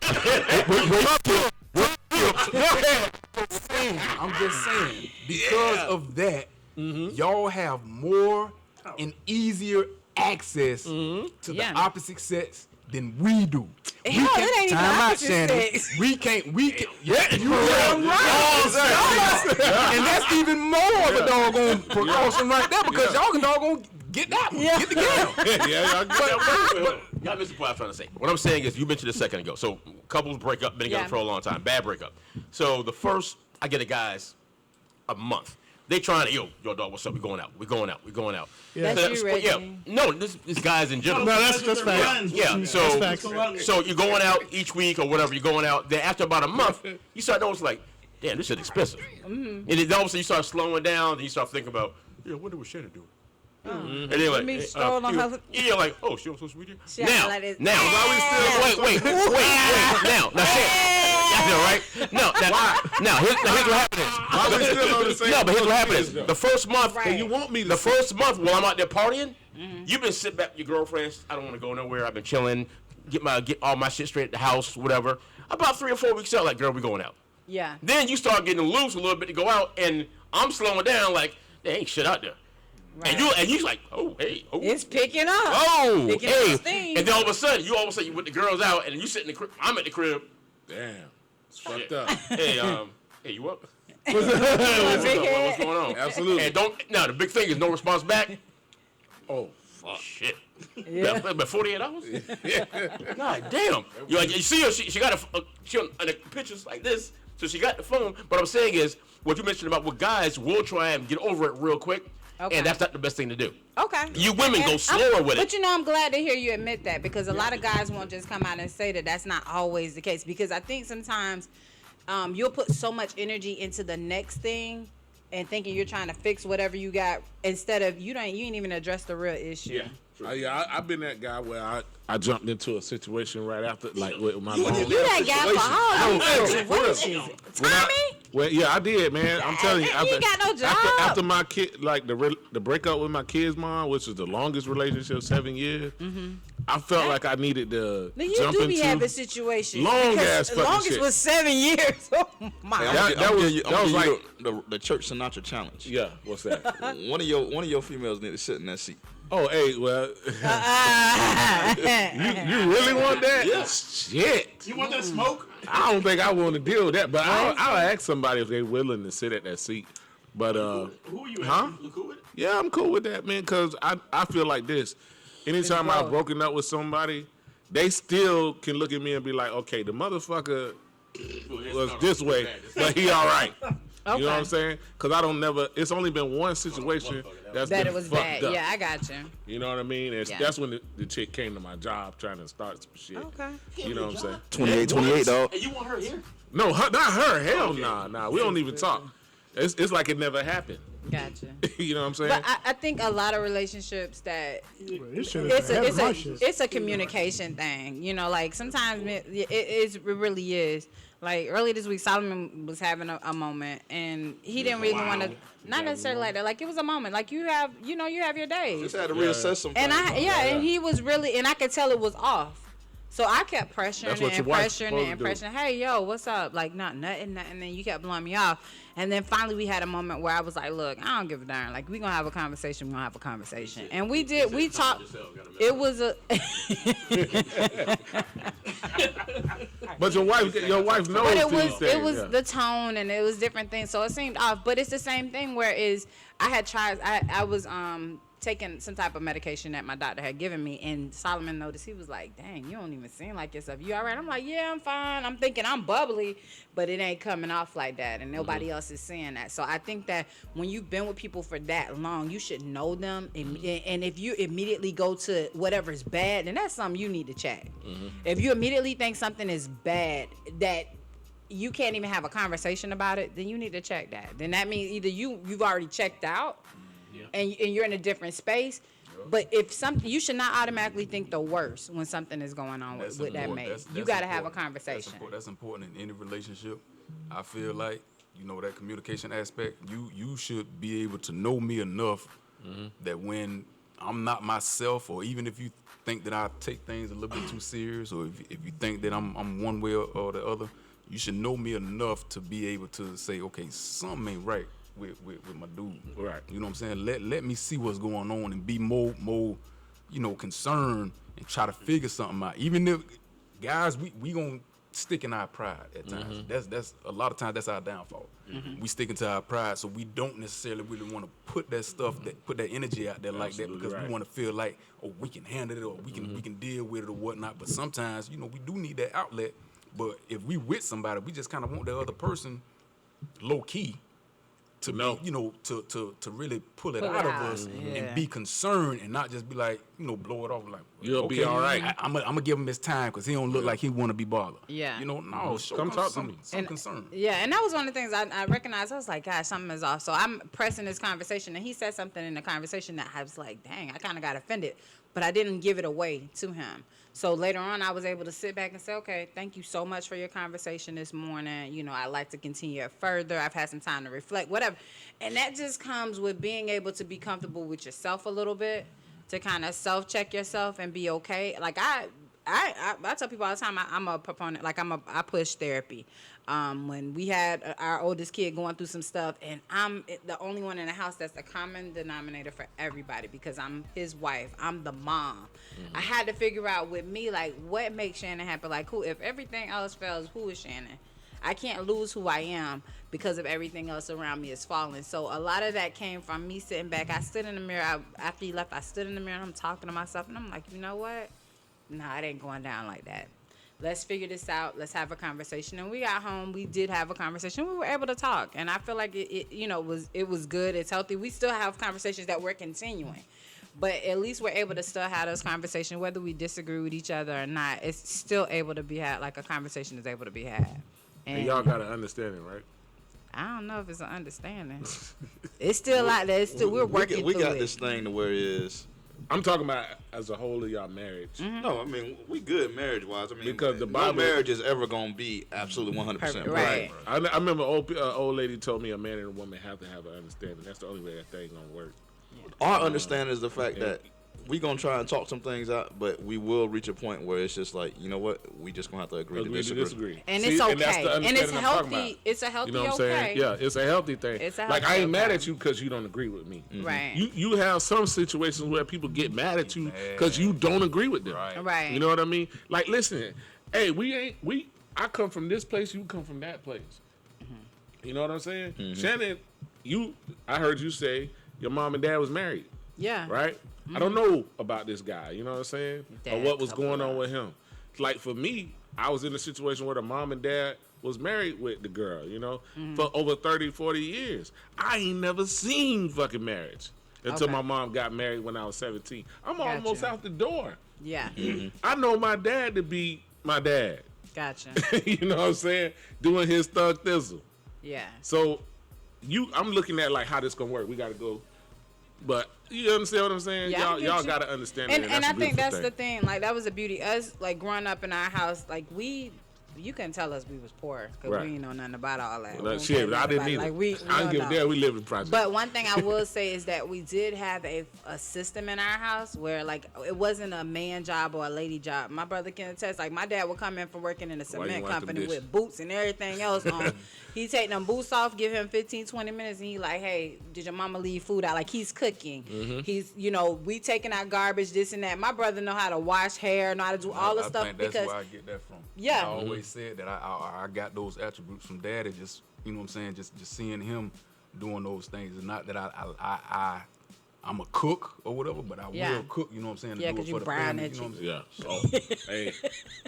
I'm just saying. Because of that, y'all have more and easier access to the Yeah. opposite sex than we do. Hell, it ain't even time out, opposite Shannon. sex. We can't. Yeah, you damn right. And that's even more of a doggone precaution right there because y'all can doggone get that one. Get the girl. Yeah, y'all Y'all missed the point I was trying to say. What I'm saying is, you mentioned a second ago. So couples break up, been together for a long time, bad breakup. So the first, I get a guys a month. They trying to, yo, dog, what's up? We going out. Yeah. That's you, Reggie. Yeah, no, this guys in general. No, that's facts. Yeah, so you're going out each week or whatever. You're going out. Then after about a month, you start noticing like, damn, this shit expensive. And then all of a sudden you start slowing down. Then you start thinking about, yeah, what was Shannon doing? And then like, you're like, oh, she was so sweet. Now, wait. Now, right? Now, here's what happens. No, but here's what happens. The first month, you want me to the first month while I'm out there partying, you've been sitting back with your girlfriends. I don't want to go nowhere. I've been chilling, get all my shit straight at the house, whatever. About 3 or 4 weeks out, like, girl, we going out. Yeah. Then you start getting loose a little bit to go out, and I'm slowing down, like, there ain't shit out there. Right. And you like, oh, hey, oh. It's picking up. Oh, picking hey. Up steam. And then all of a sudden, you with the girls out, and you sit in the crib. I'm at the crib. Damn, it's fucked up. Hey, you up? What's going on? Absolutely. And now the big thing is no response back. Oh, fuck. Shit. Yeah. But 48 hours? God damn. You see her, she got she on the pictures like this, so she got the phone. What I'm saying is, what you mentioned about what guys will try and get over it real quick. Okay. And that's not the best thing to do. Okay. You women go slower with it. But I'm glad to hear you admit that because a lot of guys won't just come out and say that that's not always the case. Because I think sometimes you'll put so much energy into the next thing and thinking you're trying to fix whatever you got instead of you ain't even address the real issue. Yeah. I've been that guy where I jumped into a situation right after, like with my mom. You that guy for all these situations. Tommy? Well, yeah, I did, man. I'm telling you. You got no job. After my kid, like the breakup with my kid's mom, which was the longest relationship, 7 years. I felt like I needed to jump into. You do be having situations. Long ass fucking longest shit. was 7 years. Oh my God. That was like the Church Sinatra challenge. Yeah, what's that? one of your females need to sit in that seat. Oh, hey, well, you really want that? Yes. Shit. You want that smoke? I don't think I want to deal with that, but I'll ask somebody if they're willing to sit at that seat. But who are you? Huh? You cool with it? Yeah, I'm cool with that, man. Cause I feel like this. Anytime I've broken up with somebody, they still can look at me and be like, okay, the motherfucker was this way, but he all right. You know what I'm saying? Because I don't never. It's only been one situation that it was bad. Up. Yeah, I got you. You know what I mean? And that's when the chick came to my job trying to start some shit. Okay. You know what I'm saying? 28, dog. And you want her here? No, not her. Hell nah. We don't even talk. It's like it never happened. Gotcha. You know what I'm saying? But I think a lot of relationships that it's a communication thing. You know, like sometimes it really is. Like earlier this week, Solomon was having a moment, and he didn't really want to. Not necessarily like that. Like it was a moment. Like you have your days. Just had to reassess some things. And he was really, and I could tell it was off. So I kept pressuring and pressuring. Hey, yo, what's up? Like, nothing. And then you kept blowing me off. And then finally we had a moment where I was like, look, I don't give a darn. Like, we going to have a conversation. And we did. We talked. It was a. But your wife knows. But it was the tone and it was different things. So it seemed off. But it's the same thing where I had tried. I was taking some type of medication that my doctor had given me, and Solomon noticed. He was like, dang, you don't even seem like yourself. You all right? I'm like, yeah, I'm fine. I'm thinking I'm bubbly, but it ain't coming off like that, and nobody else is saying that. So I think that when you've been with people for that long, you should know them, and if you immediately go to whatever's bad, then that's something you need to check. If you immediately think something is bad that you can't even have a conversation about it, then you need to check that. Then that means either you've already checked out, and you're in a different space. But if something, you should not automatically think the worst when something is going on with that mate. You got to have a conversation. That's important in any relationship. I feel like, that communication aspect, you should be able to know me enough that when I'm not myself, or even if you think that I take things a little bit too serious, or if you think that I'm one way or the other, you should know me enough to be able to say, okay, something ain't right with my dude. Right. You know what I'm saying? Let me see what's going on and be more concerned and try to figure something out. Even if guys, we gonna stick in our pride at times. That's a lot of times that's our downfall. We stick into our pride, so we don't necessarily really want to put that stuff, put that energy out there like that, because we want to feel like, oh, we can handle it, or we can deal with it or whatnot. But sometimes, we do need that outlet. But if we with somebody, we just kind of want the other person low key to to really pull it out of us and be concerned and not just be like, blow it off like, You'll be all right. I'm gonna give him his time because he don't look like he want to be bothered. Yeah. No, Come talk to me. Some concern. Yeah, and that was one of the things I recognized. I was like, gosh, something is off. So I'm pressing this conversation, and he said something in the conversation that I was like, dang, I kind of got offended, but I didn't give it away to him. So later on, I was able to sit back and say, okay, thank you so much for your conversation this morning. I'd like to continue it further. I've had some time to reflect, whatever. And that just comes with being able to be comfortable with yourself a little bit, to kind of self-check yourself and be okay. Like I tell people all the time, I'm a proponent. Like I push therapy. When we had our oldest kid going through some stuff, and I'm the only one in the house that's the common denominator for everybody because I'm his wife. I'm the mom. I had to figure out with me, like, what makes Shannon happy? Like, who? If everything else fails, who is Shannon? I can't lose who I am because of everything else around me is falling. So a lot of that came from me sitting back. I stood in the mirror. After he left, I stood in the mirror and I'm talking to myself. And I'm like, you know what? Nah, it ain't going down like that. Let's figure this out. Let's have a conversation. And we got home. We did have a conversation. We were able to talk. And I feel like it was good. It's healthy. We still have conversations that we're continuing. But at least we're able to still have those conversations, whether we disagree with each other or not. It's still able to be had. Like a conversation is able to be had. And y'all got an understanding, right? I don't know if it's an understanding. It's still like that. It's still, we're working we through got it. this thing to where it is. I'm talking about as a whole of y'all marriage. No, I mean, we good marriage-wise. I mean, Because the no Bible- marriage is ever going to be absolutely 100% Right. I remember old lady told me a man and a woman have to have an understanding. That's the only way that thing gonna work. Our understanding is the fact that we gonna try and talk some things out, but we will reach a point where it's just like, you know what, we just gonna have to agree to disagree. And See, it's okay. that's the And it's understanding I'm talking healthy. about. It's a healthy You know what I'm okay. saying? Yeah, it's a healthy thing. It's a like, I healthy ain't mad okay. at you because you don't agree with me. Right. You have some situations where people get mad at you because you don't agree with them. Right. You know what I mean? Like, listen, hey, I come from this place, you come from that place. You know what I'm saying? Shannon, I heard you say your mom and dad was married. Yeah. Right? I don't know about this guy, you know what I'm saying? Or Dad what was couple going on lives. with him. Like, for me, I was in a situation where the mom and dad was married with the girl, for over 30, 40 years. I ain't never seen fucking marriage until Okay. my mom got married when I was 17. I'm Gotcha. almost out the door. Yeah. I know my dad to be my dad. Gotcha. You know what I'm saying? Doing his thug thizzle. Yeah. So I'm looking at like how this gonna work. We gotta go. But you understand what I'm saying? Yeah, I get y'all you. gotta understand it. And I that's a think that's beautiful the thing. Like, that was the beauty. Us, like, growing up in our house, like, you couldn't tell us we was poor because Right. we ain't know nothing about all that. Well, We don't shit, care I didn't about it. either. Like, we I didn't don't give a know. damn. We lived in project. But one thing I will say is that we did have a system in our house where, like, it wasn't a man job or a lady job. My brother can attest. Like, my dad would come in from working in a Why you cement want them company dishes? with boots and everything else on. He take them boots off, give him 15, 20 minutes, and he like, hey, did your mama leave food out? Like, he's cooking. Mm-hmm. He's, we taking out garbage, this and that. My brother know how to wash hair, know how to do all the I stuff think that's because where I get that from. Yeah. I always said that I got those attributes from daddy. Just you know what I'm saying. Just seeing him doing those things. It's not that I'm a cook or whatever, but I Yeah. will cook. You know what I'm saying. to Yeah, do 'cause it you for the brown family, at you know what I'm saying? Yeah. So, hey,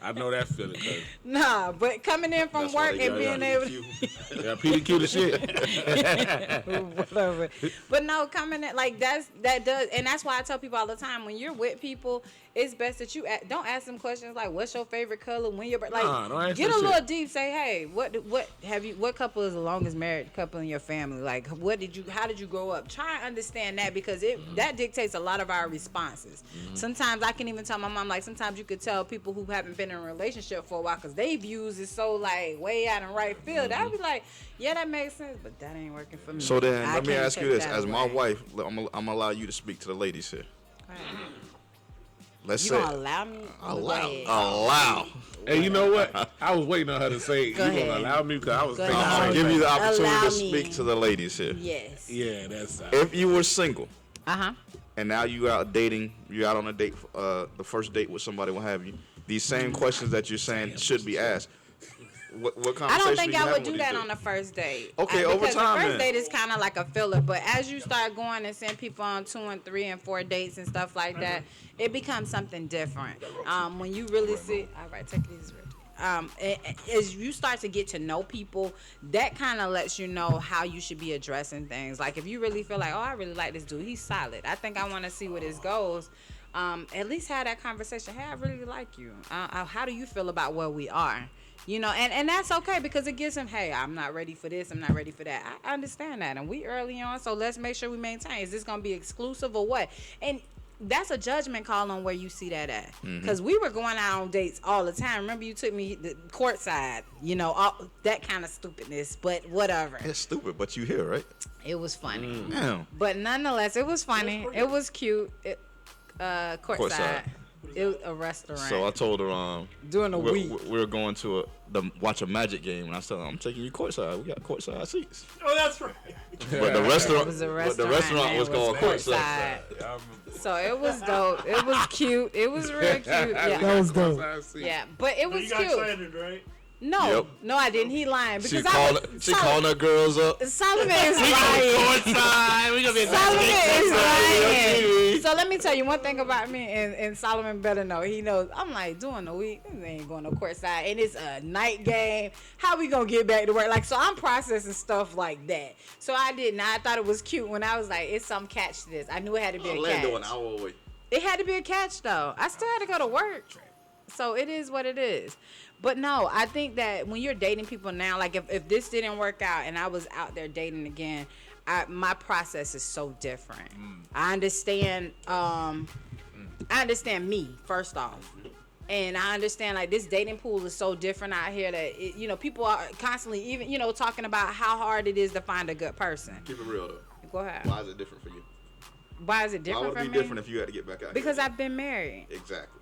I know that feeling. Cause, nah, but coming in from That's why work they and got being able to yeah, PDQ the shit. whatever. But no, coming in like that does, and that's why I tell people all the time when you're with people, it's best that you don't ask them questions like, "What's your favorite color?" When you're like, Nah, don't ask get that a little shit. deep. Say, "Hey, what couple is the longest married couple in your family? Like, how did you grow up?" Try and understand that because that dictates a lot of our responses. Sometimes I can even tell my mom, like, sometimes you could tell people who haven't been in a relationship for a while because their views is so like way out in right field. I'll be like, yeah, that makes sense, but that ain't working for me. So then, I let me can't ask you take this. that As my away. wife, I'm gonna allow you to speak to the ladies here. Let's You say gonna allow me? allow. Hey, you know what? I was waiting on her to say, Go you ahead. gonna allow me? Because I was Go thinking, ahead. I'm gonna same give you thing. the opportunity Allow to me. speak to the ladies here. Yes. Yeah, that's If you were single, Uh huh. and now you out dating, you're out on a date, the first date with somebody, what have you. These same questions that you're saying should be asked. What conversation I don't think are you I would having do with that these on the first date. Okay, over because time, the first then. date is kind of like a filler, but as you start going and send people on 2 and 3 and 4 dates and stuff like that, it becomes something different. When you really see, all right, take it easy, Reggie. As you start to get to know people, that kind of lets you know how you should be addressing things. Like if you really feel like, oh, I really like this dude, he's solid. I think I want to see where this goes. At least have that conversation. Hey, I really like you. How do you feel about where we are? You know, and that's okay because it gives him, hey, I'm not ready for this, I'm not ready for that. I understand that, and we early on, so let's make sure we maintain. Is this going to be exclusive or what? And that's a judgment call on where you see that at. Because we were going out on dates all the time. Remember you took me the courtside, you know, all, that kind of stupidness, but whatever. It's stupid, but you here, right? It was funny. Damn. But nonetheless, it was funny. It was cute. Courtside. It was a restaurant. So I told her, during the week. we were going to watch a Magic game, and I said, I'm taking you courtside. We got courtside seats. Oh, that's right. But the restaurant, It was a but the restaurant, restaurant and was it called was courtside. So it was dope. It was cute. It was real cute. Yeah. That was dope. Yeah, but it was You got cute. excited, right? No, Yep. no, I didn't. He lying She because calling her girls up. Solomon is lying. Courtside. We gonna be Solomon is lying. TV. So let me tell you one thing about me, and Solomon better know. He knows. I'm like, during the week, this ain't going to courtside, and it's a night game. How we gonna get back to work? Like, so I'm processing stuff like that. So I didn't. I thought it was cute when I was like, it's some catch to this. I knew it had to be a Orlando, an catch. hour away. It had to be a catch though. I still had to go to work. So it is what it is. But no, I think that when you're dating people now, like if this didn't work out and I was out there dating again, my process is so different. I understand me first off. And I understand like this dating pool is so different out here that you know, people are constantly even, you know, talking about how hard it is to find a good person. Keep it real though. Go ahead. Why is it different for you? Why is it Why different would for it be me? different if you had to get back out? Because here? I've been married. Exactly.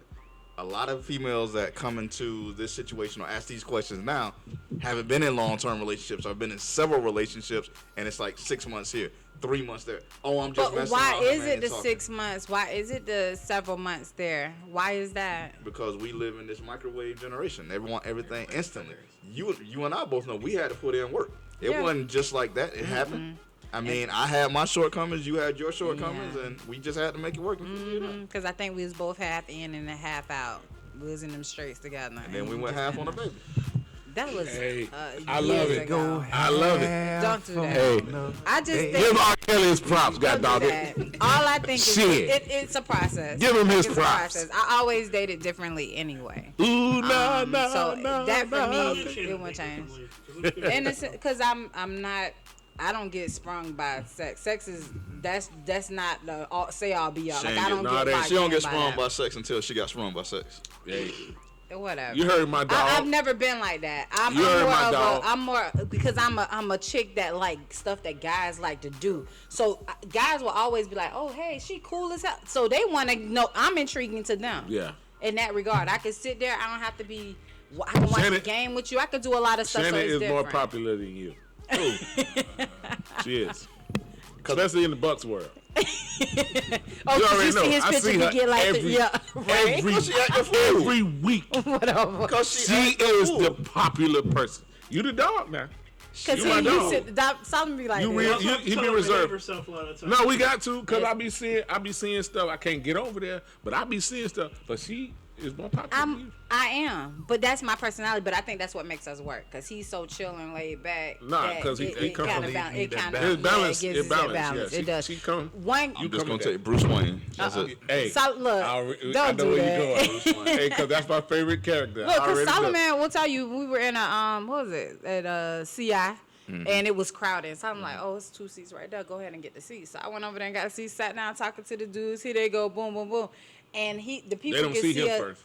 A lot of females that come into this situation or ask these questions now haven't been in long-term relationships. I've been in several relationships, and it's like 6 months here, 3 months there. Oh, I'm just But messing why around, is man, it the talking. 6 months? Why is it the several months there? Why is that? Because we live in this microwave generation. Everyone, everything instantly. You and I both know we had to put in work. It Yeah. wasn't just like that. It happened. I mean, I had my shortcomings, you had your shortcomings, and we just had to make it work. Because I think we was both half in and a half out. We was in them straights together. And then we went half on the baby. That was Hey, I love it. Ago. I love it. Don't do that. Hey, I just think give R. Kelly his props, don't God do dog. that. All I think is Shit. it's a process. Give him his It's a props. process. I always dated differently anyway. Ooh, no, no, So no, that for no. me, it won't change. And it's because I'm not. I don't get sprung by sex. Sex is that's not the say all be all. Like I don't get locked She don't in get by sprung that. by sex until she got sprung by sex. Hey, Whatever. you heard my dog. I've never been like that. You heard my dog. I'm more because I'm a chick that like stuff that guys like to do. So guys will always be like, oh hey, she cool as hell. So they want to know I'm intriguing to them. Yeah. In that regard, I can sit there. I don't have to be. I can watch the Shannon- game with you. I can do a lot of stuff. Shannon so it's is different. more popular than you. She is. Especially in the Bucks world. Oh, You already you know. see his I picture see to her get like every, yeah, right? every week. Whatever. She is the popular person. You the dog now. Because You my dog. Solomon be like, You this. real, he be Behave reserved. herself a lot of times. No, we got to, cause I be seeing stuff. I can't get over there, but I be seeing stuff. But she is more popular than you. I am, but that's my personality. But I think that's what makes us work because he's so chill and laid back. Nah, that 'cause he it come kind from- of he it kind of It's balanced. gives It us that balanced. balance. Yeah, It does. She come. One, I'm just come gonna with take that. Bruce Wayne. That's it. Hey, look, I don't know do where that. you going. Hey, cause that's my favorite character. Look, I because already know. Solomon will tell you we were in a what was it at CI. And it was crowded. So I'm like, oh, it's 2 seats right there. Go ahead and get the seats. So I went over there and got a seat, sat down, talking to the dudes. Here they go, boom, boom, boom. And the people They don't can see him us. first.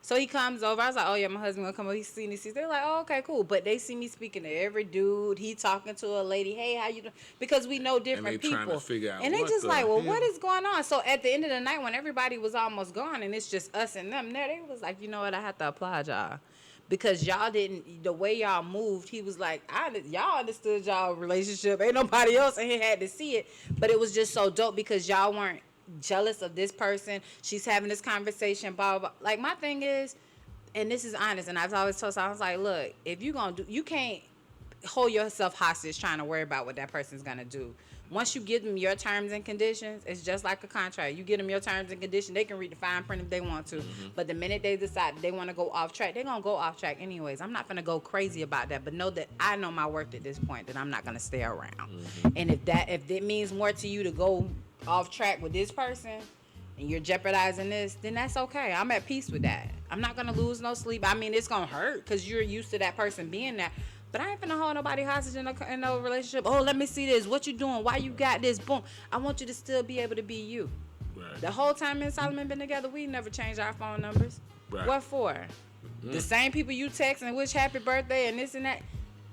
So he comes over. I was like, oh, yeah, my husband gonna come over. He's seen these seats. They're like, oh, okay, cool. But they see me speaking to every dude. He talking to a lady. Hey, how you doing? Because we know different they people. trying to figure out and they what just the like, well, hell? what is going on? So at the end of the night, when everybody was almost gone and it's just us and them there, they was like, you know what? I have to applaud y'all. Because y'all didn't, the way y'all moved, he was like, y'all understood y'all relationship. Ain't nobody else in here had to see it. But it was just so dope because y'all weren't jealous of this person. She's having this conversation, blah, blah, blah. Like, my thing is, and this is honest, and I've always told her, I was like, look, if you gonna do, you can't hold yourself hostage trying to worry about what that person's gonna do. Once you give them your terms and conditions, it's just like a contract. You give them your terms and conditions, they can read the fine print if they want to. But the minute they decide they want to go off track, they're going to go off track anyways. I'm not going to go crazy about that, but know that I know my worth at this point, that I'm not going to stay around. And if it means more to you to go off track with this person and you're jeopardizing this, then that's okay. I'm at peace with that. I'm not going to lose no sleep. I mean, it's going to hurt because you're used to that person being there. But I ain't finna hold nobody hostage in no relationship. Oh, let me see this. What you doing? Why you got this? Boom. I want you to still be able to be you. Right. The whole time me and Solomon been together, we never changed our phone numbers. Right. What for? The same people you text and wish happy birthday and this and that.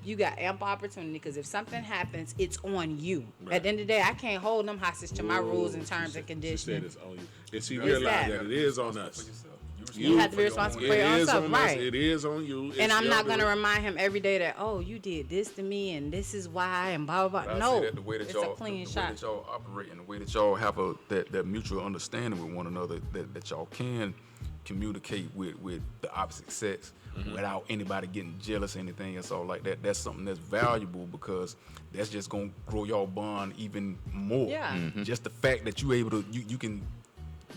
You got ample opportunity because if something happens, it's on you. Right. At the end of the day, I can't hold them hostage to my rules and terms and conditions. She said it's on you. And she realized that it is on us. You have to be responsible for your own stuff, right? It is on you. And I'm not going to remind him every day that, oh, you did this to me and this is why and blah, blah, blah. No, the way that it's a clean shot. The way that y'all operate and the way that y'all have that mutual understanding with one another, that y'all can communicate with the opposite sex without anybody getting jealous or anything else all like that. That's something that's valuable because that's just going to grow y'all bond even more. Yeah. Just the fact that you can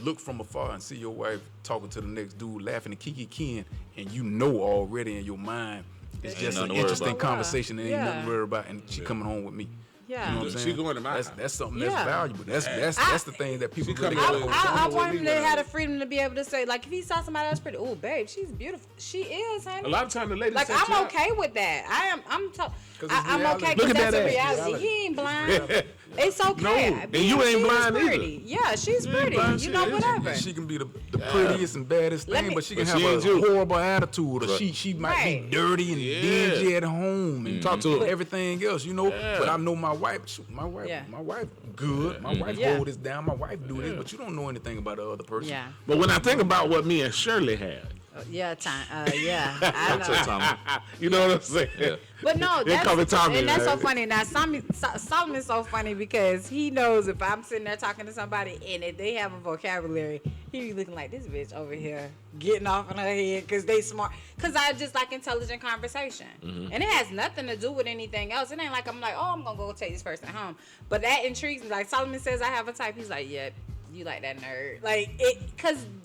look from afar and see your wife talking to the next dude, laughing and kiki-kiing, and you know already in your mind it's just an interesting conversation. There ain't nothing to worry about, and she coming home with me. Yeah, you know what I'm saying? She going to my house. That's something that's valuable. That's the thing that people really. I want him to have the freedom to be able to say, like, if he saw somebody else pretty, oh, babe, she's beautiful. She is, honey. A lot of times the ladies like, I'm okay with that. I'm okay because that's a reality. He ain't blind. It's okay. No, and you ain't blind pretty. either. Yeah, she's pretty. You know, whatever. She can be the prettiest and baddest thing, but she can have a horrible attitude, or she might be dirty and dingy at home and talk to everything else, you know. But I know my wife. My wife good. My wife hold this down. My wife do this, but you don't know anything about the other person. Yeah. But when I think about what me and Shirley had. I know. You know what I'm saying? Yeah. But no, that's so funny. Now, Solomon's so funny because he knows if I'm sitting there talking to somebody and if they have a vocabulary, he be looking like this bitch over here getting off in her head because they smart. Because I just like intelligent conversation. And it has nothing to do with anything else. It ain't like I'm like, oh, I'm going to go take this person home. But that intrigues me. Like Solomon says I have a type. He's like, yeah, you like that nerd. Like, it,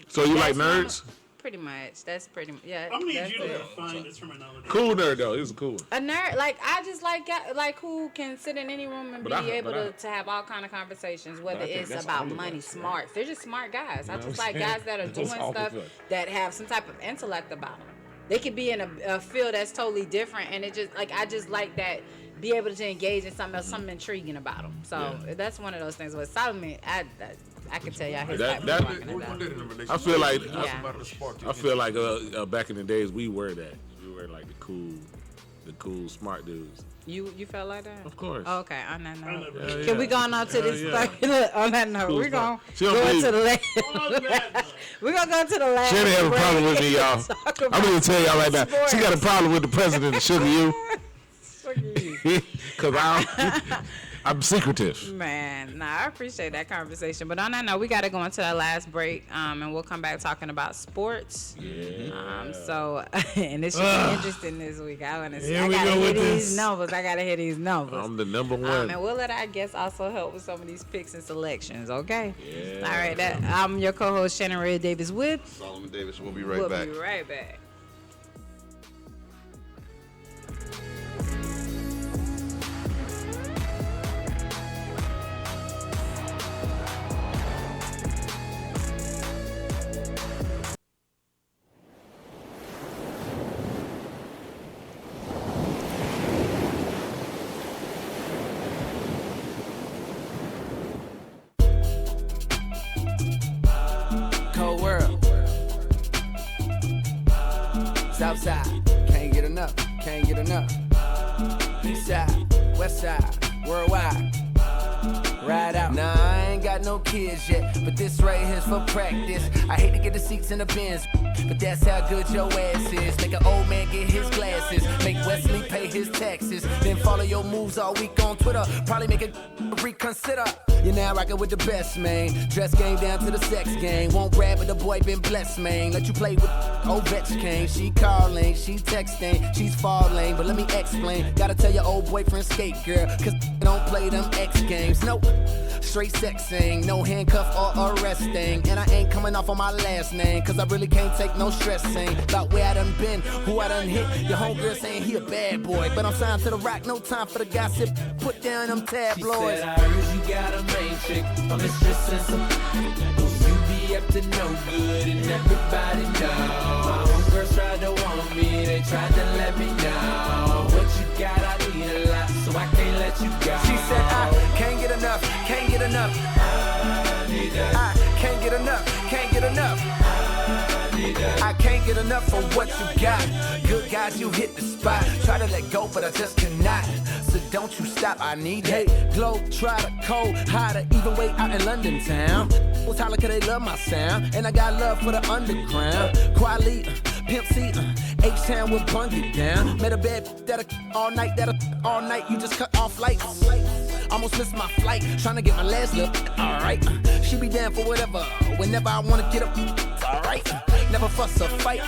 So you like nerds? Pretty much. That's pretty much, yeah. I need you to define this terminology. Cool nerd, though. It's cool. A nerd, like, I just like who can sit in any room and be able to have all kind of conversations, whether it's about money, smarts. They're just smart guys. I just like guys that are doing stuff that have some type of intellect about them. They could be in a field that's totally different, and it just, like, I just like that, be able to engage in something else, something intriguing about them. So that's one of those things. With Solomon, I can tell y'all his type of I feel like I feel like back in the days we were that. We were like the cool smart dudes. You felt like that? Of course. Oh, okay, on that note. Can we go on to this? On that note, we're going to go into the last. We're going to go to the last. She didn't have a problem with me, y'all. I'm going to tell y'all right now. She got a problem with the president of Sugar U. Because I'm secretive. Man, I appreciate that conversation. But on that note, we got to go into our last break, and we'll come back talking about sports. Yeah. So, and this should be interesting this week. I got to hit these numbers. I'm the number one. And we'll let our guests also help with some of these picks and selections, okay? Yeah. All right. I'm your co-host, Shannon Red Davis with Solomon Davis. We'll be right back. We'll be right back. Southside, can't get enough. East side, west side, worldwide. Ride out. Nah, I ain't got no kids yet, but this right here's for practice. I hate to get the seats in the Benz, but that's how good your ass is. Make an old man get his glasses, make Wesley pay his taxes, then follow your moves all week on Twitter. Probably make it reconsider. You're now rockin' with the best, man. Dress game down to the sex game. Won't brag, but the boy been blessed, man. Let you play with Ovechkin. She calling, she texting, she's falling. But let me explain. Gotta tell your old boyfriend skate, girl. Cause don't play them X games. Nope. Straight sexing, no handcuff or arresting. And I ain't coming off on my last name. Cause I really can't take no stressing. About where I done been, who I done hit. Your homegirl saying he a bad boy. But I'm signed to the rock, no time for the gossip. Put down them tabloids. She said, I heard you got a main chick, a mistress and some. You be up to no good and everybody know. My homegirls tried to want me, they tried to let me know. What you got, I need a lot, so I can't let you go. She said, I can't get enough, can't get enough. I need that. I can't get enough, can't get enough. I need that. I can't get enough for what you got. Good guys, you hit the spot. Try to let go, but I just cannot. So don't you stop, I need that. Hey, glow, try to cold, hotter, even way out in London town. What's holler, cause they love my sound. And I got love for the underground. Quality, Pimp C, H-Town will bung it down. Met a bad that'll all night, you just cut off lights. Almost missed my flight, trying to get my last look. Alright, she be down for whatever. Whenever I wanna get up, alright. Never fuss or fight.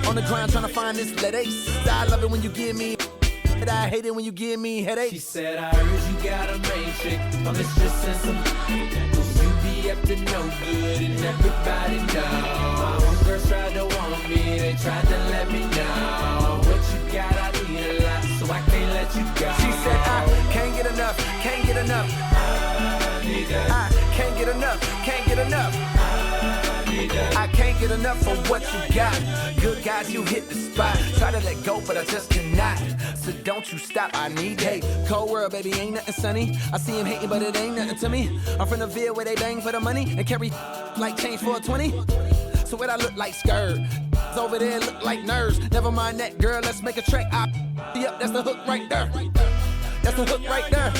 On the ground trying to find this lead ace. I love it when you give me, and I hate it when you give me headaches. She said, I heard you got a main chick, a mistress and some. You be up to no good and everybody know. My homegirls tried to want me, they tried to let me know. What you got, I need a lot, so I can't let you go. She said, I can't get enough, can't get enough. I need that. I can't get enough, can't get enough. I can't get enough for what you got. Good guys, you hit the spot. Try to let go, but I just cannot. So don't you stop, I need that. Cold world, baby, ain't nothing sunny. I see him hating, but it ain't nothing to me. I'm from the Ville where they bang for the money and carry like change for a 20. So what I look like, skirt. Over there look like nerves. Never mind that, girl, let's make a track. Yep, that's the hook right there. That's the hook right there.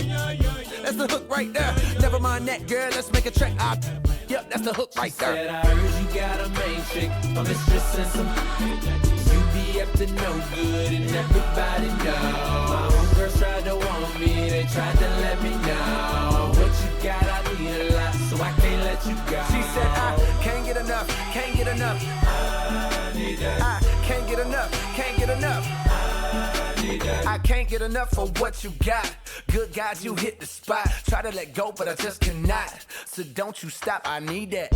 That's the hook right there. Never mind that, girl, let's make a track. Yep, that's the hook right there. Said I heard you got a main chick, a mistress and some. You be up to no good and everybody know. My homegirls tried to want me, they tried to let me know. What you got, I need a lot, so I can't let you go. She said I can't get enough, can't get enough. I need that. I can't get enough, can't get enough. I can't get enough for what you got. Good guys, you hit the spot. Try to let go, but I just cannot. So don't you stop, I need that.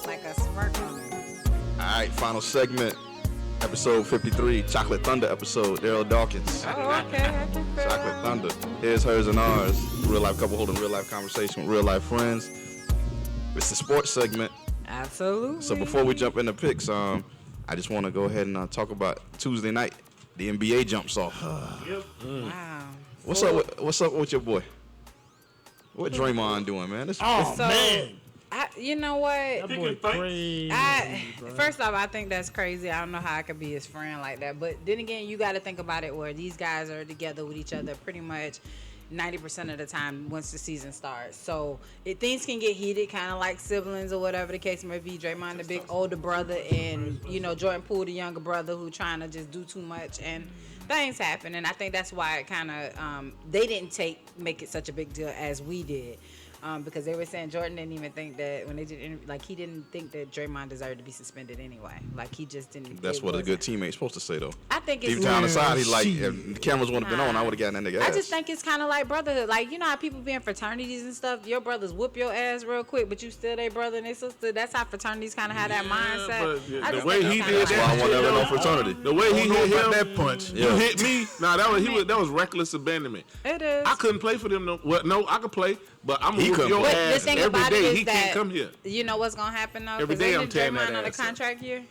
Like a smirk on it. All right, final segment, episode 53, Chocolate Thunder episode, Daryl Dawkins. Oh, okay. I can feel Chocolate Thunder. His, hers, and ours. Real life couple holding real life conversation with real life friends. It's the sports segment. Absolutely. So before we jump into picks, I just want to go ahead and talk about Tuesday night. The NBA jumps off. Wow. What's up with your boy? What Draymond doing, man? Man. You know what? That boy crazy. First off, I think that's crazy. I don't know how I could be his friend like that. But then again, you got to think about it where these guys are together with each other pretty much 90% of the time once the season starts. So things can get heated, kind of like siblings or whatever the case may be. Draymond, the big older brother, and, Jordan Poole, the younger brother, who trying to just do too much. And things happen. And I think that's why it kind of, they didn't make it such a big deal as we did. because they were saying Jordan didn't even think that when they did interview, like he didn't think that Draymond deserved to be suspended anyway. Like he just didn't. That's it what a good wasn't- teammate's supposed to say, though. I think it's Deep down more- inside, he's like, if the cameras wouldn't have been on, I would have gotten that nigga ass. I just think it's kind of like brotherhood. Like, you know how people be in fraternities and stuff? Your brothers whoop your ass real quick, but you still their brother and their sister. That's how fraternities kind of have that mindset. but I the just way think he it's did kinda That's why I like- want never no fraternity. The way he hit him, that punch. you Yeah. hit me. Nah, that was reckless abandonment. It is. I couldn't play for them. No, I could play, but I'm He gonna whoop couldn't your play. But the ass thing every about it day. is He that can't come here. you know what's gonna happen though? Every 'Cause day isn't I'm tearing Draymond that on a ass up. contract year?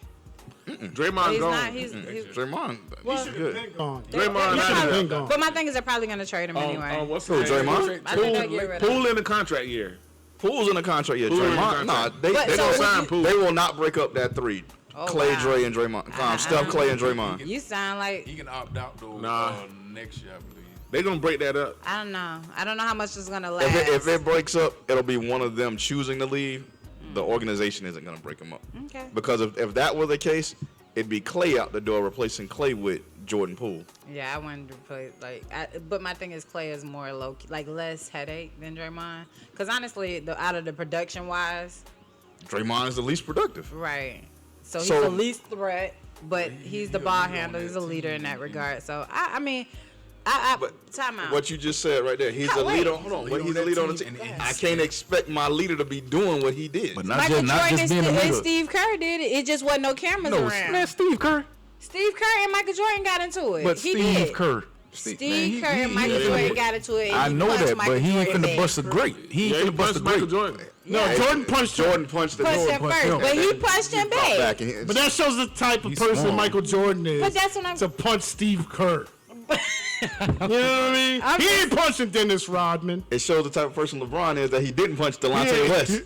Draymond He's gone. not. He's Draymond, Well- he's good. Gone. they're Draymond probably- out of there. But my thing is they're probably gonna trade him anyway. What's Who, his name? Draymond? I think they'll get rid of Poole him. in the contract year. Poole's in the contract. Yeah, Poole in the Draymond. Nah, contract. they But they so gonna would sign you- Poole. They will not break up that three. Oh, Clay, wow. Dre, and Draymond. Steph, Clay, and Draymond. You sound like He can opt out though Nah. next year, I believe. They gonna break that up. I don't know. I don't know how much it's gonna last. If it breaks up, it'll be one of them choosing to leave. The organization isn't gonna break them up. Okay. Because if that were the case, it'd be Clay out the door replacing Clay with Jordan Poole. Yeah, I wanted to play but my thing is Clay is more low key, like less headache than Draymond. Because honestly, out of the production wise, Draymond is the least productive. right. So he's So- the least threat, but he's the ball handler. He's a leader in that regard. So I mean, time out. What you just said right there, he's How- a wait. leader. Hold on, he's a leader on the team. I can't expect my leader to be doing what he did. But not Michael just Jordan being a and leader. Steve Kerr did it. It just wasn't no cameras No, around. man, Steve Kerr. Steve Kerr and Michael Jordan got into it. But he Steve did. Kerr. Steve Kerr and Michael Jordan got into it. And I he know punched that, Michael but he ain't Jordan finna back. bust a great. He ain't Yeah, he finna bust a punched Michael great. Jordan. No, Yeah. Jordan punched him. Jordan punched the Punched door. him punched first, him. but he punched him Fought back. and But that shows the type of He's person strong. Michael Jordan is. But that's what I'm- to punch Steve Kerr. You know what I mean? I'm He just- ain't punching Dennis Rodman. It shows the type of person LeBron is that he didn't punch Delonte Yeah. West.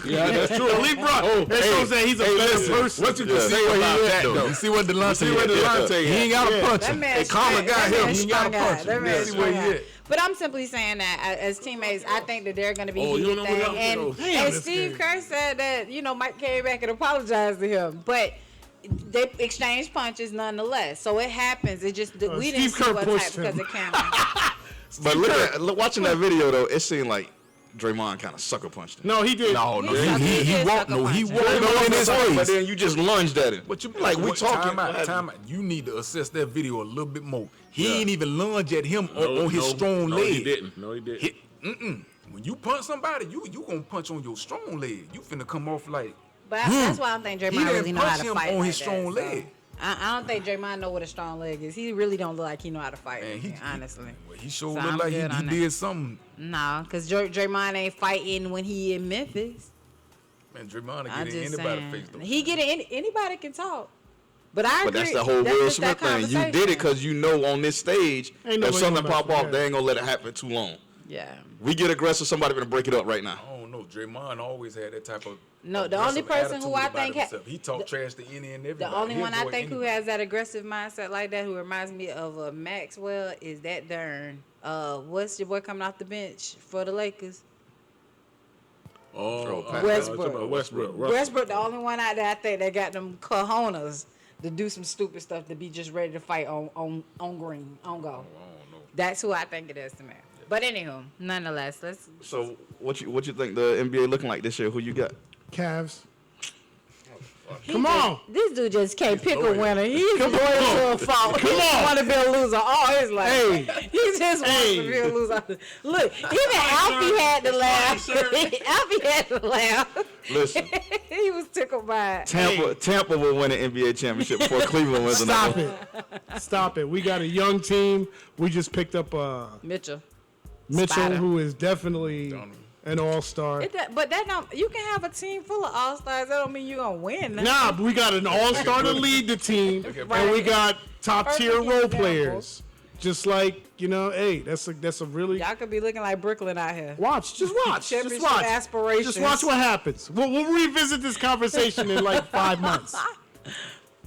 Yeah, that's true. LeBron. That shows that he's a better person. What you can Yeah. say about that though? You see what Delonte See where at? Delonte He ain't got to Yeah. punch That him. man Hey, Karma straight- got that him. man He gotta strung out. punch him. That man Yeah, see where strung he out. at. But I'm simply saying that as teammates, I think that they're going to be Oh, you heated don't know what thing. else, And, though. Damn, and this Steve game. Kerr said that, Mike came back and apologized to him. But they exchanged punches nonetheless. So it happens. It just, we didn't Steve see Kerr what type pushed because him. of camera. But watching that video though, it seemed like Draymond kind of sucker punched him. No, he did. No, He he did walked. sucker No, he punch him. walked in his But face. then you just lunged at him. But you like we talking. Time out. You need to assess that video a little bit more. He ain't even lunge at him on his No, strong no, leg. he didn't. No, he didn't. When you punch somebody, you gonna punch on your strong leg. You finna come off like But that's why I don't think he Draymond didn't really know how punch to him fight on like his that, strong so. leg. I don't think Draymond know what a strong leg is. He really don't look like he know how to fight, Man, honestly. Well, he sure So looked I'm like he good on that. did something. No, because Draymond ain't fighting when he in Memphis. Man, Draymond I'm get in just anybody's saying. face though. He get in, anybody can talk. But I agree. But that's the whole That's Will just that Smith thing. You did it conversation. because you know on this stage, Ain't if nobody something gonna pop mess off, with they that. ain't gonna let it happen too long. Yeah. We get aggressive, somebody gonna break it up right now. I don't know. Draymond always had that type of No, the only aggressive person who I attitude about think himself. He talked trash to any and everybody. The only He'll one I go at think who anybody. has that aggressive mindset like that, who reminds me of Maxwell, is that darn. What's your boy coming off the bench for the Lakers? Westbrook. Westbrook. Westbrook, the only one out there I think that got them cojones to do some stupid stuff to be just ready to fight on green, on go. That's who I think it is to me. But anywho, nonetheless, let's. So what you think the NBA looking like this year? Who you got? Cavs. He Come just- on. This dude just can't pick a winner. He's loyal to a fault. He just on. want to be a loser all his life. Hey. He just wants to be a loser. Look, even Alfie had to laugh. Alfie had to laugh. Listen, He was tickled by it. Tampa will win an NBA championship before Cleveland wins Stop another. it. Stop it. We got a young team. We just picked up Mitchell. Mitchell, Spider. who is definitely an all-star. But that don't. You can have a team full of all stars. That don't mean you're gonna win. Nah, but we got an all-star to lead the team, and we got top-tier Perfect role example. players. Just like, hey, that's a really Y'all could be looking like Brooklyn out here. watch. Just watch. Just Championship watch. aspirations. Just watch what happens. We'll revisit this conversation in like 5 months.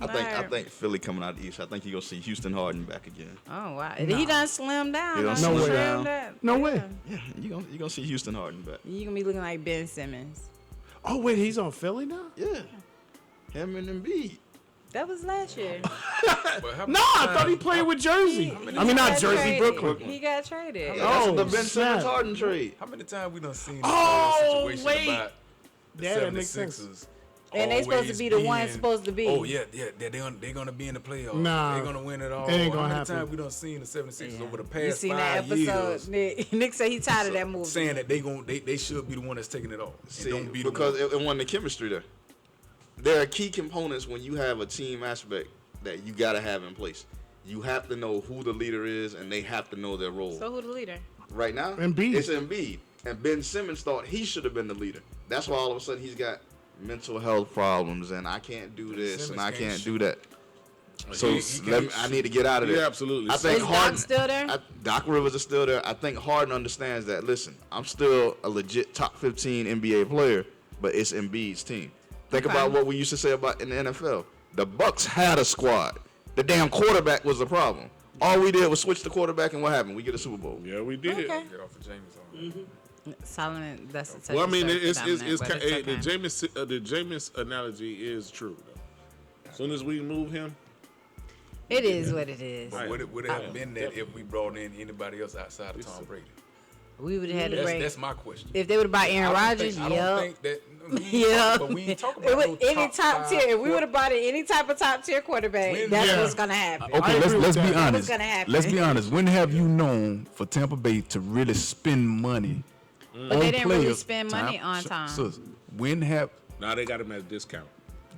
I think Philly coming out of the East. I think you're gonna see Houston Harden back again. Oh wow, he done slimmed down. He done huh? slimmed Trimmed down. up. No way. Yeah, you're gonna see Houston Harden back. You gonna be looking like Ben Simmons. Oh wait, he's on Philly now. Yeah, him and Embiid. That was last year. No, I thought he played with Jersey. I mean, not Jersey, Brooklyn. He got traded. That's the Ben snap. Simmons Harden trade. How many times we done seen this situation wait. about the Yeah, that makes 76ers sense. And they supposed to be the ones supposed to be. Oh, yeah, they're gonna be in the playoffs. Nah, they're gonna win it all. it ain't gonna How many happen. times we done seen the 76ers over the past You seen 5 that episode? years Nick said he tired of that movie. saying that they should be the one that's taking it all. See, and don't be because the one. it won the chemistry there. There are key components when you have a team aspect that you got to have in place. You have to know who the leader is, and they have to know their role. So who the leader? Right now, Embiid. it's Embiid. And Ben Simmons thought he should have been the leader. That's why all of a sudden he's got mental health problems, and I can't do this, and I can't do that. So I need to get out of there. Yeah, absolutely. I think Is Harden Doc still there? Doc Rivers is still there. I think Harden understands that. Listen, I'm still a legit top 15 NBA player, but it's Embiid's team. Think about what we used to say about in the NFL. The Bucks had a squad. The damn quarterback was the problem. All we did was switch the quarterback, and what happened? We get a Super Bowl. Yeah, we did. Okay. Get off of James. Solomon, that's a Well, I mean, it's Dominic, but the okay. Jameis analogy is true. Though. As soon as we move him, It is what it is. But would it have been that if we brought in anybody else outside of Tom Brady? We would have had to bring. That's my question. If they would have bought Aaron Rodgers, I don't think that. yeah. But we ain't talking It about would, no any top tier. If we would have bought any type of top tier quarterback, that's Yeah. what's gonna happen. Okay, let's be What's honest. gonna happen? Let's be honest. When have you known for Tampa Bay to really spend money But they didn't really players? spend money on Tom. Sis, when have now they got him at a discount.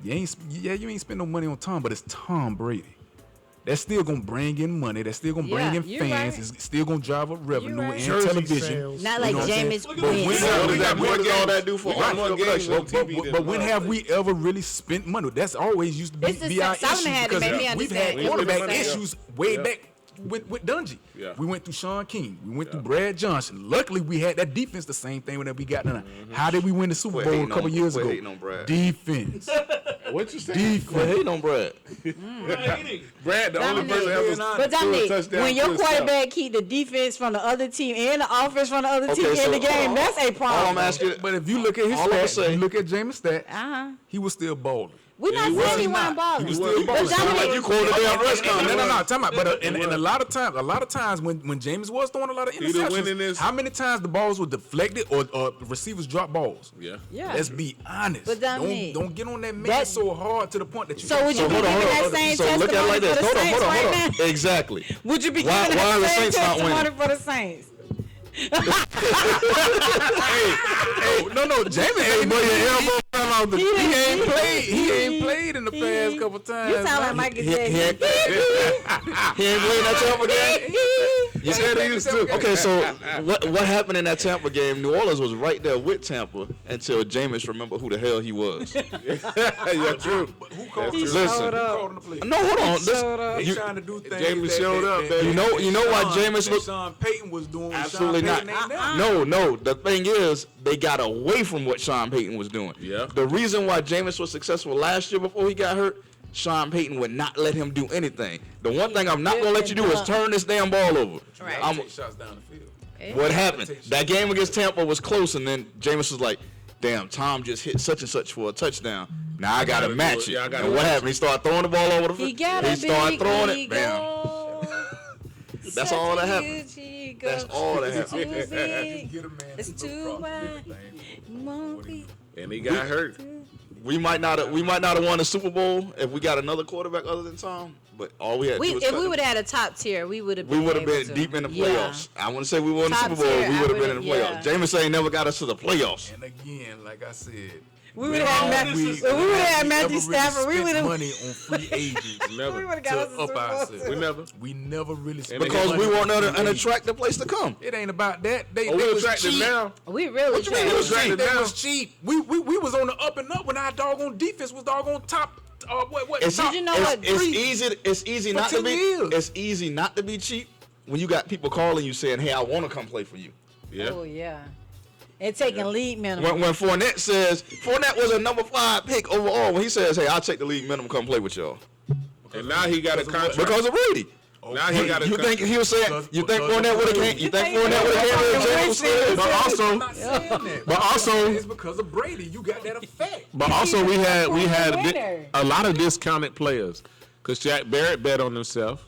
you ain't spend no money on Tom, but it's Tom Brady. That's still gonna bring in money. That's still gonna bring Yeah, in you're fans. right. It's still gonna drive up revenue right. and Jersey television. sales. Not You like know what I'm saying? Jameis But when Winston. have- What does all that do for We got on more field games production? on TV than But when all have that. we ever really spent money? That's always used to be, It's the be our Solomon issue had to because make me we've had understand. quarterback Yeah. issues way Yeah. back with Dungy. Yeah. We went through Sean King. We went through Brad Johnson. Luckily, we had that defense. The same thing that we got now. How did we win the Super Quit Bowl a hating couple on- years quit ago? hating on Brad. Defense. What you say? Quit hating on Brad. Brad, the only Dominic. person ever But threw a Dominic, touchdown when to your himself. quarterback keep the defense from the other team and the offense from the other team Okay, in the so game, that's a All I'm problem. asking, But if you look at his All I'ma stats, say- you look at Jameis' stats, Uh-huh. he was still balling. We're not he saying was he not. wasn't balling. He was still balling. But Dominic, like you called the damn press No, conference. time out. But and a lot of times when James was throwing a lot of He the winning interceptions, is- how many times the balls were deflected or receivers dropped balls? Yeah. yeah. Let's be honest. But Dominic, don't get on that man that- so hard to the point that you. So would you be giving that same So look at it testimony like for this. the Hold on, Saints hold on, right hold now? on. Exactly. Would you be Why- giving why are the that same Saints not testimony winning? for the Saints? No, James ain't Boy, your elbow fell out the. He ain't played in the past couple times. You sound like man. Michael He Jackson. ain't playing that Tampa game. You said he used to. Okay, so what happened in that Tampa game? New Orleans was right there with Tampa until Jameis remembered who the hell he was. Yeah, true. Who called He the Listen. showed Who up. called the play? No, hold on. Showed up. They You- trying to do things. Jameis showed up, baby. You know why Jameis that looked- Sean Payton was doing. what Absolutely Sean not. Payton ain't now. No. The thing is, they got away from what Sean Payton was doing. Yeah. The reason why Jameis was successful last year before he got hurt, Sean Payton would not let him do anything. The one thing I'm not gonna let you do is turn this damn ball over. Right. I'm- Take shots down the field. What happened? That game against Tampa was close, and then Jameis was like, "Damn, Tom just hit such and such for a touchdown. Now I gotta gotta match do it." it. Yeah, I gotta and what match happened? He started throwing the ball over the He field. got a He started big throwing it. ego. Bam. That's all that happened. Huge That's ego. all that It's happened. too big. Get a man It's to too look wide. across everything. Won't be. And he got hurt. We might not have won the Super Bowl if we got another quarterback other than Tom. But all we had to do was If cut we him. would have had a top tier, we would have We been. would have been able to. deep in the Yeah. playoffs. I want to say we won the Top Super Bowl. tier, We I would have been in the would've- playoffs. Jameis ain't never got us to the playoffs. And again, like I said, We would have had we Matthew. We would have had Matthew Stafford. We would spent have. money on free agents We Never. would have got us to a up Super Bowl. ourselves. We never. We never really spent Because money we on weren't free an agents. attractive place to come. It ain't about that. They Oh, we was attracted cheap. now. We really. What you mean tried. it was Cheap. attracted They now? was cheap. We was on the up and up when our doggone defense was doggone top. It's, top you know it's, what? it's easy For not to 10 be. years. It's easy not to be cheap when you got people calling you saying, "Hey, I want to come play for you." Yeah. Oh yeah. And taking league minimum. When Fournette says Fournette was a number 5 pick overall, when he says, "Hey, I'll take the league minimum, come play with y'all," And now he got a contract. because of Brady. Now he got a You think contract. he was saying? You think Fournette would have came? You think Fournette would have came to James saying? But also, I'm not saying that. but also, It's because of Brady. You got that effect. but also we had winner. a lot of discounted players because Jack Barrett bet on himself.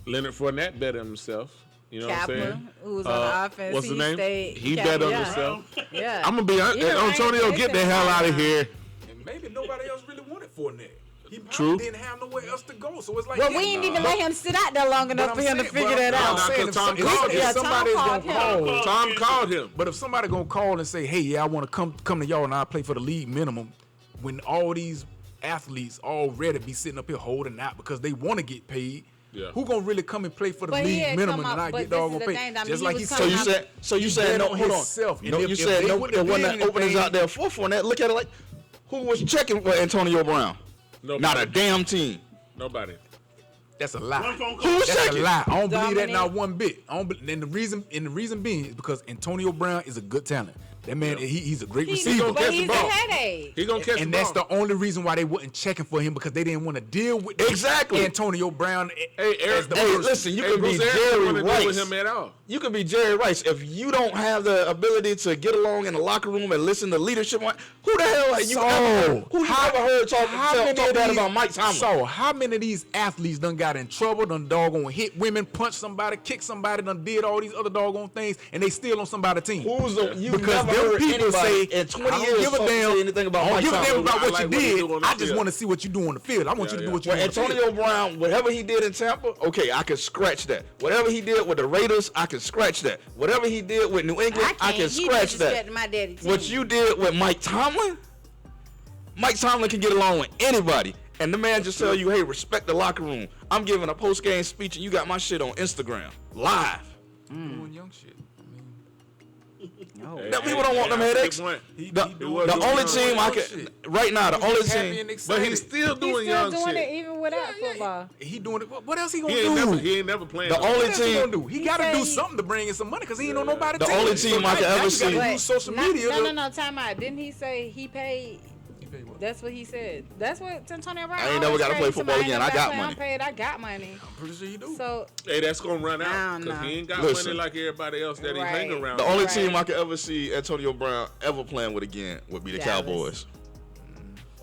Leonard Fournette bet on himself. You know what I'm Kapler, saying? who was on the offense, What's he his name? stayed. He Kapler, bet on yeah. himself. Yeah. I'm gonna be honest. You're right. Antonio, get the hell out of here. And maybe nobody else really wanted Fournette. He probably True. didn't have nowhere else to go. So it's like, Well, we didn't even let him sit out there long enough for him to figure that I'm out. saying, Tom called him. Yeah, if Tom somebody's called gonna him. call, Tom called him. but if somebody gonna call and say, "Hey, yeah, I want to come to y'all and I play for the league minimum," when all these athletes already be sitting up here holding out because they want to get paid. Yeah. Who gonna really come and play for the But he league had minimum come and out- not but get this is doggone the paid? thing, I mean, Just he like was he So said, you coming said, he hold bet on. himself. And No, if- you if said they no, wouldn't there have wasn't been no openings anything- out there for Fournette. Look at it like, who was checking for Antonio Brown? Nobody. Not a damn team. Nobody. That's a lie. One phone call. Who was That's a checking? lie. I don't believe that Dominic. not one bit. I don't. And the reason being is because Antonio Brown is a good talent. That man, he's a great receiver. But catch the he's a ball. headache. He gonna catch And the that's ball. the only reason why they wasn't checking for him because they didn't want to deal with Exactly. Antonio Brown. Hey, Eric, as the Hey, person. listen, you Hey, can be Bruce Arians Jerry wouldn't deal with Rice. him at all. You can be Jerry Rice. If you don't have the ability to get along in the locker room and listen to leadership, who the hell are you? Who you ever heard talk that about Mike Tomlin? So how many of these athletes done got in trouble, done doggone hit women, punched somebody, kicked somebody, done did all these other doggone things, and they still on somebody's team? Who's the, you Because never them heard people anybody say, in 20 I years don't give a talk- damn, say anything about I don't Mike give a damn Tomlin. about I what like you what he did. do on the I just field. want to see what you do on the field. I want you to do what you Well, do on the field. Antonio Brown, whatever he did in Tampa, okay, I can scratch that. Whatever he did with the Raiders, I can scratch that. Whatever he did with New England, I can He scratch that. disrespected my daddy too. What you did with Mike Tomlin, Mike Tomlin can get along with anybody. And the man just tell you, hey, respect the locker room. I'm giving a post-game speech and you got my shit on Instagram, live. Doing young shit. Now, people don't want them headaches. The only team I can, right now, the only team. But he's still He's doing still young doing shit. it even without football. He doing it. What else he gonna He do? ain't never playing. The no only What else he team- gonna do? He got to said do he- something to bring in some money because he ain't on nobody. The only team I can ever see- Use But social not- media. No, time out. Didn't he say he paid? That's what he said. That's what Antonio Brown. I ain't never gotta play always football said. again. I Somebody got ain't money. I'm paid. I got money. I'm pretty sure you do. So Hey, that's gonna run I out don't because know. he ain't got Listen. money like everybody else that he Right. hang around. The only Right. team I could ever see Antonio Brown ever playing with again would be the Dallas. Cowboys.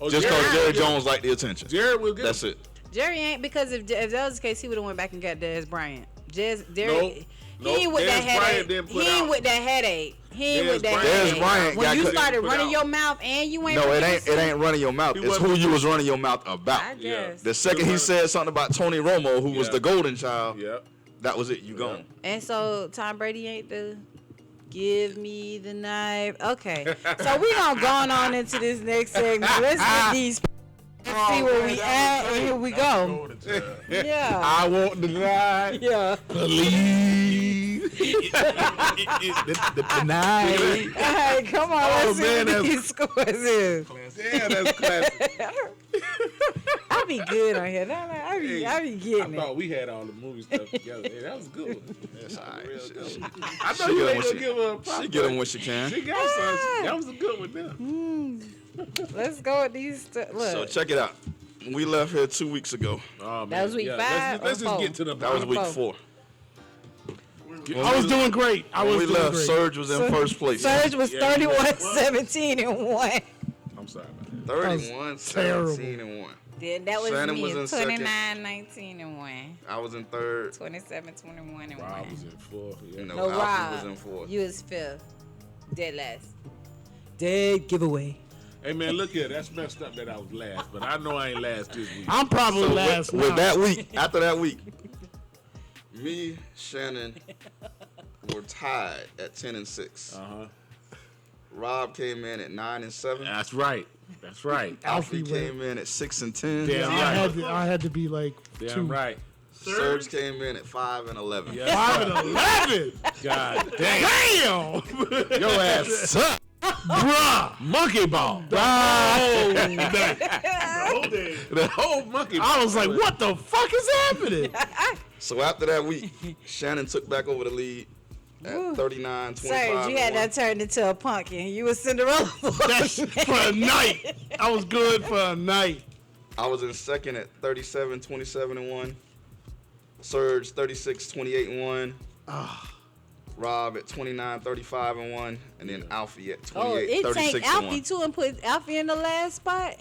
Oh, Just Jared- because Jerry Jones liked the attention. Jared will get That's him. it. Jerry ain't, because if that was the case, he would have went back and got Dez Bryant. Jerry, Nope. he ain't with Dez that Bryant headache. didn't He put ain't out- with that headache. He ain't Dez with that Bryant- headache. Dez Bryant when got you cut- started put running out. your mouth and you ain't No, it producing, ain't running your mouth. He It's wasn't- who you was running your mouth about. I guess. The second he said something about Tony Romo, who was Yeah. the golden child, Yep. that was it. You gone. And so Tom Brady ain't the give me the knife. Okay. So we gonna go on into this next segment. Let's get these see where we at and here we go. Yeah. I won't deny. Yeah. Believe. The night. Hey, come on, Oh, let's see man, what that's- these scores is. Yeah, that's classic. I be good on here. I be I getting it. thought we had all the movie stuff together. Hey, that was good. That's all right. I know She you get ain't what gonna she- give her a pop. She get him when she can. She got some. That was a good one there. Let's go with these. Look. So check it out. We left here 2 weeks ago. Oh, man. That was week Yeah, 5 Let's or just 4? get to the. That was week Four. 4. I was doing great. I When was we doing left, great. Surge was in first place. Surge was Yeah, 31, 17, and 1. I'm sorry about that. 31, terrible. 17, and 1. Then that was Shannon me. was in second. 29, 19, and 1. I was in third. 27, 21, and 1. Rob was in 4. Yeah. No, No, Alfie Rob. was in fourth. You was 5th. Dead last. Dead giveaway. Hey man, look here. That's messed up that I was last, but I know I ain't last this week. I'm probably last With now. that week, after that week, me, Shannon, were tied at 10 and 6. Uh-huh. Rob came in at 9 and 7. That's right. That's right. Alfie Alfie came in at 6 and 10. Damn I had to be like Damn 2. right. Surge came in at 5 and 11. Yeah. 5 and 11. God damn. Damn. Your ass suck. Bruh. Monkey ball. The whole monkey ball. I was like, what the fuck is happening? So after that week, Shannon took back over the lead at 39, 25. Surge, you had that turned into a pumpkin. You was Cinderella. That's for a night. I was good for a night. I was in second at 37, 27 and 1. Surge 36, 28 and 1. Rob at 29-35-1, and then Alfie at Oh, it 28-36-1. take Alfie too and put Alfie in the last spot.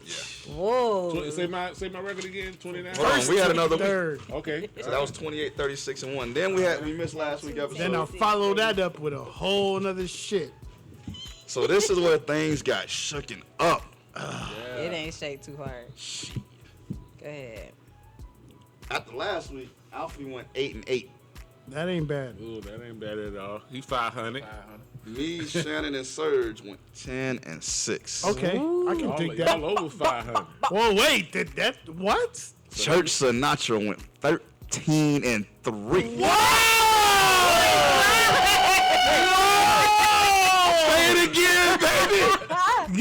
Yeah. Whoa. Say my record again. 29. Hold on, we had another week. Third. Okay. So that was 28-36-1. Then we missed last week episode. Then I'll follow that up with a whole nother shit. So this is where things got shooken up. It ain't shake too hard. Go ahead. After last week, Alfie went 8-8. That ain't bad. Ooh, that ain't bad at all. He's 500. Me, Shannon, and Serge went 10-6. Okay, I can dig that. All over 500. Whoa, wait, did that what? Church Sinatra went 13-3. Say it again, baby.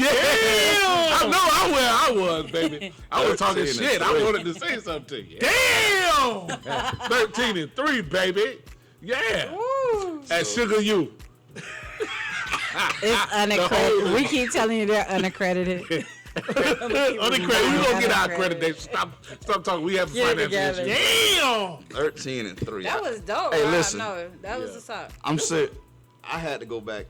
Yeah. I know I'm where I was, baby. I was talking 13-3. shit. I wanted to say something to you. Damn. 13-3, baby. Yeah. At Sugar U. It's unaccredited. We keep telling you they're unaccredited. Unaccredited. We gonna get our accreditation. Stop talking. We have Get it finance together. issues. 13-3. That was dope. Hey, Rob. listen. No, that was what's up. I'm sick. I had to go back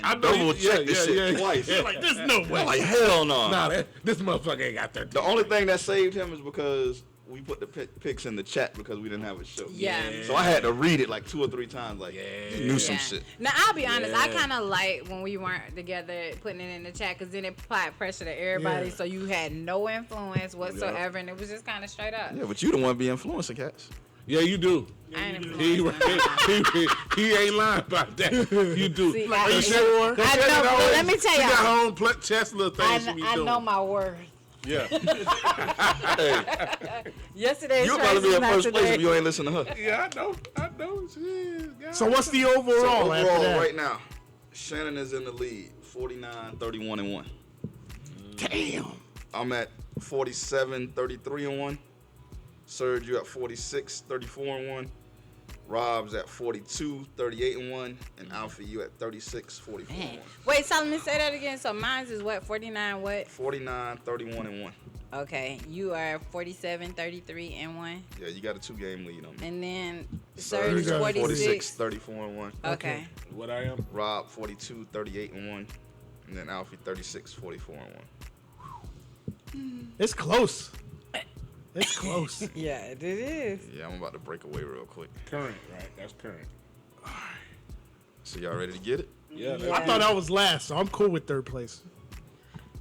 I and know double check this shit twice. Yeah. Like, there's no way. Like, hell no. Nah, this motherfucker ain't got 13. The only thing that saved him is because we put the pics in the chat because we didn't have a show. Yeah. So I had to read it like 2 or 3 times. Like, you knew some shit. Now I'll be honest, I kind of like when we weren't together putting it in the chat because then it applied pressure to everybody, Yeah. so you had no influence whatsoever, and it was just kind of straight up. Yeah, but you the one be influencing cats. Yeah, you do. I ain't He, influenced. he ain't lying about that. You do. See, Are you I sure? know, but let me tell She got her y'all, own chest little things she be I doing. know my worth. Yeah. Yesterday's You trash about to be is in not first place today. if you ain't listen to her. Yeah, I know. Shit. So what's the overall? after Overall, that? right now, Shannon is in the lead, 49-31-1. Damn. I'm at 47-33-1. Serge, you at 46-34-1. Rob's at 42-38-1. And Alfie, you at 36-44-1. Man. Wait, Solomon, say that again. So mine's is what? 49 what? 49-31-1. Okay, you are 47-33-1. Yeah, you got a 2-game lead on me. And then Serge Serge got 46. 46-34-1. Okay. What I am? Rob 42-38-1. And then Alfie 36-44-1. It's close. It's close. Yeah, it is. Yeah, I'm about to break away real quick. Current, right? That's current. So y'all ready to get it? Yeah. I thought I was last, so I'm cool with third place.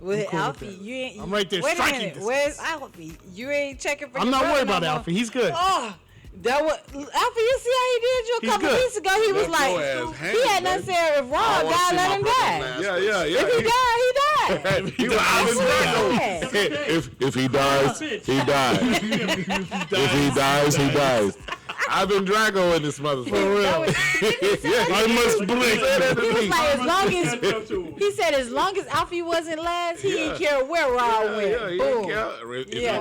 With cool with Alfie, that. you ain't. I'm right there Wait a striking minute. distance. Where's Alfie? You ain't checking for. I'm your not brother worried about no more. Alfie. He's good. Oh, that was Alfie. You see how he did you a He's couple good. weeks ago? He was Left your like, ass he hanging, had nothing baby. said. If Rob died, let him die. Yeah. If he died, he died. He was out in Yeah. If he dies, he dies. If he dies, he dies. I've been Drago in this motherfucker. That was- I must blink. He was like, as long as he said, as long as Alfie wasn't last, he didn't care where Rob went. Yeah, he Boom. didn't care. If Yeah.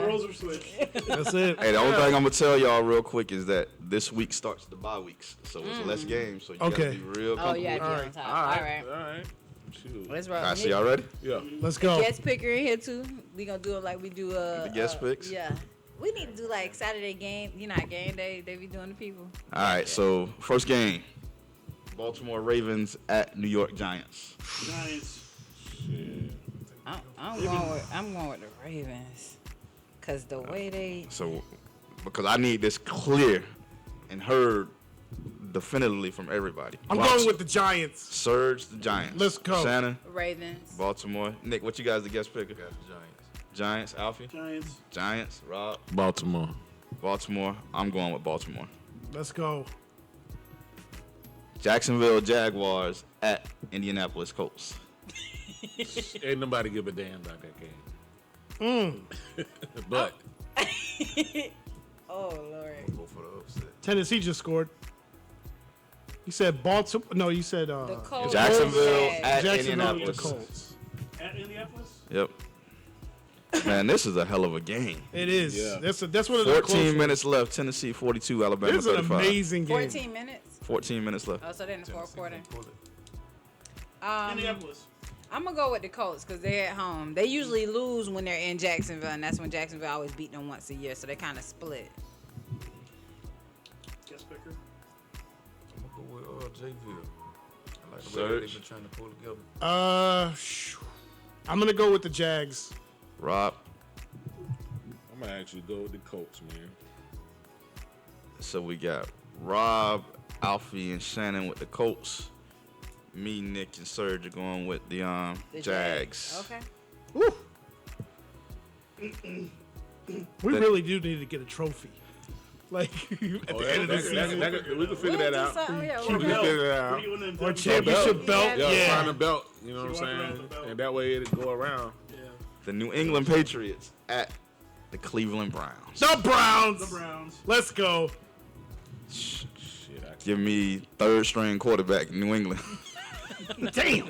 That's it. Hey, the only thing I'm gonna tell y'all real quick is that this week starts the bye weeks, so it's less games. So you Okay. gotta be real Oh comfortable. yeah, be with on it. top. All right. All right. Shoot. Let's roll. All right, so y'all ready? Yeah. Let's go. Guest picker in here too. We gonna do it like we do The guest picks? Yeah. We need to do like Saturday game. You know, game day. They be doing the people. All right, so first game, Baltimore Ravens at New York Giants. I'm going with the Ravens, cause the way they. So, because I need this clear and heard definitively from everybody. I'm going with the Giants. Surge the Giants. Let's go. Shannon, Ravens. Baltimore. Nick, what you guys the guest picker? Giants. Alfie? Giants. Rob? Baltimore. Baltimore. I'm going with Baltimore. Let's go. Jacksonville Jaguars at Indianapolis Colts. Ain't nobody give a damn about that game. But Oh Lord. Go for the upset. Tennessee just scored. You said Baltimore. No, you said The Colts. Jacksonville at Jacksonville, the Indianapolis. Colts. At Indianapolis? Yep. Man, this is a hell of a game. It is. Yeah. That's one of the 14 minutes left. Tennessee 42, Alabama This is an 35. amazing game. 14 minutes. 14 minutes left. Oh, so they're in the fourth quarter. Pull it. Indianapolis. I'm gonna go with the Colts because they're at home. They usually lose when they're in Jacksonville, and that's when Jacksonville always beat them once a year, so they kind of split. Guest picker. I'm gonna go with J-Ville. I like the way Surge. they've been trying to pull together. I'm gonna go with the Jags. Rob. I'm gonna actually go with the Colts, man. So we got Rob, Alfie, and Shannon with the Colts. Me, Nick, and Serge are going with the Jags. Okay. We really do need to get a trophy. Like at the end of the season, We can figure that out. We can figure that out. or championship belt. Yeah, find a belt. You know She what I'm walked around saying? with the belt. And that way it'll go around. The New England Patriots at the Cleveland Browns. The Browns. The Browns. Let's go. Shit, Give me third string quarterback in New England. Damn.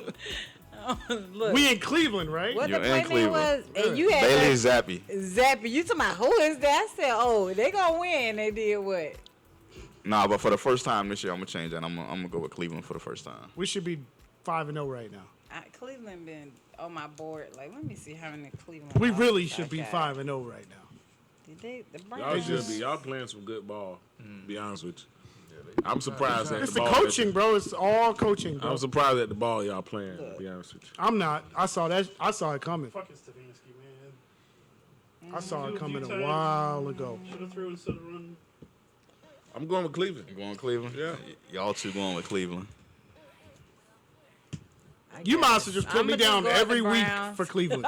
Look, We in Cleveland, right? what You're the in play name was, Cleveland. and you had Bailey that- Zappi. Zappy. You talking about who is that? I said, oh, they gonna win. They did what? Nah, but for the first time this year, I'm gonna change that. I'm gonna go with Cleveland for the first time. We should be 5-0 right now. Cleveland been on my board. Like, let me see how many Cleveland. We losses really I should be got. 5-0 right now. Did they? The Y'all Browns. should be. Y'all playing some good ball. To be honest with you. I'm surprised at It's the the ball. coaching, bro. It's all coaching, bro. I'm surprised at the ball y'all playing. To be honest with you. I'm not. I saw that. I saw it coming. Fucking Stefanski, man. I saw it Few coming a times. while ago. Should have threw instead of running. I'm going with Cleveland. You going with Cleveland? Yeah. Y'all two going with Cleveland. I You guess. might as well just put I'ma me down go with the every week Browns. for Cleveland.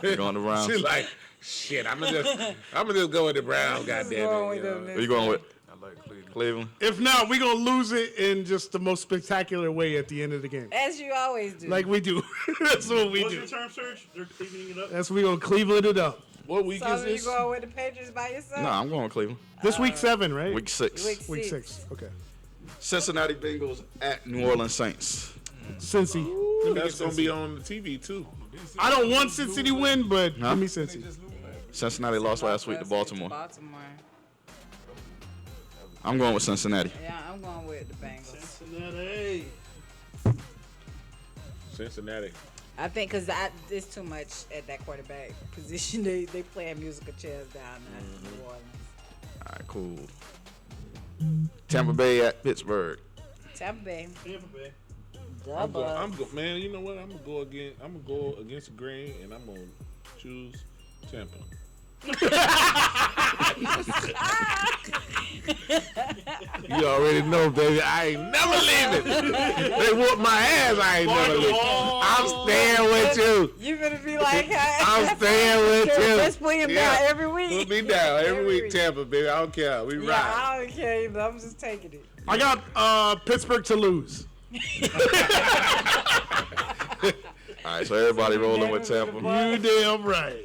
You going the Browns? She's like, shit. I'm gonna just go with the Browns. Just Goddamn going it. with You them know? Who you going with? I like Cleveland. Cleveland. If not, we're going to lose it in just the most spectacular way at the end of the game. As you always do. Like we do. That's what we What's do. your term, Serge? They're cleaning it up. That's we going to Cleveland it up. What week so is you this? going with the Patriots by yourself? No, I'm going with Cleveland. This week 7, right? Week 6. Week 6. Okay. Cincinnati Bengals at New Orleans Saints. Cincy. That's gonna be on the TV too. I don't want Cincy to win, but Huh? give me Cincy. Cincinnati lost last week to Baltimore. I'm going with Cincinnati. Yeah, I'm going with the Bengals. Cincinnati. Cincinnati. I think because it's too much at that quarterback position. They playing musical chairs down there in New Orleans. All right, cool. Tampa Bay at Pittsburgh. Tampa Bay. Tampa Bay. Man, you know what? I'm gonna go against the grain, and I'm gonna choose Tampa. You already know, baby. I ain't never leaving. They whoop my ass. I ain't never leaving. I'm staying with you. You gonna be like, I'm staying with you. Let's put him down every week. Put me down every week, Tampa, baby. I don't care. We Yeah, ride. I don't care either. I'm just taking it. I got Pittsburgh to lose. All right, so everybody rolling with Tampa. You damn right.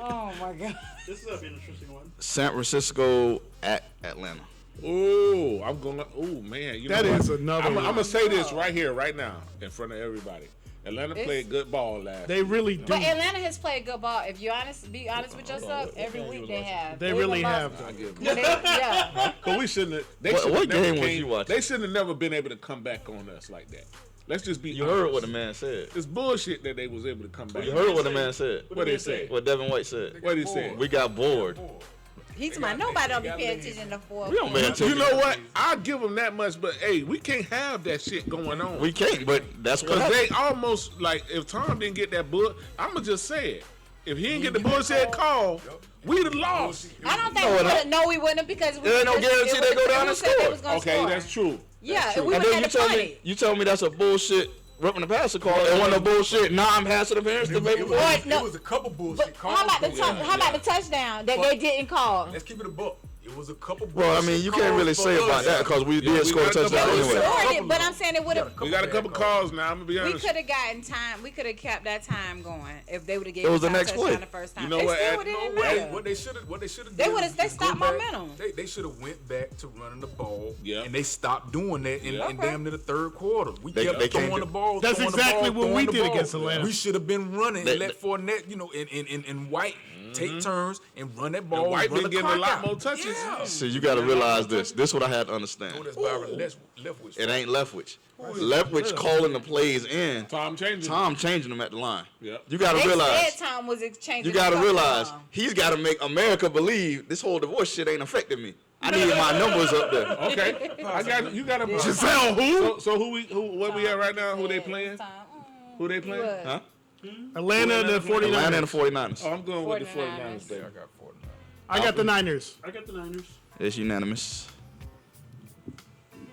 Oh my God. This is an interesting one. San Francisco at Atlanta. Oh, I'm gonna. Oh man, you know That what? is another I'm one. gonna say this right here, right now, in front of everybody. Atlanta played good ball last. They really do. But Atlanta has played good ball. If you be honest with yourself, every week they have. They really even have. lost- I give them. Yeah. Cause we shouldn't have. They What shouldn't have never game was came- you watching? They shouldn't have never been able to come back on us like that. Let's just be. You honest. heard what the man said. It's bullshit that they was able to come back. You heard what the man said. What they say? What Devin White said. What he said? We got bored. He's my nobody don't be paying attention to four. We don't pay attention. You know what? I'll give them that much, but hey, we can't have that shit going on. We can't, but that's what Because they happened. almost like if Tom didn't get that bull, I'ma just say it. If he didn't get the bullshit call, we'd have lost. I don't think we wouldn't. No, we wouldn't because we There ain't no guarantee they go down and score. Okay, that's true. Yeah, we And would then have to punt it. you tell me that's a bullshit ripping the passer call. It wasn't no bullshit non-passive appearance to baby boy. Or, no, It was a couple bullshit calls. how about the though. how about the touchdown that they didn't call? Let's keep it a buck. It was a couple. Well, I mean, you can't really say about that because we Yeah, did we score a got a couple touchdown of anyway. bullshit. Scored it, but I'm saying it would have. We got a couple calls now. I'm gonna be We honest. could have gotten time. We could have kept that time going if they would have It given was the time next touchdown play. the first time. You know They what, still Ed? would've didn't Hey, matter. what they should have. They would've- they stopped momentum. They should have went back to running the ball. Yeah. And they stopped doing that in Okay. damn near the third quarter. We They kept can't throwing do- the ball. That's throwing the exactly ball, what we throwing the did ball. against Atlanta. We should have been running They- and let Fournette, and White take turns and run that ball. And White run been the getting a clock lot out. more touches. Yeah. See, you got to realize this. This is what I had to understand. Oh, that's Byron Leftwich. It ain't Leftwich. Leftwich calling the plays in. Tom changing. Tom changing them at the line. Yep. You got to They realize. said Tom was exchanging. You got to the realize touchdown. he's got to make America believe this whole divorce shit ain't affecting me. I need my numbers up there. Okay, I got you. Got a Giselle, who? So what we at right now? Who they playing? Who they playing? Huh? Atlanta and the 49ers. Atlanta and the 49ers. Oh, I'm going with the 49ers. 49ers there. I got 49. I got the Niners. I got the Niners. It's unanimous.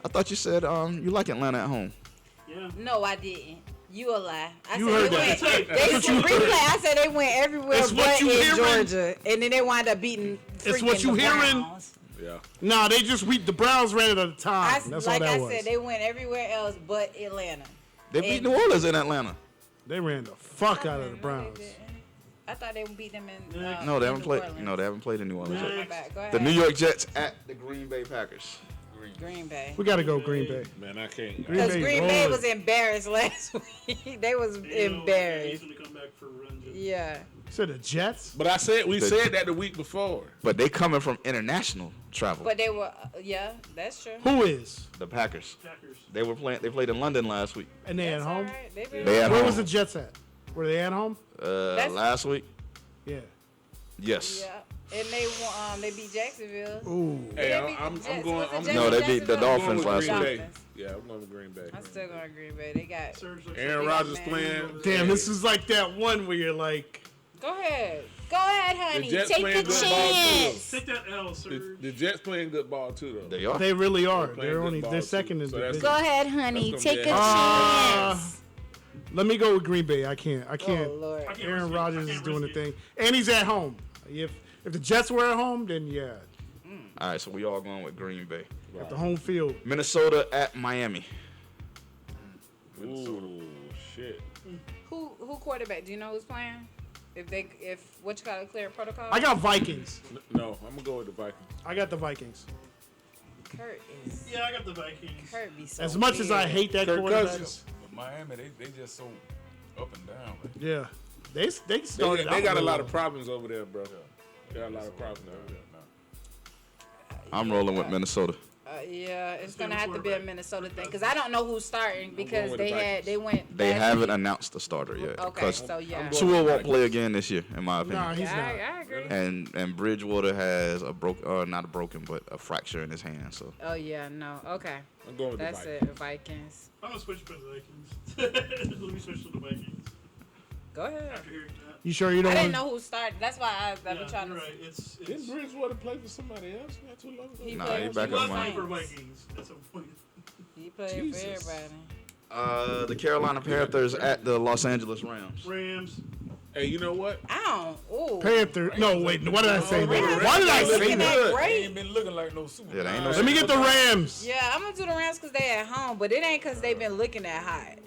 I thought you said you like Atlanta at home. Yeah. No, I didn't. You a lie. I You said heard they that. went. Replay. I said they went everywhere It's what but you in hearing. Georgia, and then they wound up beating. It's what freaking you the hearing. Browns. Yeah. Nah, the Browns ran it at the time. That's all Like that I was. said, they went everywhere else but Atlanta. They beat New Orleans in Atlanta. They ran the fuck out of the No, Browns. they didn't. I thought they would beat them in. No, they in haven't New played. Orleans. No, they haven't played in New Orleans My yet. bad. Go ahead. The New York Jets at the Green Bay Packers. Green Bay. We got to go Green Bay. Man, I can't. Because Green Bay rolling. was embarrassed last week. They was embarrassed. He's gonna come back for revenge. Yeah. You said the Jets? But we said that the week before. But they coming from international travel. But they were. Yeah, that's true. Who is? The Packers. Packers. They were playing. They played in London last week. And they at That's home? all right. They been They at Where home. was the Jets at? Were they at home? Last week. Yeah. Yes. Yeah. And they won. They beat Jacksonville. Ooh. Hey, They beat I'm the Jets. going. Was it I'm Jets No, or they beat the Jacksonville? Dolphins going last with Green week. Bay. Yeah, I'm going with Green Bay. I'm still going Green Bay. They got. Surge looks Aaron like Rodgers man. playing. Damn, this is like that one where you're like, Go ahead. Go ahead, honey. Jets Take playing the good ball, chance. Take that L, Surge. The Jets playing good ball too, though. They are. they really are. playing They're good only ball, they're too. second in So the that's division. Go ahead, honey. That's gonna Take be a a- chance. Let me go with Green Bay. I can't. Oh, Lord. I can't Aaron risk it. Rodgers I is can't doing the risk it. thing, and he's at home. If the Jets were at home, then yeah, All right, so we all going with Green Bay. at the home field. Minnesota at Miami. Ooh, shit. Who quarterback? Do you know who's playing? If what you call it, clear protocol? I got Vikings. No, I'm gonna go with the Vikings. I got the Vikings. Kurt is. Yeah, I got the Vikings. Kurt be so As much as I weird. hate that Kirk quarterback, Cousins. But Miami, they just so up and down. Like, yeah, they They, started. they out got a really lot well. of problems over there, bro. They got a lot of problems over there. I'm rolling with Minnesota. Yeah, it's Stay gonna with have to be a quarterback. Minnesota thing because I don't know who's starting because with the they Vikings. went. They last haven't week. announced the starter yet. Okay, Because so yeah. Tua won't play again this year, in my opinion. Nah, he's Yeah, not. I agree. And Bridgewater has a not a broken, but a fracture in his hand. So Oh yeah, no. Okay, I'm going with that's the Vikings. it. Vikings. I'm gonna switch to the Vikings. Let me switch to the Vikings. Go ahead. After hearing that. You sure you don't I want? didn't know who started. That's why I've been Yeah, trying to. you're right. It's Didn't Bridgewater play for somebody else not too long ago? He Nah, played he for back the up was Miami. playing for Saints. Vikings at some point. He played Jesus. for everybody. the Carolina Panthers at the Los Angeles Rams. Rams. Hey, you know what? I don't. Ooh. Panther. No, wait. What did I say? Rams Why did I ain't say looking that? that they great. ain't been looking like no Super Yeah, they ain't no Let me get the Rams. Yeah, I'm gonna do the Rams because they at home, but it ain't because they've been looking that hot.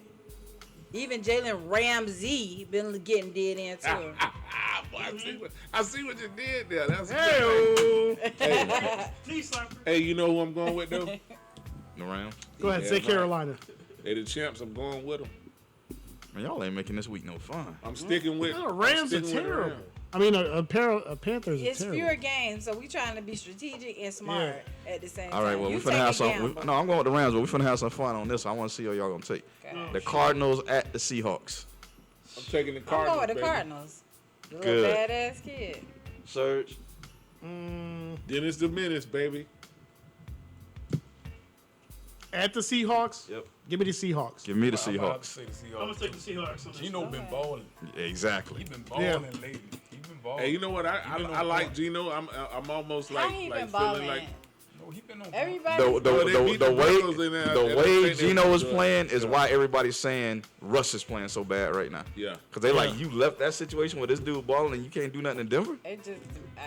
Even Jalen Ramsey been getting dead in too. Boy, I see what you did there. That's Hey, Knee slapper. Hey, you know who I'm going with though? The Rams. go ahead. Yeah, Say right. Carolina. They the champs. I'm going with them. Man, y'all ain't making this week no fun. I'm sticking with. The I'm Rams are sticking with the terrible. Rams. I mean, a Panthers are It's terrible. fewer games, so we trying to be strategic and smart at the same time. All right, well, you we finna take have a some. gamble. No, I'm going with the Rams, but we finna have some fun on this. I want to see what y'all gonna take. Okay. The Cardinals at the Seahawks. I'm taking the I'm Cardinals. going with the baby. Cardinals. The little Good. badass kid. Surge. Dennis the Menace, baby. At the Seahawks. Yep. Give me the Seahawks. Give me the I'm about to Seahawks. say the I'm gonna Seahawks. take the Seahawks. On this Gino one. been balling. Exactly. He been balling Yeah. lately. He been balling. Hey, you know what? He I been on like point. Gino. I'm almost How like he like been feeling balling? like. No, he been on point. Everybody. The, Oh, they the, beat the, the way Bengals in that- the that way state they Gino was is good. playing is Yeah. why everybody's saying Russ is playing so bad right now. Yeah. Because they like, you left that situation with this dude balling and you can't do nothing in Denver? It just,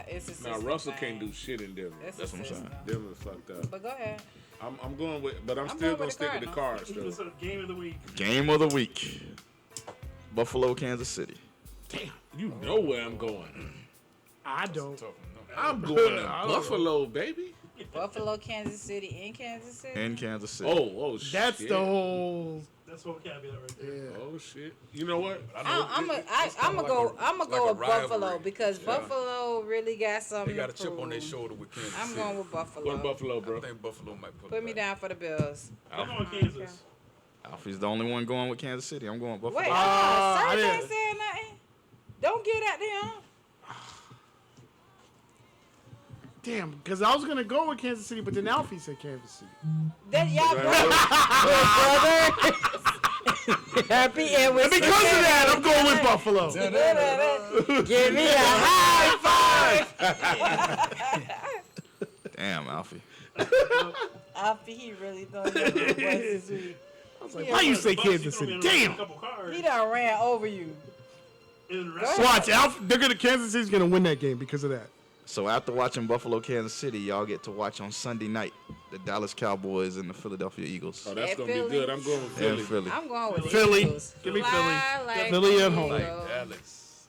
it's a system. Now Russell thing. can't do shit in Denver. It's That's a what I'm system. Denver's fucked up. But go ahead. I'm going with, but I'm I'm still going gonna with the stick with the Cards though. It's a game of the week. Game of the week. Buffalo, Kansas City. Damn, you know where I'm going. I don't. Tough enough. I'm going to Buffalo, baby. Buffalo, Kansas City, in Kansas City. In Kansas City. Oh shit. That's the whole. That's what caveat right there. Yeah. Oh shit. You know what? I'm gonna kinda go. like a- I'm gonna like go a with Buffalo rivalry. because Buffalo really got something. They got a to chip on their prove. shoulder with Kansas I'm City. going with Buffalo. Going Buffalo, I bro. think Buffalo might pull Put it me back. down for the Bills. I'm going Kansas. Alfie's the only one going with Kansas City. I'm going Buffalo. Wait, I Serge ain't didn't- saying nothing. Don't get at them. Damn, because I was gonna go with Kansas City, but then Alfie said Kansas City. That y'all brother. Happy and with And because of that, I'm going with Buffalo. Give me a high five. Damn, Alfie. Alfie, he really thought that was this week. I was like, why you say Kansas City? Damn. He done ran over you. Watch, Kansas City's gonna win that game because of that. So after watching Buffalo, Kansas City, y'all get to watch on Sunday night the Dallas Cowboys and the Philadelphia Eagles. Oh, that's At gonna be Philly. good. I'm going with Philly. And Philly. I'm going with the Philly. Eagles. Give me Fly Philly. like Philly at the home. Eagles. Dallas.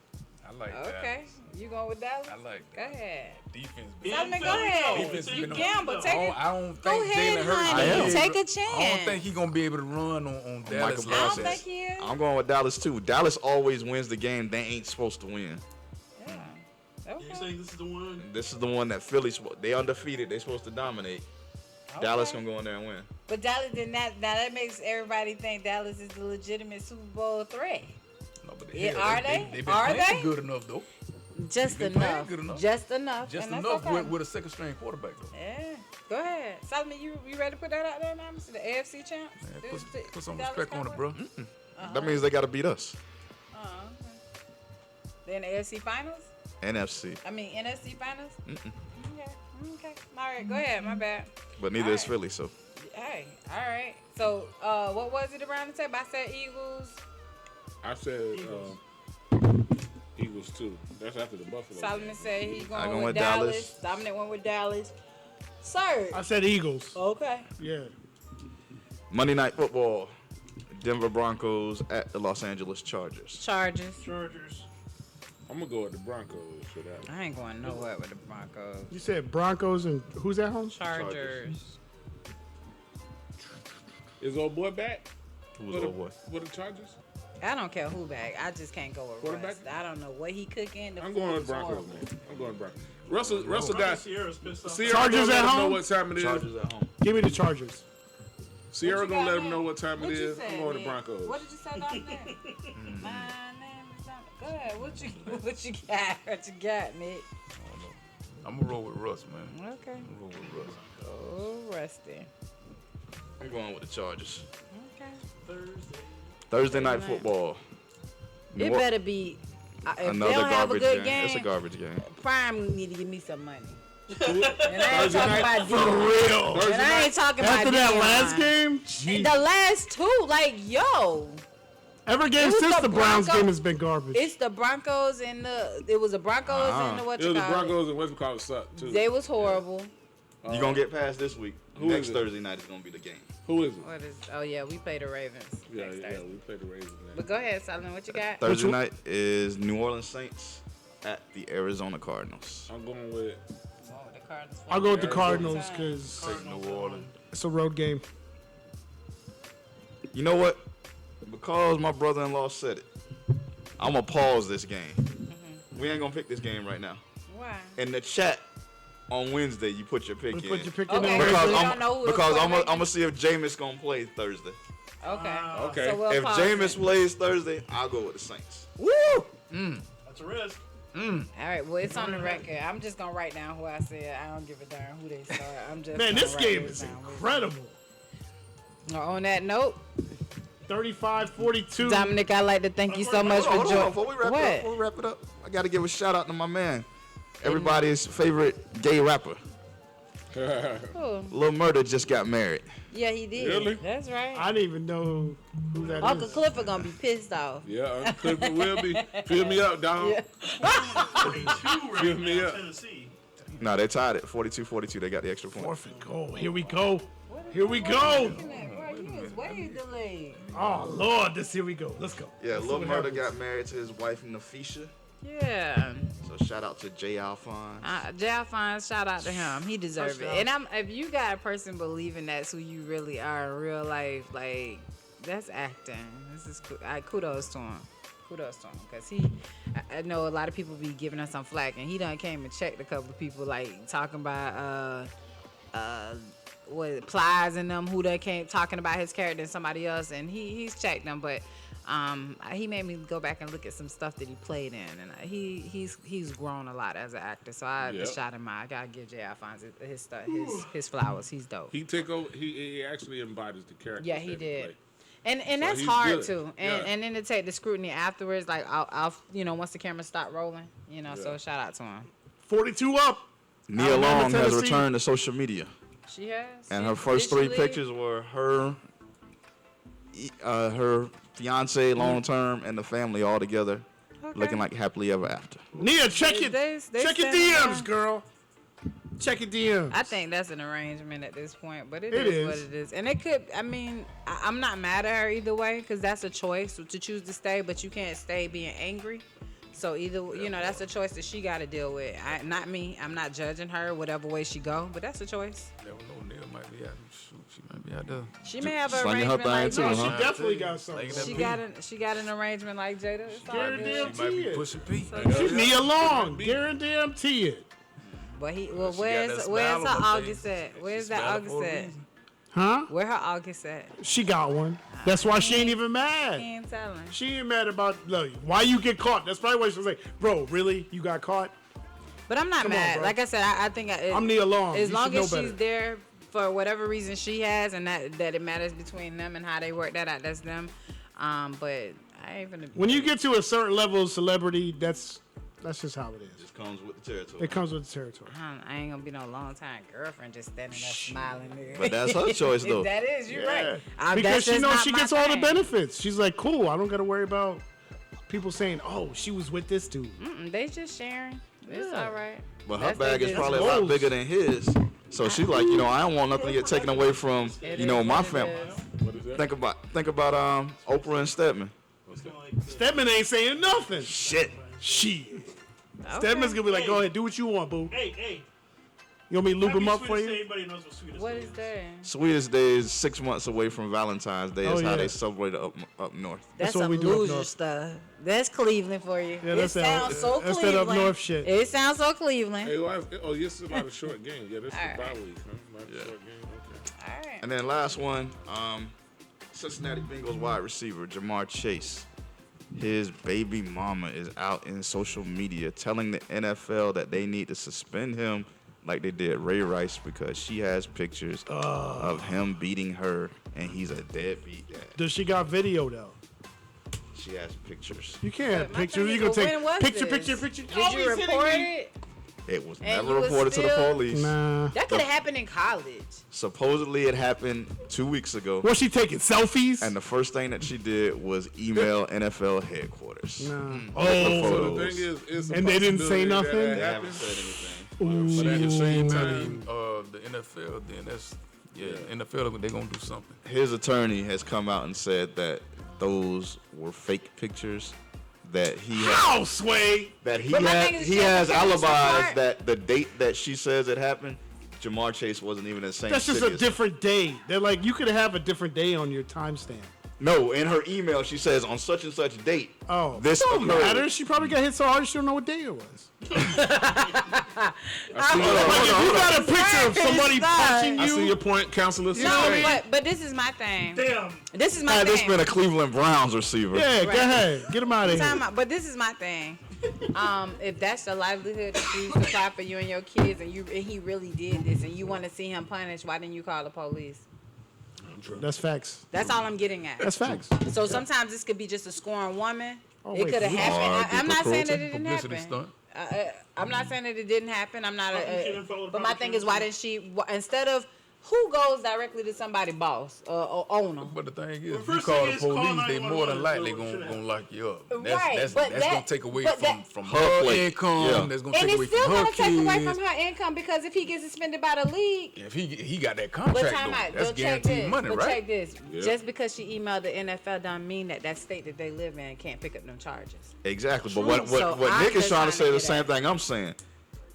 I like Okay. You going with Dallas? I like Go ahead. defense. Solomon, go ahead. Defense You been gamble. on. Take it. I don't Go think ahead, Jalen Hurts. honey. gonna be able Take to- a chance. I don't think he's gonna be able to run on Dallas. Michael I don't Parsons. think he is. I'm going with Dallas too. Dallas always wins the game they ain't supposed to win. Yeah. You saying this is the one? This is the one that Philly's they undefeated. They supposed to dominate. Dallas gonna go in there and win. But Dallas did not. Now that makes everybody think Dallas is the legitimate Super Bowl threat. No, but Yeah, hell, are they? They've been Are playing they? good enough though. Just They've been playing enough. good enough. Just enough. Just and that's enough okay. with a second string quarterback though. Yeah. Go ahead. Solomon, you ready to put that out there now? Mr. The AFC champs? Man, put some Dallas respect on it, bro. That means they gotta beat us. Okay. Then the AFC finals? NFC. I mean NFC finals? Okay. All right, go ahead. My bad. But neither is Philly, so. Hey, all right. So, what was it around the table? I said Eagles. I said Eagles too. That's after the Buffalo. Solomon said he I going going with with Dallas. Dallas. Dominic went with Dallas. Sir. I said Eagles. Okay. Yeah. Monday Night Football. Denver Broncos at the Los Angeles Chargers. Chargers. I'm gonna go with the Broncos for that. I ain't going nowhere with the Broncos. You said Broncos and who's at home? Chargers. Is old boy back? Who's For the- old boy? For the Chargers? I don't care who back. I just can't go with Quarterback? Russ. I don't know what he cooking. The I'm going with food's Broncos, horrible. man. I'm going with Broncos. Russell got Sierra's pissed off. Sierra Chargers gonna let at him know home? what time it is. Chargers at home. Give me the Chargers. Sierra What you gonna got, let him man? know what time What it you is. said, I'm going with the man? Broncos. What did you say, Dominic? My name is Dominic. Go ahead. What you got? What you got, Nick? I'm gonna roll with Russ, man. Okay. I'm gonna roll with Russ. Oh, Rusty. I'm going with the Chargers. Okay. Thursday night night. football. It better be. If they Another don't have a garbage good game. It's a game, garbage game. Prime need to give me some money. And I ain't Thursday talking night? about For Dion. real. And I ain't talking about After that Dion. last game, jeez. The last two, like, yo. Every game It was since the the Browns Bronco- game has been garbage. It's the Broncos and it was the Broncos and the what It you was the call it. Broncos and West College suck too. They was horrible. You gonna get past this week. Who Next is it? Thursday night is gonna be the game. Who is it? What is? Oh yeah, we play the Ravens. Yeah, next yeah, Thursday. we played the Ravens. But go ahead, Solomon. What you got? Thursday night is New Orleans Saints at the Arizona Cardinals. I'm going with. The Cardinals. I'll go with the Cardinals because Take New Orleans. it's a road game. You know what? Because my brother-in-law said it, I'm gonna pause this game. We ain't gonna pick this game right now. Why? In the chat on Wednesday, you put your pick in. Put your pick in Okay. there. Because We I'm don't know who the because I'm quarterback gonna see if Jameis gonna play Thursday. Okay. Okay. So we'll If pause Jameis it. plays Thursday, I'll go with the Saints. That's a risk. All right. Well, it's on the record. I'm just gonna write down who I said. I don't give a darn who they start. I'm just. Man, gonna this write game this is down. incredible. On that note, 35-42. Dominic, I'd like to thank you so much for Hold on, joining. before we wrap What? it up, I gotta give a shout out to my man, everybody's favorite gay rapper. Who? Lil Murda just got married. Yeah, he did. Really? That's right. I didn't even know who that Uncle is. Clifford gonna be pissed off. Yeah, Clifford will be. Fill me up, dog. Fill me up. Tennessee. No, they tied it 42-42. They got the extra point. Forfeit goal. Here we go. Here we go. Bro, you was way delayed. Oh Lord, here we go. Let's go. Yeah, Let's see Lil what Murda happens. got married to his wife Nafisha. Yeah. So shout out to Jay Alphonse. Jay Alphonse, shout out to him. He deserves it. Touchdown. And if you got a person believing that's who you really are in real life, like, that's acting. This is kudos to him. Kudos to him. Because I know a lot of people be giving us some flack, and he done came and checked a couple of people, like, talking about, Plies and them, who they came talking about his character and somebody else, and he's checked them, but He made me go back and look at some stuff that he played in, and he's grown a lot as an actor. So I Yep. shot him out. I gotta give J. Alphonse his stuff, his flowers. He's dope. He took over. He actually embodies the character. Yeah, he did. Play. And So that's he's hard good. too. Yeah. And then to take the scrutiny afterwards, like I'll once the camera stopped rolling, So shout out to him. 42 up. Nia Alabama, Long has Tennessee. returned to social media, She has. and her first 3 Did she leave? pictures were her fiance long term and the family all together, looking like happily ever after. Nia, check They- your they check your standing DMs, by. girl. Check your DMs. I think that's an arrangement at this point, but It is what is. it is. And it could, I'm not mad at her either way because that's a choice to choose to stay, but you can't stay being angry. So either, that's a choice that she got to deal with. Not me. I'm not judging her whatever way she go, but that's a choice. Never know, Neil might be out. Shoot, she might be out there. She may have an Slinging her arrangement like thing too, She huh? definitely got something. She got an arrangement like Jada. It's all Guarantee good. She might be it. pushing Pete. She's Nia Long. Guarantee it. But She got where's that her smile on her August face. at? Where's She that smiled August for a at? reason. Huh? Where her August at? She got one. That's why she ain't even mad. He ain't telling. She ain't mad about why you get caught. That's probably why she was like, bro, really? You got caught? But I'm not Come on, mad. bro. Like I said, I think I'm Nia Long. As You long should know as she's better. there for whatever reason she has, and that it matters between them and how they work that out, that's them. But I ain't gonna. When you get to a certain level of celebrity, that's just how it is. Just comes with the territory. It comes with the territory. I ain't gonna be no long time girlfriend just standing there smiling. But that's her choice, though. That is, you're right. Because That's she just knows not she my gets all the thing. benefits. She's like, cool. I don't got to worry about people saying, oh, she was with this dude. They just sharing. It's all right. But her That's bag their is probably a business. lot bigger than his. So she's like, I don't want nothing to get taken away from, It my is what it family. is. Think about Oprah and Stedman. Stedman ain't saying nothing. Shit. Stedman's gonna be like, go ahead, do what you want, boo. Hey. You want me to lube him up for Sweetest Day, you? Everybody knows what sweetest What day is that? Sweetest Day is 6 months away from Valentine's Day. Is Oh, how yeah. they celebrate it up north. That's what some we do up loser north. stuff. That's Cleveland for you. Yeah, it that's that- sounds so that's Cleveland. that up north shit. It sounds so Cleveland. Hey, yes, it's a lot of short games. Yeah, this is All the right. bye week. Huh? A lot of short games. Okay. All right. And then last one, Cincinnati Bengals wide receiver Jamar Chase. His baby mama is out in social media telling the NFL that they need to suspend him like they did Ray Rice because she has pictures of him beating her and he's a deadbeat dad. Does she got video though? She has pictures. You can't have My pictures. thing You is, gonna when was take picture, this? picture. Did Oh, you he's hitting report me. it? It was And never you was reported to the still- police. Nah. That could have happened in college. Supposedly it happened 2 weeks ago. Was she taking selfies? And the first thing that she did was email NFL headquarters. Nah. So Oh. the thing is, it's a And they didn't say possibility that nothing? that They haven't happens. said anything. But at the same Ooh. time, the NFL, then NFL, they're gonna do something. His attorney has come out and said that those were fake pictures. That he How, Sway? that he But my thing is, he she has has to finish the alibis part. that the date that she says it happened, Jamar Chase wasn't even in the same That's just city a as- different day. They're like, you could have a different day on your timestamp. No, in her email she says on such and such date. Oh, This don't occurred. matter. She probably got hit so hard she don't know what day it was. I see Like, if you got a picture of somebody Stop. punching I see you, your point, counselor. No, but this is my thing. Damn. This is my Had this thing. been a Cleveland Browns receiver. yeah, Right. go ahead, get him out of Time here. out, but this is my thing. If that's the livelihood that you supply for you and your kids, and he really did this, and you want to see him punished, why didn't you call the police? That's facts. That's all I'm getting at. That's facts. So sometimes this could be just a scoring woman. Oh, It wait, could have police happened. are I'm not saying that it people didn't Publicity happen. stunt. I'm not saying that it didn't happen. I'm not. shouldn't follow the But my proper thing is, why didn't she? Instead of who goes directly to somebody boss or owner? But the thing is, Well, if you first call thing the is call police, they more than 911, likely so it shouldn't gonna lock you up. Right, That's but gonna that- take away but from Her her plate. income. Yeah. That's gonna And take away it's still from her gonna take away kids. from her income because if he gets suspended by the league. If he got that But contract, time though, out. that's But check guaranteed this. money, But right? check this. Yeah. Just because she emailed the NFL don't mean that state that they live in can't pick up them charges. Exactly. But True. So what I'm Nick is just trying to say trying the to same get at- thing I'm saying.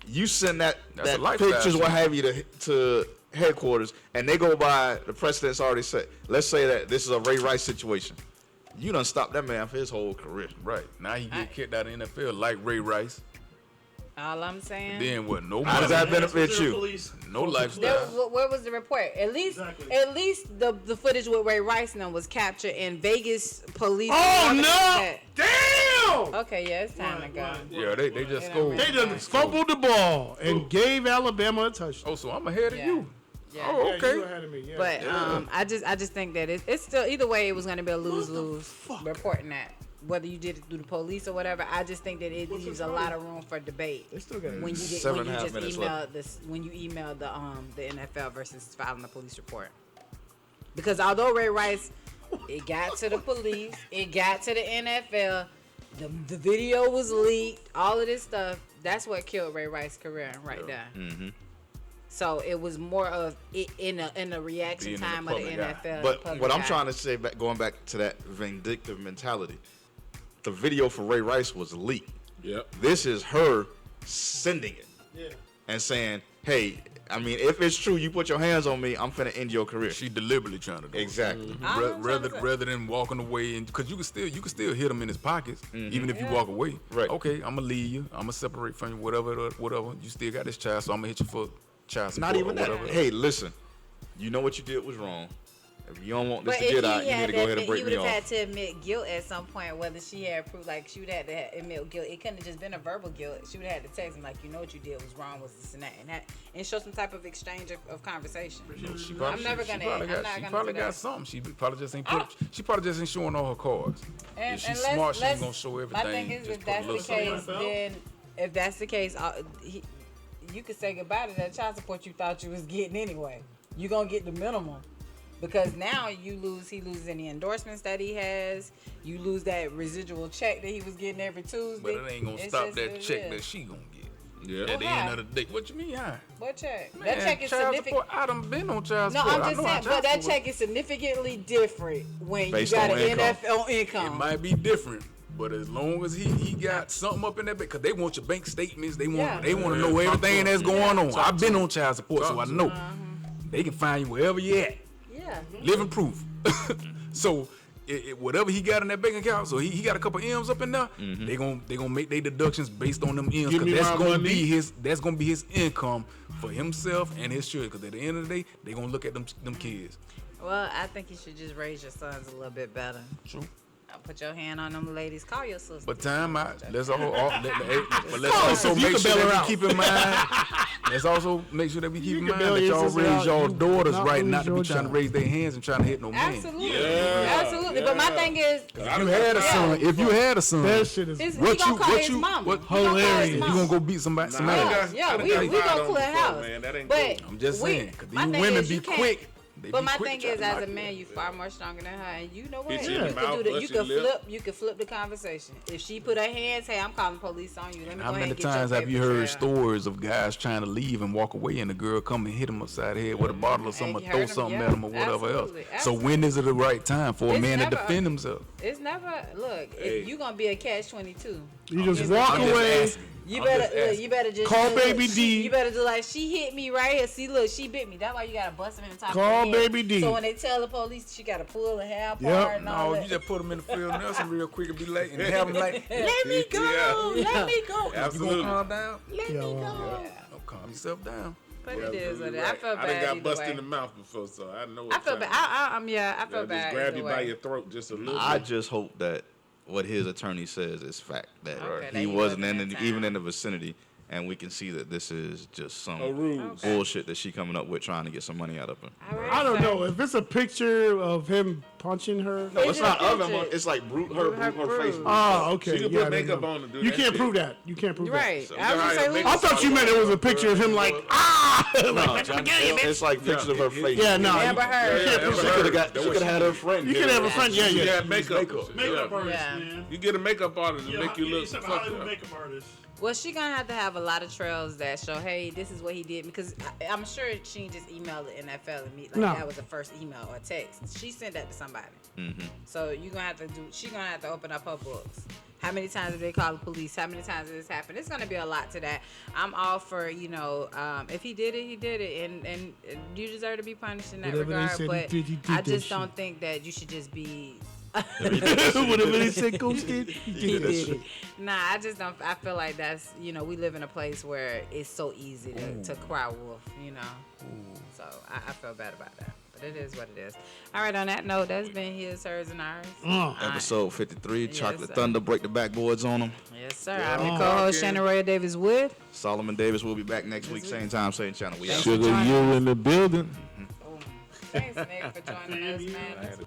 You send That's a that lifestyle pictures, shit. what have you, to headquarters, and they go by the precedent's already set. Let's say that this is a Ray Rice situation. You done stopped that man for his whole career. Right. Now he get kicked out of the NFL like Ray Rice. All I'm saying. Then what? No How does money, that benefit There are you? police. no There, lifestyle. where was the report? At least Exactly. the footage with Ray Rice now was captured in Vegas police. Oh and no! that. Damn! Okay, yeah, it's time to go. Yeah, they just They scored. They done fumbled the ball and gave Alabama a touchdown. Oh, so I'm ahead of Yeah. you. Yeah. Oh, Yeah, okay. you ahead of me. Yeah. But I just think that it's still either way it was gonna be a lose-lose reporting that. Whether you did it through the police or whatever, I just think that it leaves a lot of room for debate. They still got it. When you get, Seven when you and a half just minutes email left. this, when you email the NFL versus filing the police report, because although Ray Rice, it got to the police, it got to the NFL, the video was leaked, all of this stuff. That's what killed Ray Rice's career right there. Mm-hmm. So it was more of it in a reaction Being in the time of the public eye. NFL. But public what I'm eye. trying to say, going back to that vindictive mentality, the video for Ray Rice was leaked. Yep. This is her sending it and saying, "Hey, I mean, if it's true, you put your hands on me, I'm finna end your career." She deliberately trying to do it. Exactly. Rather than walking away, and because you can still hit him in his pockets even if you walk away. Right. Okay, I'm gonna leave you. I'm gonna separate from you. Whatever. You still got this child, so I'm gonna hit you for child support. Not even or that. whatever. Hey, listen, you know what you did was wrong. If you don't want this But to if get he out, you need had to go ahead and he break would me have had off. to admit guilt at some point, whether she had proof, like she would have had to admit guilt. It couldn't have just been a verbal guilt. She would have had to text him, like, you know what you did was wrong, was this and that, and show some type of exchange of conversation. I'm never gonna. I'm not She gonna probably do got that. something. She probably just ain't put. She probably just ain't showing all her cards. And, If she's and smart, let's- she's gonna show everything. My thing is, Just if put a that's the little case, something. then if that's the case, you could say goodbye to that child support you thought you was getting anyway. You gonna get the minimum. Because now he loses any endorsements that he has. You lose that residual check that he was getting every Tuesday. But it ain't gonna It's stop just that what it check is. that she gonna get. Yeah. At the Well, end how? of the day. What you mean, how? What check? Man, That check is child significant. support, I done been on child No, support. I'm I just know how saying, but child that support- check is significantly different when Based you got on an income. NFL It income. might be different, but as long as he got something up in that, because they want your bank statements, they want Yeah. they want to Yeah, know talk everything to that's them. going on. Talk I've to been them. on child support, so I know they can find you wherever you at. Yeah. Living proof. So whatever he got in that bank account, so he got a couple M's up in there. They gonna make their deductions based on them M's, Give because me that's my gonna money. be his income for himself and his children. Because at the end of the day, they gonna look at them kids. Well, I think you should just raise your sons a little bit better. True. Put your hand on them ladies. Call your sister. But time out. Let's but let's Call also her. You make can sure bail her that out. we keep in mind. Let's also make sure that we keep in can mind bail that your y'all sister raise out. y'all You daughters not right, lose not to be your trying to child. raise their hands and trying to hit no man. Absolutely. Yeah. Absolutely. But my thing is, If you had a son, That shit is is what we gonna you call what his you mama. what We gonna call his hilarious. you mama. gonna go beat somebody? Nah, somebody I else? got- Yeah, I we done got gonna on clear before, house. man. That ain't But cool. I'm just we- saying, 'cause my these thing women is be you can't- quick. They But be my quick thing to try is, to as knock a you man, out. you far more stronger than her, and you know what? Hit You you in the could mouth, do that. bust You your could lip. flip. You could flip the conversation. If she put her hands, hey, I'm calling police on you. Let me How go ahead many and get your times have you paper heard trail. stories of guys trying to leave and walk away, and the girl come and hit him upside the head with a bottle or something, or you throw heard 'em, something yeah. at him or whatever Absolutely, else? So when is it the right time for a It's man to never- defend himself? It's never look. Hey. If you gonna be a catch-22, You just walk I'm just away. asking. you I'm better just look, asking. you better just Call do, Baby look, D. You better do like she hit me right here. See, look, she bit me. That's why you gotta bust him in the top. Call of the head. Baby D. So when they tell the police, she gotta pull her hair apart Yep. and all No, that. you just put him in the field Nelson real quick and be like, and have him like, let me go, Yeah. let me go. Absolutely. You gonna calm down? Let Yeah, me well, go. Don't calm yourself down. But Yeah, it is absolutely what it is. right. I feel I bad done got either busted way. in the mouth before, so I know. I feel bad. I feel Just bad. grab either you way. by your throat just a little I bit. just hope that what his attorney says is fact, that Okay, that he he wasn't wasn't in in even town. in the vicinity, and we can see that this is just some A ruse. bullshit that she coming up with trying to get some money out of him. All right, I don't so- know if it's a picture of him punching her. No, it's Is it not a of him. picture? It's like her face. Oh, okay. She can yeah, put makeup no. on to do You that can't shit. prove that. You can't prove Right. So I was gonna you say, gotta that. I thought you meant it was a picture of him like No, it's like pictures of her face. Yeah, no. Amber Heard. Yeah, Amber She Heard. could have got. That She was- could have had her friend. You here. can have a friend. Yeah, She yeah. had makeup. Makeup Yeah. artist, Yeah. man. You get a makeup artist to Yeah, make you yeah, look some fucked Hollywood up. makeup artist. Well, she gonna have to have a lot of trails that show, hey, this is what he did, because I'm sure she didn't just email the NFL and me like No. that was the first email or text. She sent that to somebody. Mm-hmm. So you gonna have to do. She gonna have to open up her books. How many times did they call the police? How many times did this happen? It's gonna be a lot to that. I'm all for if he did it, he did it, and you deserve to be punished in that Whatever they regard. said he But did, he did I that just shit. don't think that you should just be Whatever they said, Ghost did, He did it. Nah, I just don't. I feel like that's, we live in a place where it's so easy to cry wolf, So I feel bad about that. But it is what it is. All right, on that note, that's been his, hers, and ours. Episode 53, Yes, Chocolate sir. Thunder, break the backboards on them. Yes, sir. I'm your co-host, Shannon Roya Davis Wood. Solomon Davis will be back next week, same time, same channel. We out. Sugar, you in the building. Thanks, Nick, for joining us, man.